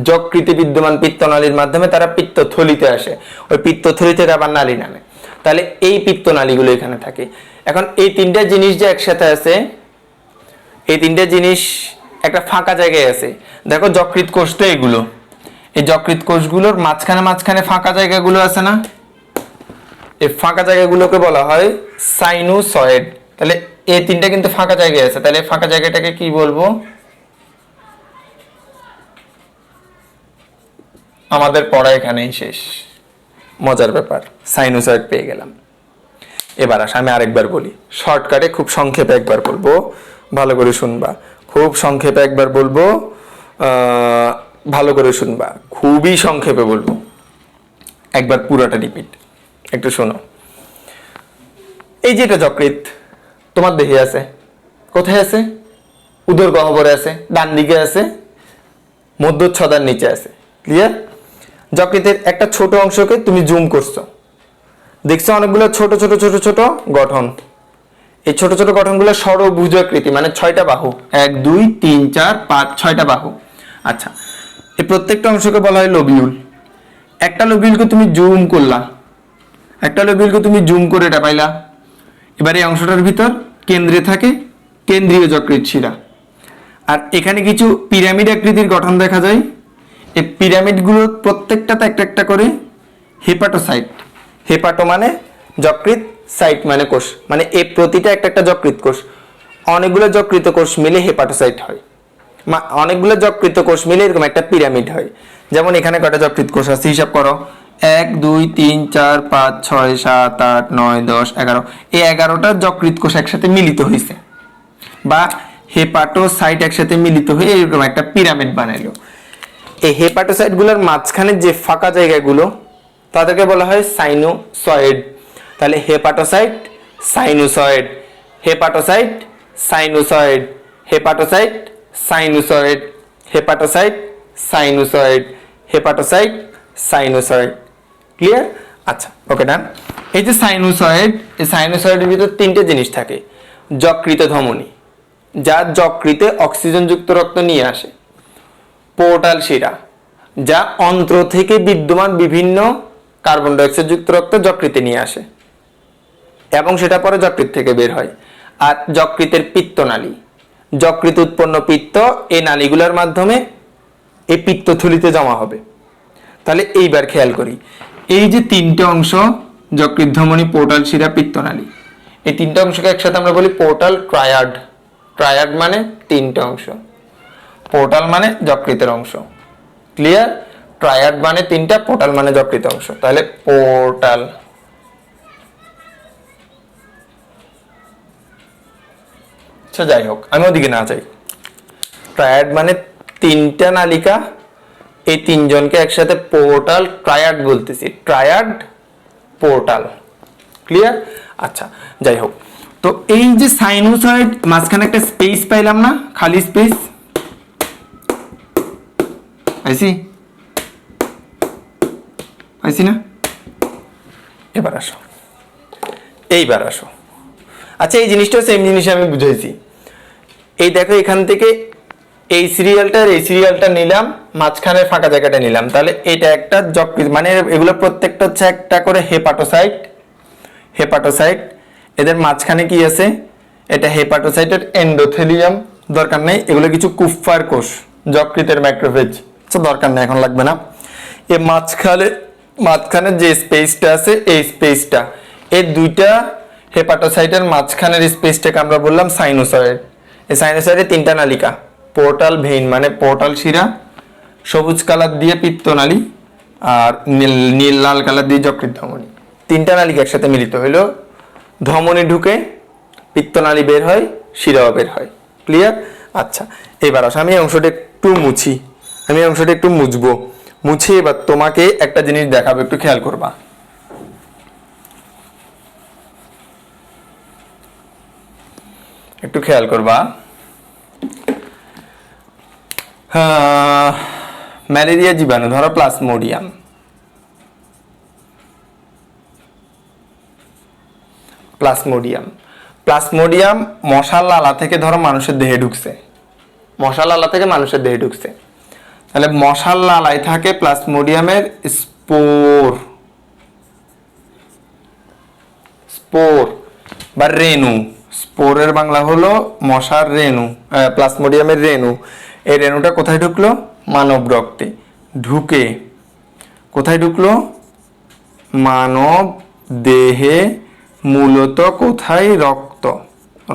যকৃতে বিদ্যমান পিত্তনালীর মাধ্যমে তারা পিত্তথলিতে আসে, ওই পিত্তথলি থেকে আবার নালী নামে। তাহলে এই পিত্তনালীগুলো এখানে থাকে। এখন এই তিনটা জিনিস যে একসাথে আছে, এই তিনটা জিনিস একটা ফাঁকা জায়গায় আছে। দেখো যকৃত কোষ তো এগুলো, এই যকৃত কোষগুলোর মাঝখানে মাঝখানে ফাঁকা জায়গাগুলো আছে না, এই ফাঁকা জায়গাগুলোকে বলা হয় সাইনুসয়েড। তাহলে এই তিনটা কিন্তু ফাঁকা জায়গায় আছে, তাহলে ফাঁকা জায়গাটাকে কি বলবো? আমাদের পড়া এখানেই শেষ। মজার ব্যাপার, সাইনুসয়েড পেয়ে গেলাম। এবার আসে আমি আরেকবার বলি, শর্টকাটে খুব সংক্ষেপে একবার বলবো, ভালো করে শুনবা। খুব সংক্ষেপে একবার বলবো, ভালো করে শুনবা, খুবই সংক্ষেপে বলবো, একবার পুরোটা রিপিট একটু শোনো। এই যেটা যকৃত তোমার দেহে আছে, কোথায় আছে? উদর গহ্বরে আছে, ডান দিকে আছে, মধ্যচ্ছদার নিচে আছে। ক্লিয়ার? যকৃতের একটা ছোট অংশকে তুমি জুম করছো, দেখছো অনেকগুলো ছোট ছোট ছোট ছোট গঠন। এই ছোট ছোট গঠনগুলো ষড়ভুজাকৃতি, মানে 6টা বাহু, 1 2 3 4 5 6টা বাহু। আচ্ছা, এই প্রত্যেকটা অংশকে বলা হয় লোবিউল। একটা লোবিউলকে তুমি জুম করলা, একটা লোবিউলকে তুমি জুম করে এটা পাইলা। এবার এই অংশটার ভিতর কেন্দ্রে থাকে কেন্দ্রীয় যকৃৎ শিরা, আর এখানে কিছু পিরামিড আকৃতির গঠন দেখা যায়। এই পিরামিডগুলোর প্রত্যেকটাতে একটা একটা করে হেপাটোসাইট। হেপাটো মানে যকৃৎ, সাইট মানে কোষ, মানে এই প্রতিটা একটা একটা যকৃৎ কোষ। অনেকগুলো যকৃত কোষ মিলে হেপাটোসাইট হয়, অনেকগুলো যকৃত কোষ মিলে এরকম একটা পিরামিড হয়। যেমন এখানে কয়টা যকৃত কোষ আছে হিসাব করো, 1 2 3 4 5 6 7 8 9 10 11। এই 11টা যকৃত কোষ একসাথে মিলিত হয়েছে, বা হেপাটোসাইট একসাথে মিলিত হয়ে এরকম একটা পিরামিড বানাইলো। এই হেপাটোসাইট গুলোর মাঝখানে যে ফাঁকা জায়গাগুলো তাদেরকে বলা হয় সাইনুসয়েড। তাহলে hepatocyte sinusoid, hepatocyte sinusoid, hepatocyte sinusoid, hepatocyte sinusoid, hepatocyte sinusoid. Clear? আচ্ছা, ওকে ডান। এই যে সাইনুসয়েড, এই সাইনুসয়েডের ভিতর তিনটে জিনিস থাকে। যকৃত ধমনী, যা যকৃতে অক্সিজেনযুক্ত রক্ত নিয়ে আসে। পোর্টাল শিরা, যা অন্ত্র থেকে বিদ্যমান বিভিন্ন কার্বন ডাইঅক্সাইড যুক্ত রক্ত যকৃতে নিয়ে আসে এবং সেটা পরে যকৃত থেকে বের হয়। আর যকৃতের পিত্তনালী, যকৃত উৎপন্ন পিত্ত এই নালীগুলোর মাধ্যমে এই পিত্তথলিতে জমা হবে। তাহলে এইবার খেয়াল করি, এই যে তিনটে অংশ যকৃত ধমনী, পোর্টাল শিরা, পিত্তনালী, এই তিনটে অংশকে একসাথে আমরা বলি পোর্টাল ট্রায়াড। ট্রায়াড মানে তিনটে অংশ। পোর্টাল মানে যকৃতের অংশ। ক্লিয়ার? ট্রায়াড মানে তিনটা, পোর্টাল মানে যকৃত অংশ। তাহলে পোর্টাল। আচ্ছা যাই হোক, আমি ওদিকে না যাই। ট্রায়াড মানে তিনটা নালিকা, এই তিনজনকে একসাথে পোর্টাল ট্রায়াড বলতেছি। Triad portal. ক্লিয়ার? আচ্ছা যাই হোক, তো এই যে সাইনোসয়েড মাঝখানে একটা স্পেস পাইলাম না, খালি স্পেস পাইছি না? এবার আসো, এইবার আসো। আচ্ছা এই জিনিসটা সেম জিনিস আমি বুঝাইছি। এই দেখো এখান থেকে এই সিরিয়ালটা নিলাম, মাঝখানে ফাঁকা জায়গাটা নিলাম, তাহলে এটা একটা যকৃৎ, মানে এগুলো প্রত্যেকটা হচ্ছে একটা করে হেপাটোসাইট। এদের মাঝখানে কি আছে? এটা হেপাটোসাইটের এন্ডোথেলিয়াম, দরকার নেই। এগুলো কিছু কুফফার কোষ, যকৃতের ম্যাক্রোফেজ, দরকার নেই, এখন লাগবে না। এই মাঝখানে যে স্পেসটা আছে, এই স্পেসটা, এই দুইটা হেপাটোসাইটের মাঝখানের স্পেসটাকে আমরা বললাম সাইনোসয়েড। এই সাইনোসয়েডে তিনটা নালিকা, পোর্টাল ভেইন মানে পোর্টাল শিরা, সবুজ কালার দিয়ে পিত্তনালী, আর নীল লাল কালার দিয়ে যকৃৎ ধমনী। তিনটা নালিকা একসাথে মিলিত হইলো, ধমনী ঢুকে, পিত্তনালী বের হয়, শিরাও বের হয়। ক্লিয়ার? আচ্ছা এবার আসো, আমি অংশটা একটু মুছবো। মুছে এবার তোমাকে একটা জিনিস দেখাবো, একটু খেয়াল করবা। ম্যালেরিয়া জীবাণু, ধরো প্লাজমোডিয়াম মশার লালা থেকে ধরো মানুষের দেহে ঢুকছে, তাহলে মশার লালায় থাকে প্লাজমোডিয়ামের স্পোর বা রেণু। স্পোরের বাংলা হলো মশার রেণু, প্লাজমোডিয়ামের রেণু। এই রেণুটা কোথায় ঢুকলো? মানব রক্তে। ঢুকে কোথায় ঢুকলো? মানব দেহে, মূলত কোথায়?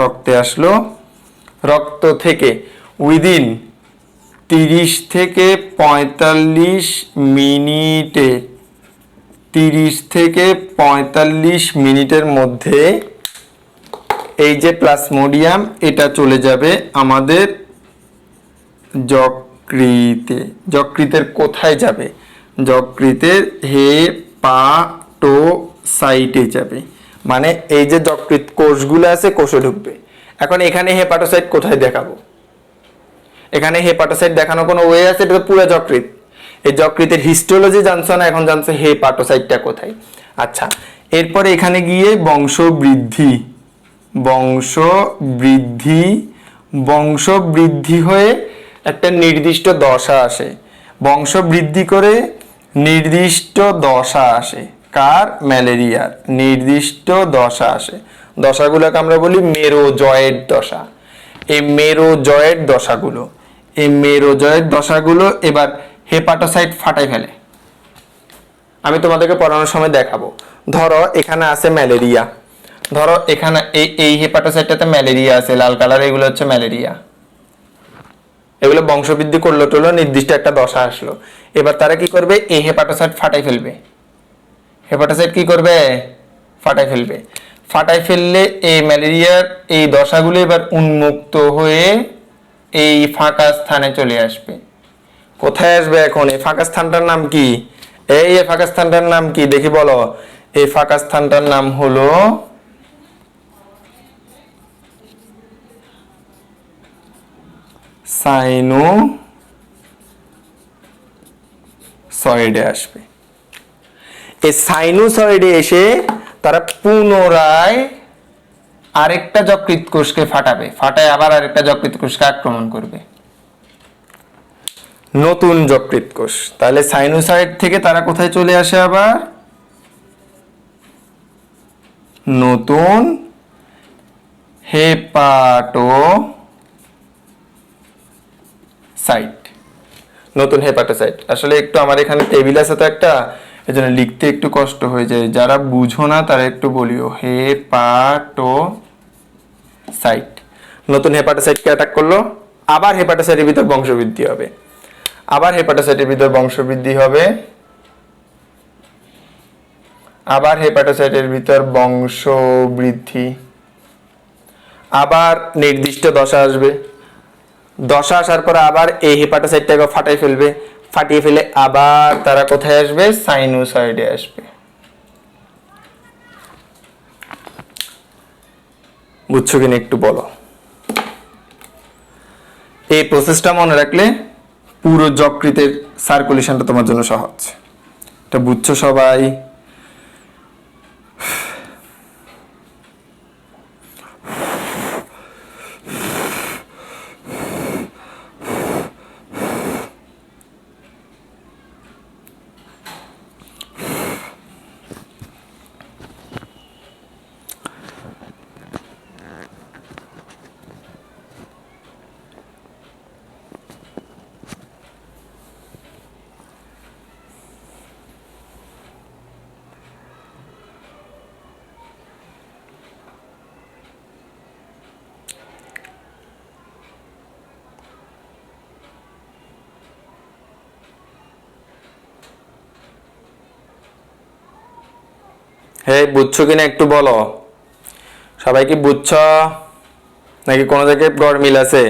রক্তে আসলো। রক্ত থেকে উইদিন 30 থেকে 45 মিনিটের মধ্যে এই যে প্লাজমোডিয়াম, এটা চলে যাবে আমাদের যকৃতের কোথায় যাবে? যকৃতের হেপাটোসাইটে যাবে। মানে এই যে যকৃৎ কোষগুলো আছে, কোষে ঢুকবে। এখন এখানে হেপাটোসাইট কোথায় দেখাবো? এখানে হেপাটোসাইট দেখানো কোনো ওয়ে আছে? এটা তো পুরো যকৃৎ। এই যকৃতের হিস্টোলজি জানছো না, এখন জানছো হেপাটোসাইটটা কোথায়। আচ্ছা এরপরে এখানে গিয়ে বংশবৃদ্ধি হয়ে একটা নির্দিষ্ট দশা আসে। বংশবৃদ্ধি করে নির্দিষ্ট দশা আসে। কার? ম্যালেরিয়ার নির্দিষ্ট দশা আসে। দশাগুলোকে আমরা বলি মেরোজয়েড দশা। এই মেরোজয়েড দশাগুলো এবার হেপাটোসাইট ফাটাই ফেলে। আমি তোমাদেরকে পড়ানোর সময় দেখাবো। ধরো এখানে আছে ম্যালেরিয়া, ধরো এখানে এই হেপাটোসাইটটাতে ম্যালেরিয়া আছে, লাল কালার, এগুলো হচ্ছে ম্যালেরিয়া। এগুলো বংশবৃদ্ধি করলো টলো, নির্দিষ্ট একটা দশা আসলো। এবার তারা কি করবে? এই হেপাটোসাইট ফাটাই ফেলবে। ফাটাই ফেললে এই ম্যালেরিয়ার এই দশাগুলো এবার উন্মুক্ত হয়ে এই ফাঁকা স্থানে চলে আসবে। কোথায় আসবে এখন? এই ফাঁকা স্থানটার নাম কি? এই ফাঁকা স্থানটার নাম কি দেখি বলো? এই ফাঁকা স্থানটার নাম হলো সাইনোসয়েডে আসবে। এই সাইনোসয়েডে এসে তারা পুনরায় আরেকটা যকৃৎ কোষকে ফাটায় আবার আরেকটা যকৃৎ কোষকে আক্রমণ করবে, নতুন যকৃৎ কোষ। তাহলে সাইনোসয়েড থেকে তারা কোথায় চলে আসে? আবার নতুন হেপাটোসাইট। আসলে একটু আমার এখানে টেবিল আছে তো একটা, এজন্য লিখতে একটু কষ্ট হয়ে যায়। যারা বুঝো না তারা একটু বলিও। হেপাটোসাইট, নতুন হেপাটোসাইটকে অ্যাটাক করলো, আবার হেপাটোসাইটের ভিতর বংশবৃদ্ধি হবে, আবার হেপাটোসাইটের ভিতর বংশবৃদ্ধি হবে, আবার হেপাটোসাইটের ভিতর বংশবৃদ্ধি, আবার নির্দিষ্ট দশা আসবে, দশা আসার পর আবার এই হেপাটোসাইটটাকে ফাটাই ফেলবে, ফাটিয়ে ফেলে আবার তারা কোথায় আসবে? সাইনোসয়েডে আসবে। বুঝছো কিনা একটু বলো। এই প্রসেসটা মনে রাখলে পুরো যকৃতের সার্কুলেশনটা তোমার জন্য সহজ। এটা বুঝছো সবাই? হ্যাঁ, বুঝছো কিনা একটু বলো। সবাই কি বুঝছ নাকি কোনো জায়গায় গড়মিল আছে?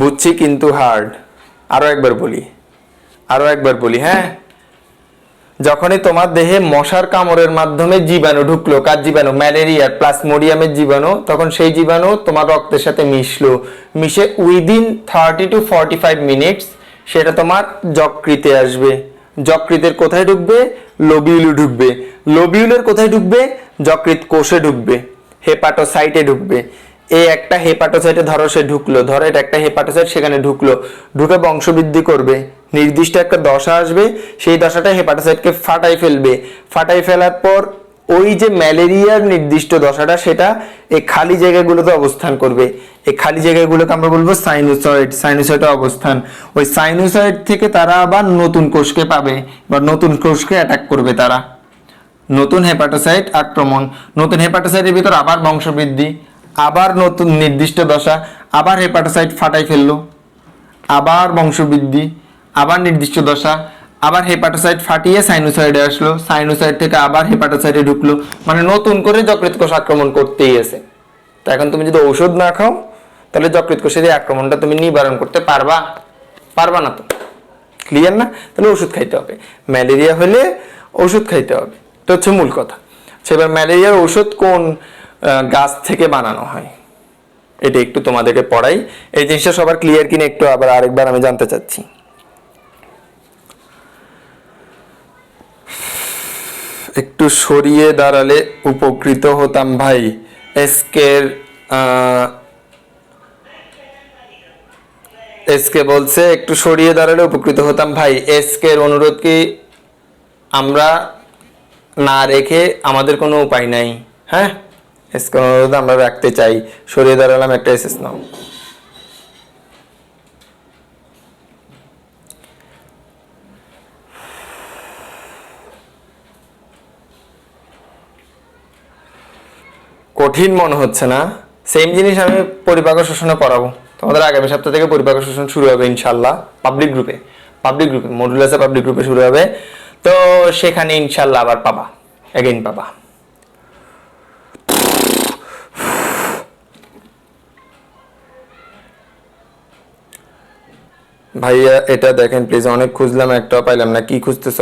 বুঝছি কিন্তু হার্ড। আরো একবার বলি, আরো একবার বলি, হ্যাঁ। যখনই তোমার দেহে মশার কামড়ের মাধ্যমে জীবাণু ঢুকলো, কার জীবাণু? ম্যালেরিয়ার প্লাজমোডিয়ামের জীবাণু, তখন সেই জীবাণু তোমার রক্তের সাথে মিশলো, মিশে উইদিন 30 to 45 মিনিটস সেটা তোমার যকৃতে আসবে। যকৃতের কোথায় ঢুকবে? লোবিউলে ঢুকবে। লোবিউলের কোথায় ঢুকবে? যকৃত কোষে ঢুকবে, হেপাটোসাইটে ঢুকবে। এই একটা হেপাটোসাইটে ধরো সে ঢুকলো, ধরো এটা একটা হেপাটোসাইট, সেখানে ঢুকলো, ঢুকে বংশবৃদ্ধি করবে, নির্দিষ্ট একটা দশা আসবে, সেই দশাটা হেপাটোসাইটকে ফাটাই ফেলবে, ফাটাই ফেলার পর ওই যে ম্যালেরিয়ার নির্দিষ্ট দশাটা সেটা এই খালি জায়গাগুলোতে অবস্থান করবে। এই খালি জায়গাগুলোকে আমরা বলবো সাইনোসয়েড, সাইনোসয়েডে অবস্থান। ওই সাইনোসয়েড থেকে তারা আবার নতুন কোষকে পাবে বা নতুন কোষকে অ্যাটাক করবে তারা। নতুন হেপাটোসাইট আক্রমণ, নতুন হেপাটোসাইটের ভিতর আবার বংশবৃদ্ধি, আবার নতুন নির্দিষ্ট দশা, আবার হেপাটোসাইট ফাটাই ফেললো, আবার বংশবৃদ্ধি, আবার নির্দিষ্ট দশা, আবার হেপাটোসাইট ফাটিয়ে সাইনোসয়েডে আসলো, সাইনোসয়েড থেকে আবার হেপাটোসাইটে ঢুকলো, মানে নতুন করে যকৃত কোষ আক্রমণ করতেই আছে। তো এখন তুমি যদি ঔষধ না খাও তাহলে যকৃত কোষের এই আক্রমণটা তুমি নিবারণ করতে পারবা? পারবা না তো। ক্লিয়ার না? তাহলে ওষুধ খাইতে হবে। ম্যালেরিয়া হলে ওষুধ খাইতে হবে, এটা হচ্ছে মূল কথা। সেবার ম্যালেরিয়ার ওষুধ কোন গাছ থেকে বানানো হয় এটা একটু তোমাদেরকে পড়াই। এই জিনিসটা সবার ক্লিয়ার কিনা একটু আবার আরেকবার আমি জানতে চাচ্ছি। একটু সরিয়ে দাঁড়ালে উপকৃত হতাম ভাই। এসকে বলছে একটু সরিয়ে দাঁড়ালে উপকৃত হতাম ভাই। এসকের অনুরোধ কি আমরা না রেখে আমাদের কোনো উপায় নাই? হ্যাঁ, এসকের অনুরোধ আমরা রাখতে চাই। সরিয়ে দাঁড়ালাম, একটা এসএস নাও। কঠিন মনে হচ্ছে না? সেম জিনিস আমি পরিপাক শোষণে পড়াবো তোমাদের। আগামী সপ্তাহ থেকে পরিপাক শোষণ শুরু হবে ইনশাল্লাহ, পাবলিক গ্রুপে। পাবলিক গ্রুপে মডুলাসে পাবলিক গ্রুপে শুরু হবে, তো সেখানে ইনশাল্লাহ আবার পাবা, এগেইন পাবা। ভাইয়া এটা দেখেন প্লিজ, অনেক খুঁজলাম একটাও পাইলাম না। কি খুঁজতেছ?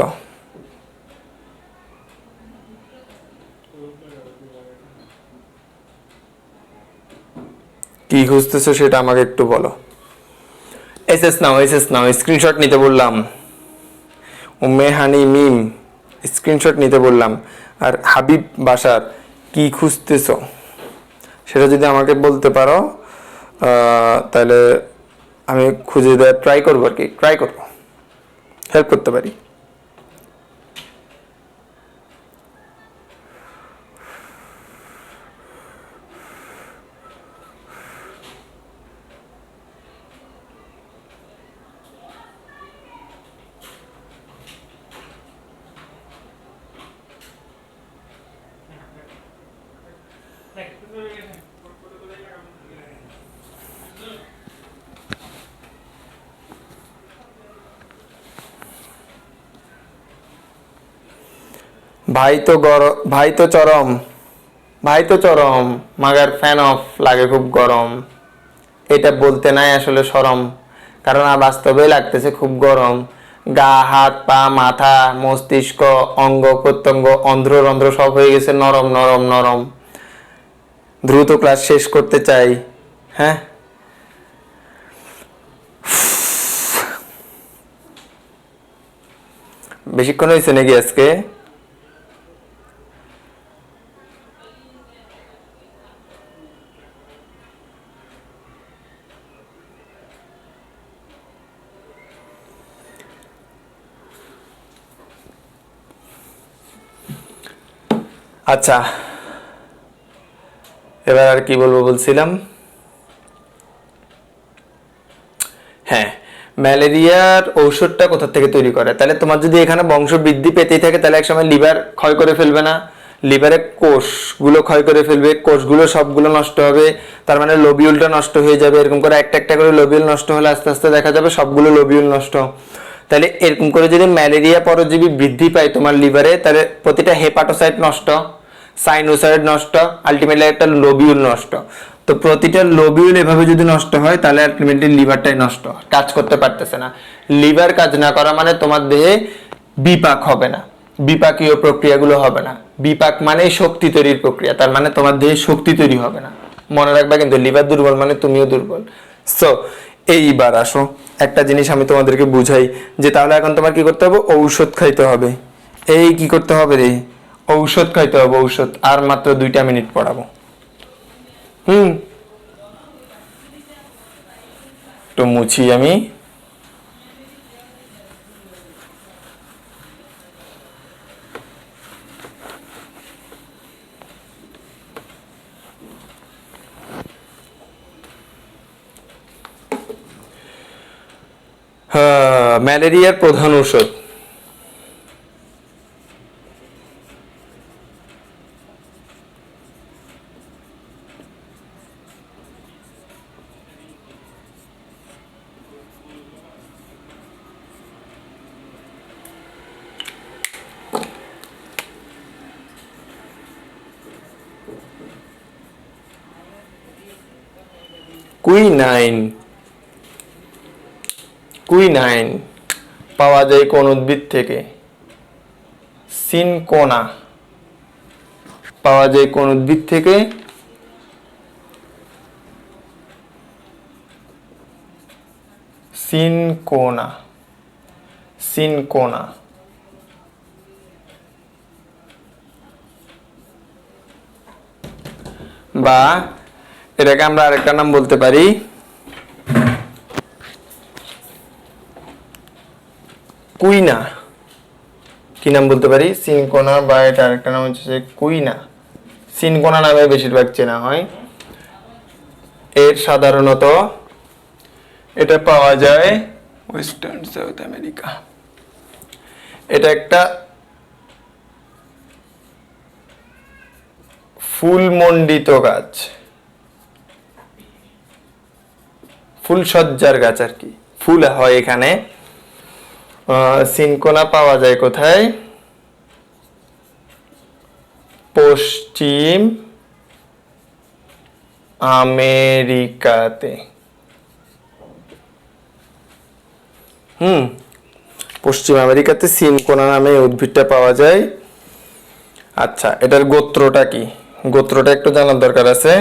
কি খুঁজতেছো সেটা আমাকে একটু বলো। এসএস নাও, এসএস নাও, স্ক্রিনশট নিতে বললাম। উম্মে হানি মিম স্ক্রিনশট নিতে বললাম। আর হাবিব বাসার কি খুঁজতেছো সেটা যদি আমাকে বলতে পারো তাহলে আমি খুঁজে দেওয়ার ট্রাই করবো, আর কি ট্রাই করবো, হেল্প করতে পারি। ভাই তো চরম মাগার ফ্যান অফ লাগে খুব গরম। এটা বলতে নাই আসলে শরম, কারণ বাস্তবে লাগতেছে খুব গরম। গা হাত পা মাথা মস্তিষ্ক অঙ্গ প্রত্যঙ্গ অন্ধ্র রন্ধ্র সব হয়ে গেছে নরম নরম নরম। দ্রুত ক্লাস শেষ করতে চাই। হ্যাঁ, বেশিক্ষণ হয়েছে নাকি আজকে? আচ্ছা, এবার আর কি বলবো বলছিলাম। হ্যাঁ, ম্যালেরিয়ার ঔষধটা কোথা থেকে তৈরি করে? তাহলে তোমার যদি এখানে বংশ বৃদ্ধি পেতেই থাকে তাহলে একসময় লিভার ক্ষয় করে ফেলবে না? লিভারের কোষগুলো ক্ষয় করে ফেলবে, কোষগুলো সবগুলো নষ্ট হবে, তার মানে লোবিউলটা নষ্ট হয়ে যাবে। এরকম করে একটা একটা করে লোবিউল নষ্ট হলে আস্তে আস্তে দেখা যাবে সবগুলো লোবিউল নষ্ট। তাহলে এরকম করে যদি ম্যালেরিয়া পরজীবী বৃদ্ধি পায় তোমার লিভারে, তাহলে প্রতিটা হেপাটোসাইট নষ্ট, সাইনোসাইড নষ্ট, আলটিমেটলি একটা লোবিউল নষ্ট। তো প্রতিটা লোবিউল এভাবে যদি নষ্ট হয় তাহলে আলটিমেটলি লিভারটাই নষ্ট, কাজ করতে পারতেছে না। লিভার কাজ না করা মানে তোমার দেহে বিপাক হবে না, বিপাকীয় প্রক্রিয়াগুলো হবে না। বিপাক মানে শক্তি তৈরির প্রক্রিয়া, তার মানে তোমার দেহে শক্তি তৈরি হবে না। মনে রাখবা কিন্তু লিভার দুর্বল মানে তুমিও দুর্বল। সো এইবার আসো একটা জিনিস আমি তোমাদেরকে বুঝাই, যে তাহলে এখন তোমার কি করতে হবে? ঔষধ খাইতে হবে। এই কি করতে হবে রে? ঔষধ খাইতে হবে, ঔষধ। আর মাত্র 2টা মিনিট পড়াবো। তো মুছি আমি। ম্যালেরিয়ার প্রধান ঔষধ কুইনাইন। কুইনাইন পাওয়া যায় কোন উদ্ভিদ থেকে? সিনকোনা পাওয়া যায় কোন উদ্ভিদ থেকে? সিনকোনা। সিনকোনা বা এটাকে আমরা আরেকটা নাম বলতে পারি কুইনা। কি নাম বলতে পারি? সিনকোনা, বা এটা আরেকটা নাম হচ্ছে কুইনা। সিনকোনা নামে বেশিরভাগ চেনা হয়। এর সাধারণত এটা পাওয়া যায় ওয়েস্টার্ন সাউথ আমেরিকা। এটা একটা ফুলমণ্ডিত গাছ, ফুলসজ্জার গাছ আর কি, ফুল হয় এখানে। সিনকোনা পাওয়া যায় কোথায়? পশ্চিম আমেরিকাতে। পশ্চিম আমেরিকাতে সিনকোনা নামে উদ্ভিদটা পাওয়া যায়। আচ্ছা, এটার গোত্রটা কি? গোত্রটা একটু জানার দরকার আছে।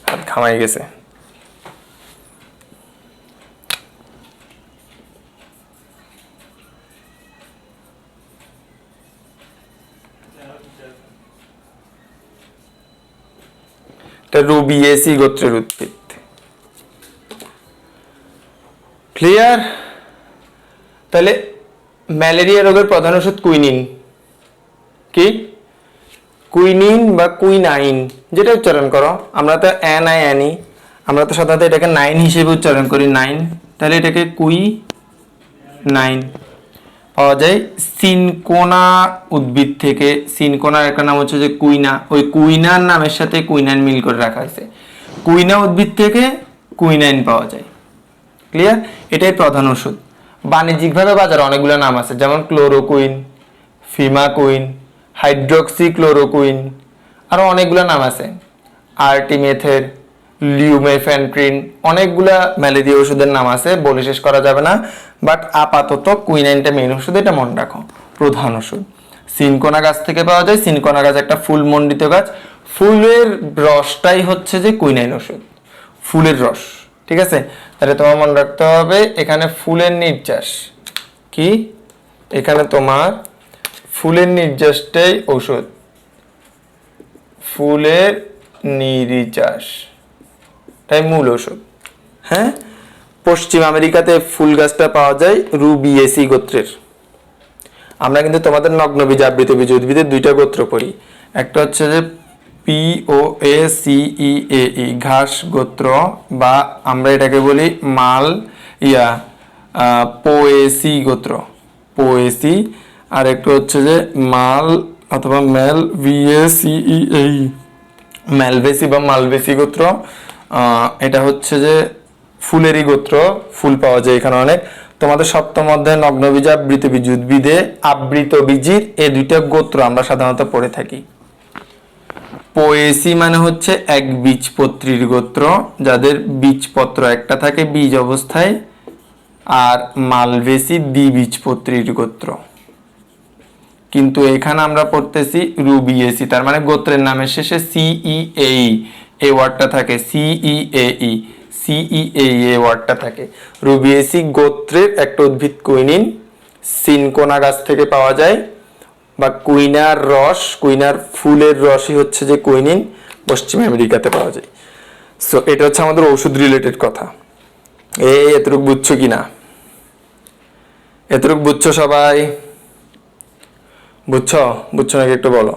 হাত ঘামাই গেছে। এটা রুবিয়েসি গোত্রের উদ্ভিদ। ক্লিয়ার? তাহলে ম্যালেরিয়া রোগের প্রধান ওষুধ কুইনিন। কি? কুইনিন বা কুইনাইন, যেটা উচ্চারণ করো। আমরা তো NINE, আমরা তো সাধারণত এটাকে 9 হিসেবে উচ্চারণ করি, 9। তাহলে এটাকে কুই 9 পাওয়া যায় সিনকোনা উদ্ভিদ থেকে। সিনকোনার একটা নাম হচ্ছে যে কুইনা, ওই কুইনার নামের সাথে কুইনাইন মিল করে রাখা হয়েছে। কুইনা উদ্ভিদ থেকে কুইনাইন পাওয়া যায়। ক্লিয়ার? এটাই প্রধান ওষুধ। বাণিজ্যিকভাবে বাজারে অনেকগুলো নাম আছে, যেমন ক্লোরোকুইন, ফিমাকুইন, হাইড্রোক্সিক্লোরোকুইন, আরও অনেকগুলো নাম আছে, আর্টিমেথের, লিউমেফেন্ট্রিন, অনেকগুলা ম্যালেরিয়া ওষুধের নাম আছে, বলে শেষ করা যাবে না। বাট আপাতত কুইনাইনটা মেইন ওষুধ, এটা মনে রাখো, প্রধান ওষুধ। সিনকোনা গাছ থেকে পাওয়া যায়। সিনকোনা গাছ একটা ফুল মণ্ডিত গাছ, ফুলের রসটাই হচ্ছে যে কুইনাইন ওষুধ, ফুলের রস। ঠিক আছে? তাহলে তোমার মনে রাখতে হবে এখানে ফুলের নির্যাস কি, এখানে তোমার ফুলের নির্যাসটাই ঔষধ, ফুলের নির্যাস তাই মূল ওষুধ। হ্যাঁ, পশ্চিম আমেরিকাতে ফুল গাছটা পাওয়া যায় রুবিয়েসি গোত্রের। আমরা কিন্তু তোমাদের নগ্নবীজ আবৃতবীজ উদ্ভিদের দুইটা গোত্র পড়ি, একটা হচ্ছে যে POACEAE ঘাস গোত্র, বা আমরা এটাকে বলি মাল পোয়েসি গোত্র, পোয়েসি। আর একটু হচ্ছে যে মাল অথবা ম্যাল VACEAE ম্যালভেসি বা মালভেসি গোত্র। এটা হচ্ছে যে ফুলেরই গোত্র, ফুল পাওয়া যায় এখানে অনেক। তোমাদের সপ্তম অধ্যায় নগ্নবীজ আবৃতবীজ উদ্ভিদে আবৃতবীজির এই দুইটা গোত্র আমরা সাধারণত পড়ে থাকি। পোয়েসি মানে হচ্ছে এক বীজপত্রীর গোত্র, যাদের বীজপত্র একটা থাকে বীজ অবস্থায়, আর মালভেসি দ্বিবীজপত্রীর গোত্র। কিন্তু এখানে আমরা পড়তেছি রুবিয়েসি, তার মানে গোত্রের নামের শেষে CEAE এই ওয়ার্ডটা থাকে, CEAE এই ওয়ার্ডটা থাকে। রুবিয়েসি গোত্রের একটা উদ্ভিদ কুইনিন, সিনকোনা গাছ থেকে পাওয়া যায়, বা কুইনার রস, কুইনার ফুলের রসই হচ্ছে যে কুইনিন, পশ্চিম আমেরিকাতে পাওয়া যায়। সো এটা হচ্ছে আমাদের ওষুধ রিলেটেড কথা। এতটুকু বুঝছো কিনা? এতটুকু বুঝছো সবাই? বুঝছো? বুঝছো নাকি একটু বলো।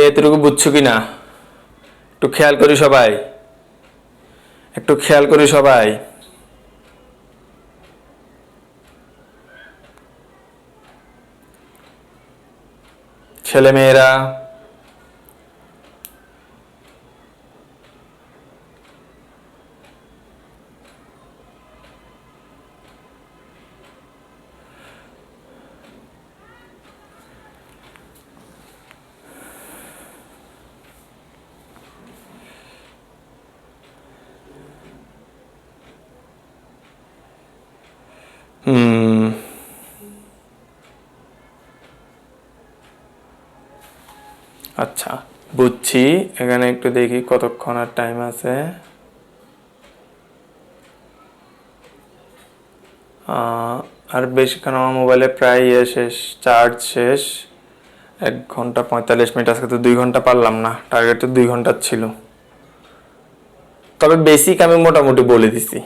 এতটুকু বুঝছো কিনা একটু খেয়াল করি সবাই, একটু খেয়াল করি সবাই। ছেলে মেয়েরা, আচ্ছা বুঝছি। এখানে একটু দেখি কতক্ষণ আর টাইম আছে। আর বেশিক্ষণ আমার মোবাইলে প্রায় শেষ, চার্জ শেষ। 1 ঘন্টা 45 মিনিট, আজকে তো 2 ঘন্টা পারলাম না, টার্গেট তো 2 ঘন্টার ছিল। তবে বেসিক আমি মোটামুটি বলে দিছি।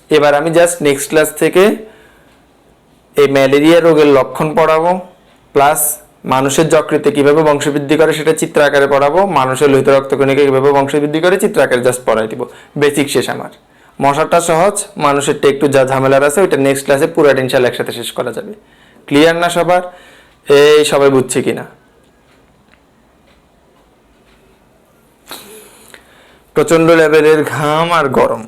এবার আমি জাস্ট নেক্সট ক্লাস থেকে এই ম্যালেরিয়া রোগের লক্ষণ পড়াবো, প্লাস মানুষের যকৃতে কিভাবে বংশবৃদ্ধি করে সেটা চিত্র আকারে পড়াবো, মানুষের লোহিত রক্তকণিকা কিভাবে বংশবৃদ্ধি করে চিত্র আকারে জাস্ট পড়াই দিব। বেসিক শেষ আমার। মশাটা সহজ, মানুষেরটা একটু যা ঝামেলার আছে ওইটা নেক্সট ক্লাসে পুরোটা ইনশাআল্লাহ একসাথে শেষ করা যাবে। ক্লিয়ার না সবার? এই সবাই বুঝছে কিনা? প্রচন্ড লেভেলের ঘাম আর গরম।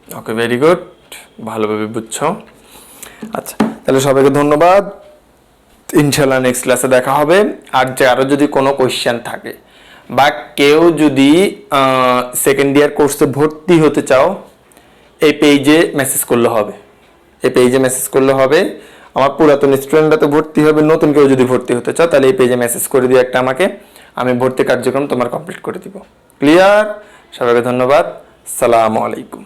ওকে, ভেরি গুড, ভালোভাবে বুঝছো। আচ্ছা, তাহলে সবাইকে ধন্যবাদ। ইনশাআল্লাহ নেক্সট ক্লাসে দেখা হবে। আর আরও যদি কোনো কোয়েশ্চেন থাকে বা কেউ যদি সেকেন্ড ইয়ার কোর্সে ভর্তি হতে চাও, এই পেজে মেসেজ করলে হবে। এই পেজে মেসেজ করলে হবে। আমার পুরাতন স্টুডেন্টরা তো ভর্তি হবে, নতুন কেউ যদি ভর্তি হতে চাও তাহলে এই পেজে মেসেজ করে দিও একটা আমাকে, আমি ভর্তি কার্যক্রম তোমার কমপ্লিট করে দিব। ক্লিয়ার? সবাইকে ধন্যবাদ। সালামু আলাইকুম।